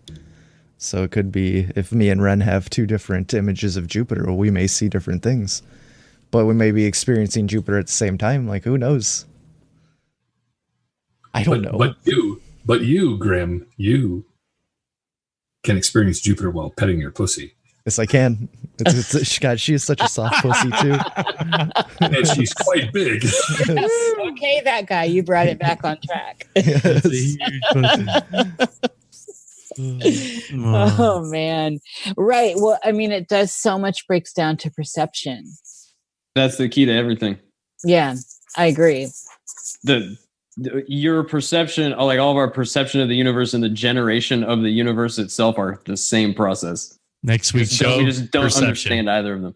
So it could be, if me and Ren have two different images of Jupiter, we may see different things, but we may be experiencing Jupiter at the same time. Like, who knows? I don't know. But you, Grim, you can experience Jupiter while petting your pussy. Yes, I can. God, she is such a soft pussy too. And she's quite big. Okay, that guy, you brought it back on track. Oh man. Right. Well, I mean, it does so much breaks down to perception. That's the key to everything. Yeah, I agree. Your perception, like all of our perception of the universe and the generation of the universe itself, are the same process. Next week's show, we just don't perception. understand either of them.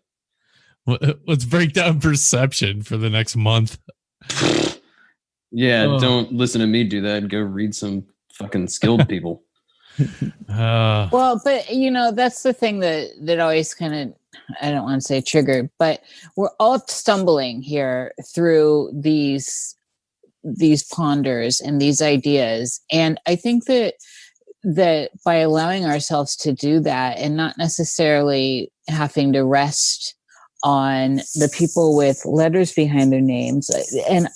Let's break down perception for the next month. Yeah, don't listen to me do that. Go read some fucking skilled people. Well, but you know, that's the thing that always kind of, I don't want to say triggered, but we're all stumbling here through these ponders and these ideas. And I think that by allowing ourselves to do that and not necessarily having to rest on the people with letters behind their names. And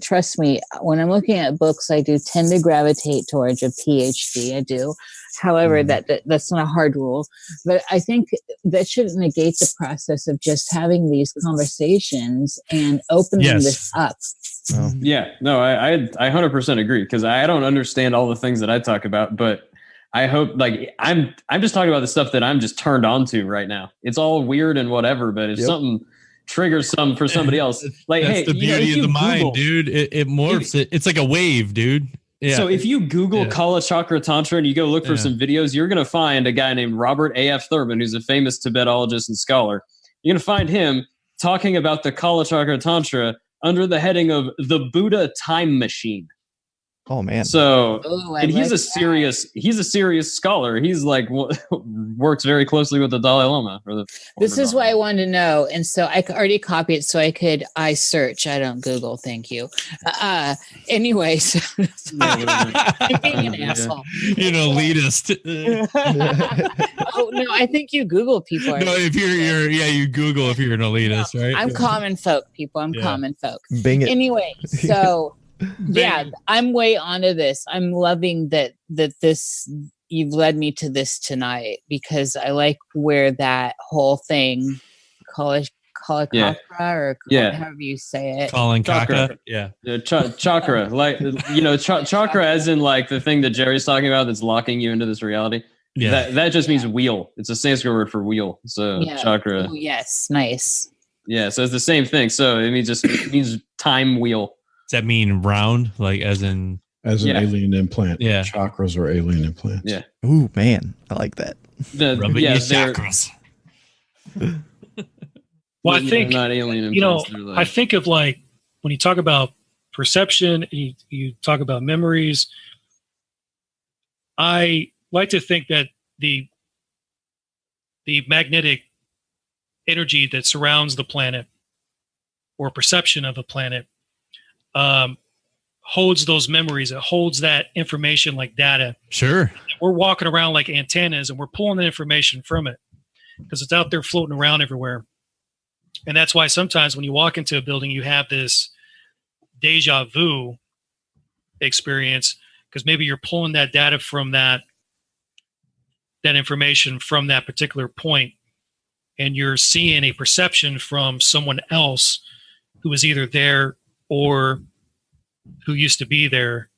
trust me, when I'm looking at books, I do tend to gravitate towards a PhD. I do. However, that's not a hard rule, but I think that shouldn't negate the process of just having these conversations and opening this up. Oh. Yeah, no, I 100% agree, because I don't understand all the things that I talk about, but I hope, like, I'm just talking about the stuff that I'm just turned on to right now. It's all weird and whatever, but if something triggers something for somebody else, like, that's hey, the beauty of the mind, dude. It morphs. It's like a wave, dude. Yeah. So if you Google Kala Chakra Tantra and you go look for some videos, you're going to find a guy named Robert A.F. Thurman, who's a famous Tibetologist and scholar. You're going to find him talking about the Kala Chakra Tantra under the heading of the Buddha Time Machine. Oh man! So, and he's a serious scholar. He's like works very closely with the Dalai Lama. This is what I wanted to know, and so I already copied it so I search. I don't Google. Thank you. Anyways, I'm being an asshole. You know, elitist. Oh no, I think you Google people. No, if you Google if you're an elitist, right? I'm common folk, people. I'm common folk. Bing it. Anyway, so. Yeah, I'm way onto this. I'm loving that this you've led me to this tonight, because I like where that whole thing, however you say it. Colin Kaka. Yeah. Chakra. Like, you know, chakra as in like the thing that Jerry's talking about that's locking you into this reality. Yeah. That just means wheel. It's a Sanskrit word for wheel. So chakra. Oh, yes. Nice. Yeah. So it's the same thing. So it means time wheel. Does that mean round? Like as an alien implant? Yeah. Chakras are alien implants. Yeah. Ooh, man. I like that. Rubbing your chakras. Well, I think, not alien you know, implants, I think of like when you talk about perception, you talk about memories. I like to think that the magnetic energy that surrounds the planet, or perception of a planet, holds those memories. It holds that information like data. Sure. We're walking around like antennas and we're pulling the information from it because it's out there floating around everywhere. And that's why sometimes when you walk into a building, you have this deja vu experience, because maybe you're pulling that data from that information from that particular point, and you're seeing a perception from someone else who was either there or who used to be there,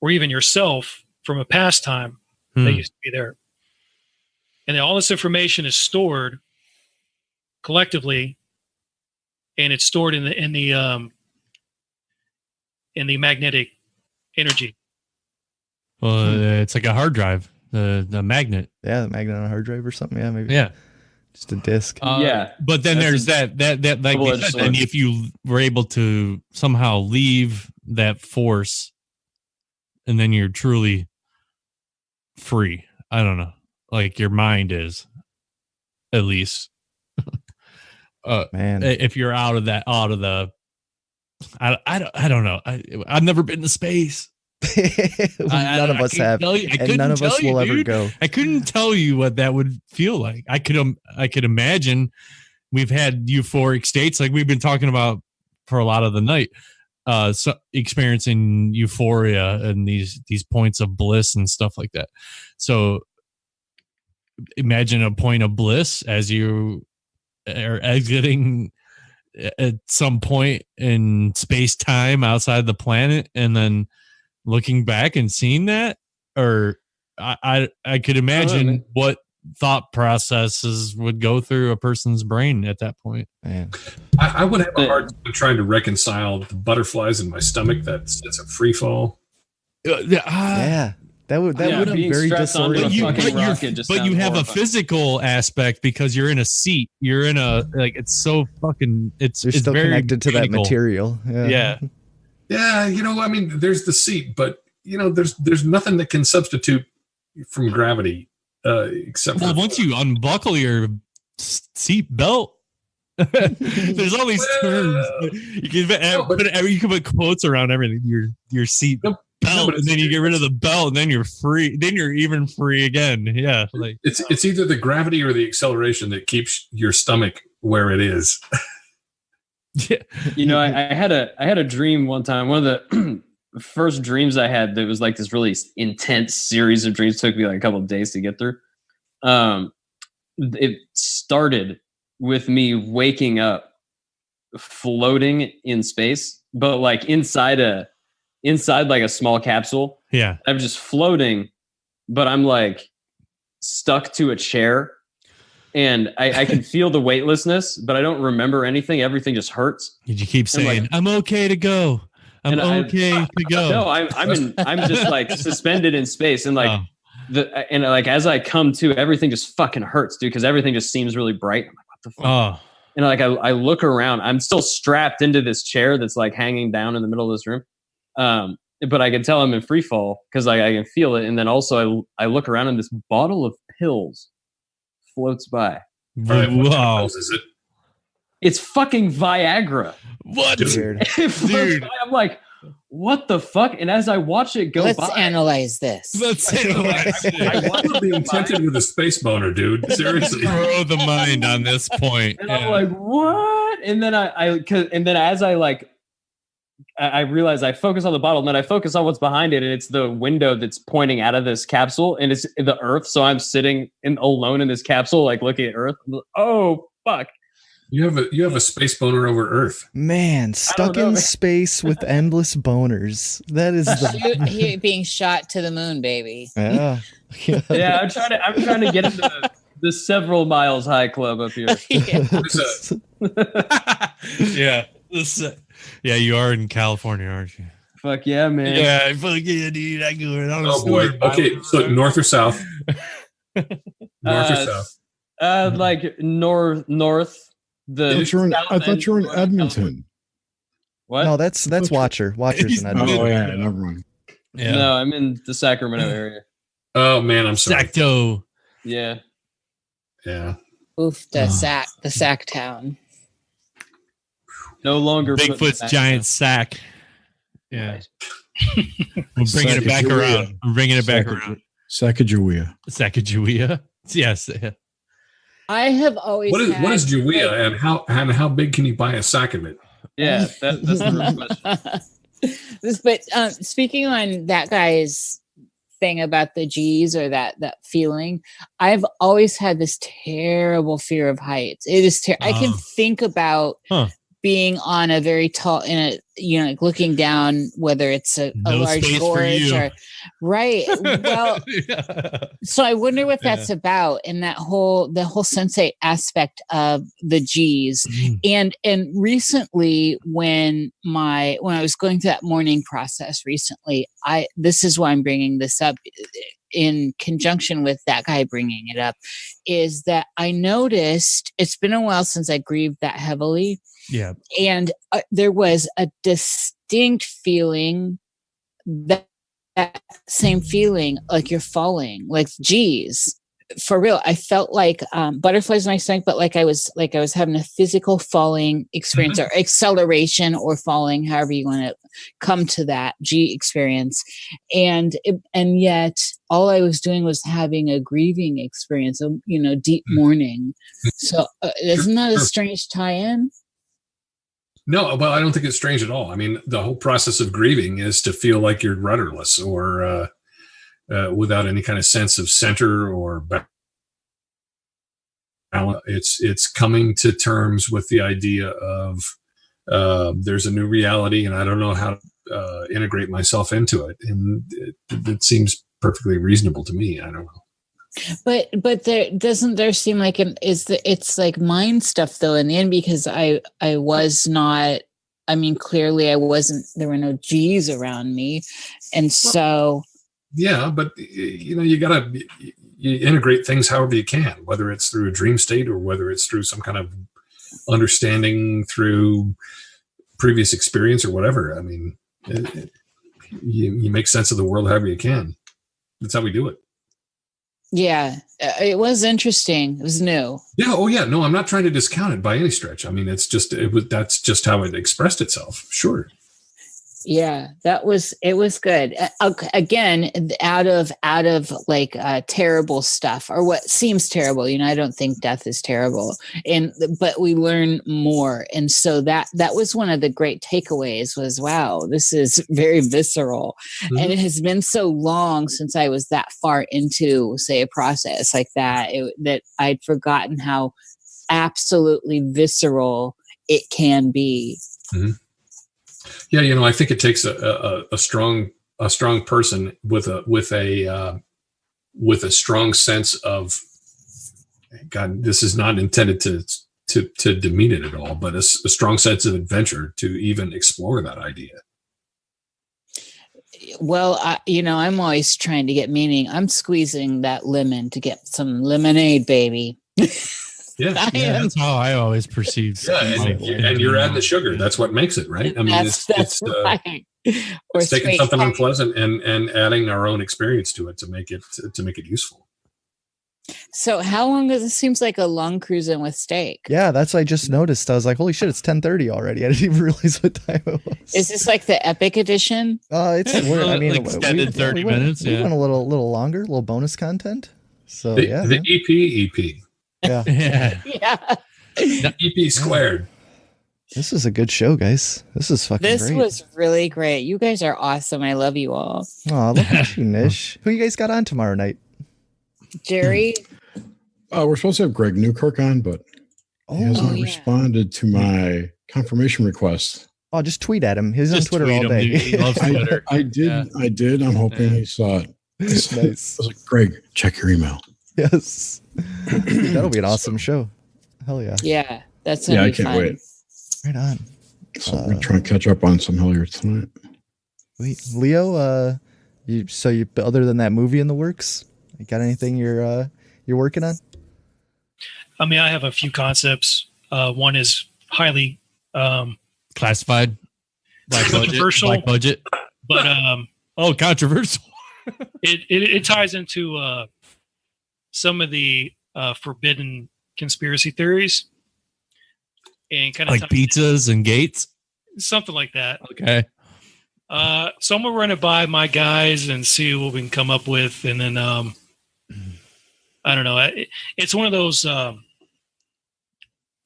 or even yourself from a past time that used to be there. And then all this information is stored collectively, and it's stored in the magnetic energy. Well, it's like a hard drive, the magnet. Yeah, the magnet on a hard drive or something. Yeah, maybe. Yeah. Just a disc. But then there's that like we said, and if you were able to somehow leave that force, and then you're truly free. I don't know. Like your mind is, at least. Man, if you're out of the I don't know. I've never been to space. None of us have, and none of us will ever go. I couldn't tell you what that would feel like. I could imagine. We've had euphoric states like we've been talking about for a lot of the night, so experiencing euphoria and these points of bliss and stuff like that. So imagine a point of bliss as you are exiting at some point in space time outside the planet, and then looking back and seeing that, or I could imagine what thought processes would go through a person's brain at that point. Man. I would have a hard time trying to reconcile the butterflies in my stomach that it's a free fall. Yeah. That would be very disorienting. But you have a physical aspect because you're in a seat. You're in a it's so fucking it's You're still very connected to that material. Yeah. Yeah, I mean, there's the seat, but there's nothing that can substitute from gravity except for once you unbuckle your seat belt. There's all these terms. You can put quotes around everything. Your seat belt, and then you get rid of the belt, and then you're free. Then you're even free again. Yeah, it's either the gravity or the acceleration that keeps your stomach where it is. Yeah. I had a dream one time. One of the first dreams I had that was like this really intense series of dreams. It took me like a couple of days to get through. It started with me waking up floating in space, but like inside like a small capsule. Yeah. I'm just floating, but I'm like stuck to a chair, and I can feel the weightlessness, but I don't remember anything. Everything just hurts. Did you keep saying, I'm okay to go? I'm okay to go. No, I'm just like suspended in space, and like as I come to, everything just fucking hurts, dude, because everything just seems really bright. I'm like, what the fuck? Oh. And like I look around, I'm still strapped into this chair that's like hanging down in the middle of this room. But I can tell I'm in free fall because I can feel it. And then also I look around, and this bottle of pills floats by. Wow. Is it? It's fucking Viagra. What? Dude. Dude. I'm like, what the fuck? And as I watch it go Let's by, analyze this. Let's analyze I want to be intented with a space boner, dude. Seriously. Throw the mind on this point. And I'm like, what? And then as I realize I focus on the bottle, and then I focus on what's behind it, and it's the window that's pointing out of this capsule, and it's the Earth. So I'm sitting alone in this capsule, like looking at Earth. Like, oh fuck! You have a space boner over Earth. Man, stuck in space with endless boners. That is being shot to the moon, baby. Yeah. Yeah, I'm trying to get into the several miles high club up here. Yeah. Yeah, you are in California, aren't you? Fuck yeah, man. Yeah, fuck yeah, dude. I go on a boy. Okay, so north or south? North or south? Like north. I thought you were in Edmonton. What? No, that's Watcher. Watcher's in Edmonton. Oh yeah, never mind. Yeah. No, I'm in the Sacramento area. Oh man, I'm sorry. Sacto. Yeah. Yeah. Oof, the sack town. No longer Bigfoot's giant sack. Yeah. We're bringing it back around. We're bringing it back around. Sacagawea. Sacagawea. Yes. I have always. What is Jawea, and how big can you buy a sack of it? Yeah, that's the question. But speaking on that guy's thing about the G's or that feeling, I've always had this terrible fear of heights. It is I can think about being on a very tall, like looking down, whether it's a large gorge or right. Well, so I wonder what that's about, and the whole sensate aspect of the G's. And recently, when I was going through that mourning process recently, this is why I'm bringing this up in conjunction with that guy bringing it up, is that I noticed it's been a while since I grieved that heavily. Yeah. And there was a distinct feeling, that same feeling, like you're falling, like, geez, for real. I felt like butterflies in my stomach, but like I was having a physical falling experience, or acceleration, or falling, however you want to come to that G experience. And yet all I was doing was having a grieving experience, of, deep mourning. So isn't that a strange tie-in? No, well, I don't think it's strange at all. I mean, the whole process of grieving is to feel like you're rudderless, or without any kind of sense of center or balance. It's coming to terms with the idea of there's a new reality, and I don't know how to integrate myself into it. And it seems perfectly reasonable to me. I don't know. But there seem like it's like mind stuff though in the end, because I was not, I mean, clearly I wasn't, there were no G's around me. And so. Yeah, but you integrate things however you can, whether it's through a dream state or whether it's through some kind of understanding through previous experience or whatever. I mean, you make sense of the world however you can. That's how we do it. Yeah, it was interesting. It was new. Yeah. Oh, yeah. No, I'm not trying to discount it by any stretch. I mean, that's just how it expressed itself. Sure. Yeah, it was good. Again, out of like terrible stuff, or what seems terrible. I don't think death is terrible, but we learn more. And so that was one of the great takeaways was, wow, this is very visceral. Mm-hmm. And it has been so long since I was that far into, say, a process like that, that I'd forgotten how absolutely visceral it can be. Mm-hmm. Yeah, I think it takes a strong person with a strong sense of, God, this is not intended to demean it at all, but a strong sense of adventure to even explore that idea. Well, I'm always trying to get meaning. I'm squeezing that lemon to get some lemonade, baby. Yeah, that's how I always perceived. Yeah, and you're adding the sugar. That's what makes it, right? I mean, it's right. It's taking something unpleasant and adding our own experience to it to make it useful. So, how long does it seems like a long cruise in with steak? Yeah, that's what I just noticed. I was like, holy shit, it's 10:30 already. I didn't even realize what time it was. Is this like the epic edition? It's I mean, like extended 30 minutes. We went a little longer, a little bonus content. So the EP. Yeah. Yeah. EP squared. This is a good show, guys. This is fucking great. This was really great. You guys are awesome. I love you all. Oh, look at you, Niish. Who you guys got on tomorrow night? Jerry? We're supposed to have Greg Newkirk on, but he hasn't responded to my confirmation request. Oh, just tweet at him. He's on Twitter all day. He loves Twitter. I did. I'm hoping he saw it. Nice. I was like, Greg, check your email. Yes. That'll be an awesome show. Hell yeah. Yeah, that's I can't wait. Right on. So we're trying to catch up on some Hellier tonight. Wait, Leo, you other than that movie in the works, you got anything you're working on? I mean, I have a few concepts. One is highly classified, controversial, black budget, but controversial. it ties into some of the forbidden conspiracy theories, and kind of like pizzas and gates, something like that. Okay. So I'm gonna run it by my guys and see what we can come up with, and then I don't know. It's one of those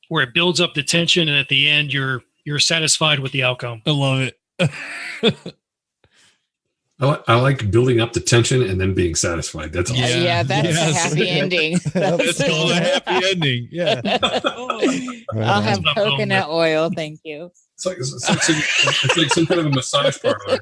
where it builds up the tension, and at the end, you're satisfied with the outcome. I love it. I like building up the tension and then being satisfied. That's all. Yeah, that's a happy ending. That's called a happy ending. Yeah. I'll have coconut oil, thank you. It's like some kind of a massage parlor.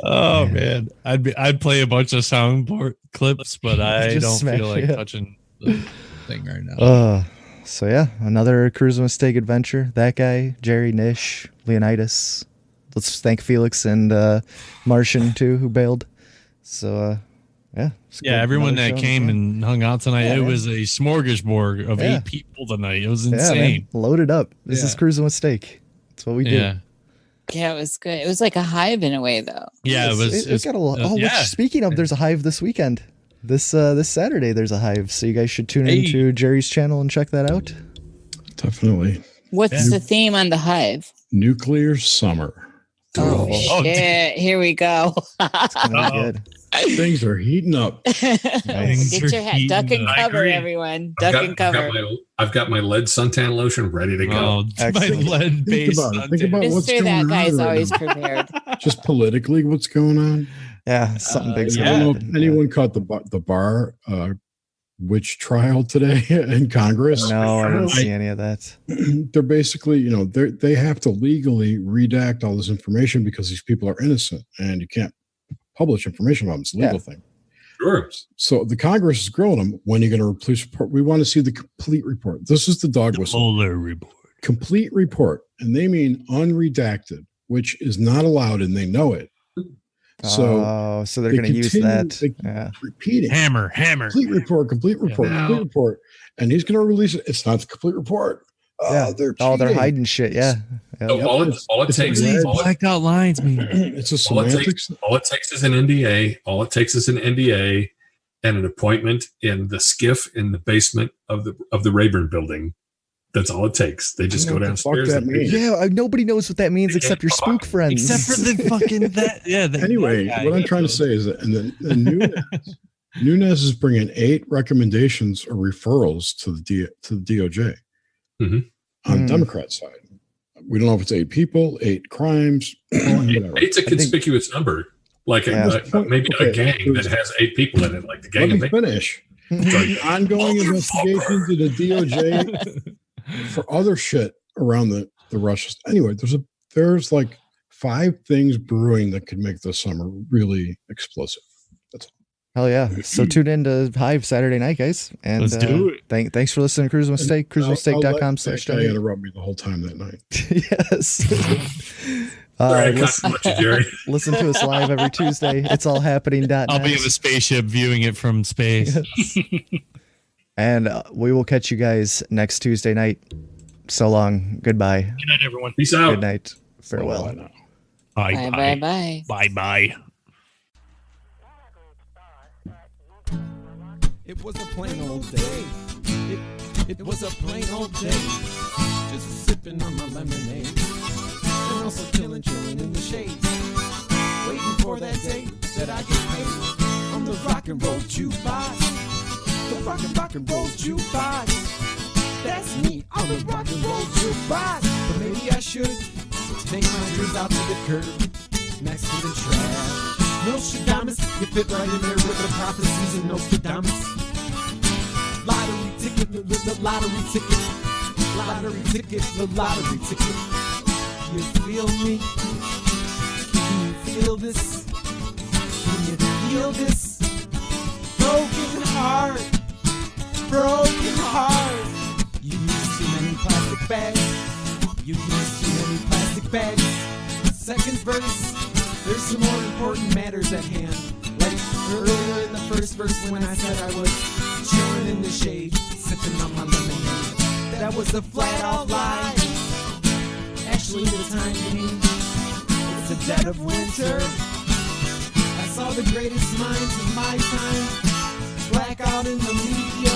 Oh man, I'd play a bunch of soundboard clips, but I don't feel like touching the thing right now. So yeah, another cruise and mistake adventure. That guy, Jerry, Niish, Leonidas. Let's thank Felix and Martian too, who bailed. So yeah, everyone that came and hung out tonight. It was a smorgasbord of 8 people tonight. It was insane. Loaded up. This is cruising with steak. That's what we do. Yeah, it was good. It was like a hive in a way, though. Yeah, it got a lot. Speaking of, there's a hive this weekend. This Saturday, there's a hive. So you guys should tune into Jerry's channel and check that out. Definitely. What's the theme on the hive? Nuclear summer. Oh shit! Here we go. It's gonna be good. Things are heating up. Get your hat, duck and cover, everyone. Duck and cover. I've got my lead suntan lotion ready to go. My lead based. Think about what's Mr. going That on. guy's right always now. prepared. Just politically, what's going on? Yeah, something big's I gonna don't know happen. if anyone caught the bar witch trial today in Congress. No, I didn't see any of that. They're basically, they have to legally redact all this information because these people are innocent, and you can't publish information about them. It's a legal thing. Sure. So the Congress is grilling them. When are you going to release report? We want to see the complete report. This is the dog whistle. Mueller report. Complete report. And they mean unredacted, which is not allowed, and they know it. So they're going to use that. Repeating. Hammer. Complete report. And he's going to release it. It's not the complete report. They're hiding shit. Yeah. So all it takes is blacked out lines, man. It's a semantics. All it takes is an NDA. All it takes is an NDA and an appointment in the skiff in the basement of the Rayburn building. That's all it takes. They just go downstairs. Nobody knows what that means except your spook friends. Except for the fucking that. Yeah. Anyway, what I'm trying to say is that, and then Nunes is bringing 8 recommendations or referrals to the DOJ on the Democrat side. We don't know if it's 8 people, 8 crimes. Whatever. 8's a conspicuous number, like maybe a gang that has 8 people in it, like the gang. Let me finish. Ongoing investigations to the DOJ for other shit around the Russians. Anyway, there's like 5 things brewing that could make this summer really explosive. That's all. Hell yeah. So tune in to h.i.v.e. Saturday night, guys. And let's do it. Thanks for listening to Cruise with Mistake. CruiseWithMistake.com/donate. Interrupt me the whole time that night. Yes. Listen to us live every Tuesday. It's all happening.net. I'll be in the spaceship viewing it from space. And we will catch you guys next Tuesday night. So long. Goodbye. Good night, everyone. Peace out. Good night. Farewell. Bye. Bye. It was a plain old day. It was a plain old day. Just sipping on my lemonade. And also chilling in the shade. Waiting for that day that I get paid. On the rock and roll jukebox. The rock and roll jukebox. That's me on the rock and roll jukebox. But maybe I should take my dreams out to the curb. Next to the trash. Nostradamus, you fit right in there with the prophecies of Nostradamus. Lottery ticket, the lottery ticket. Lottery ticket, the lottery ticket. You feel me? Can you feel this? Can you feel this? Broken heart. Broken heart. You use too many plastic bags. You use too many plastic bags. Second verse. There's some more important matters at hand. Like earlier in the first verse when I said I was chilling in the shade, sipping on my lemonade. That was a flat out lie. Actually, the time being, it's the dead of winter. I saw the greatest minds of my time black out in the media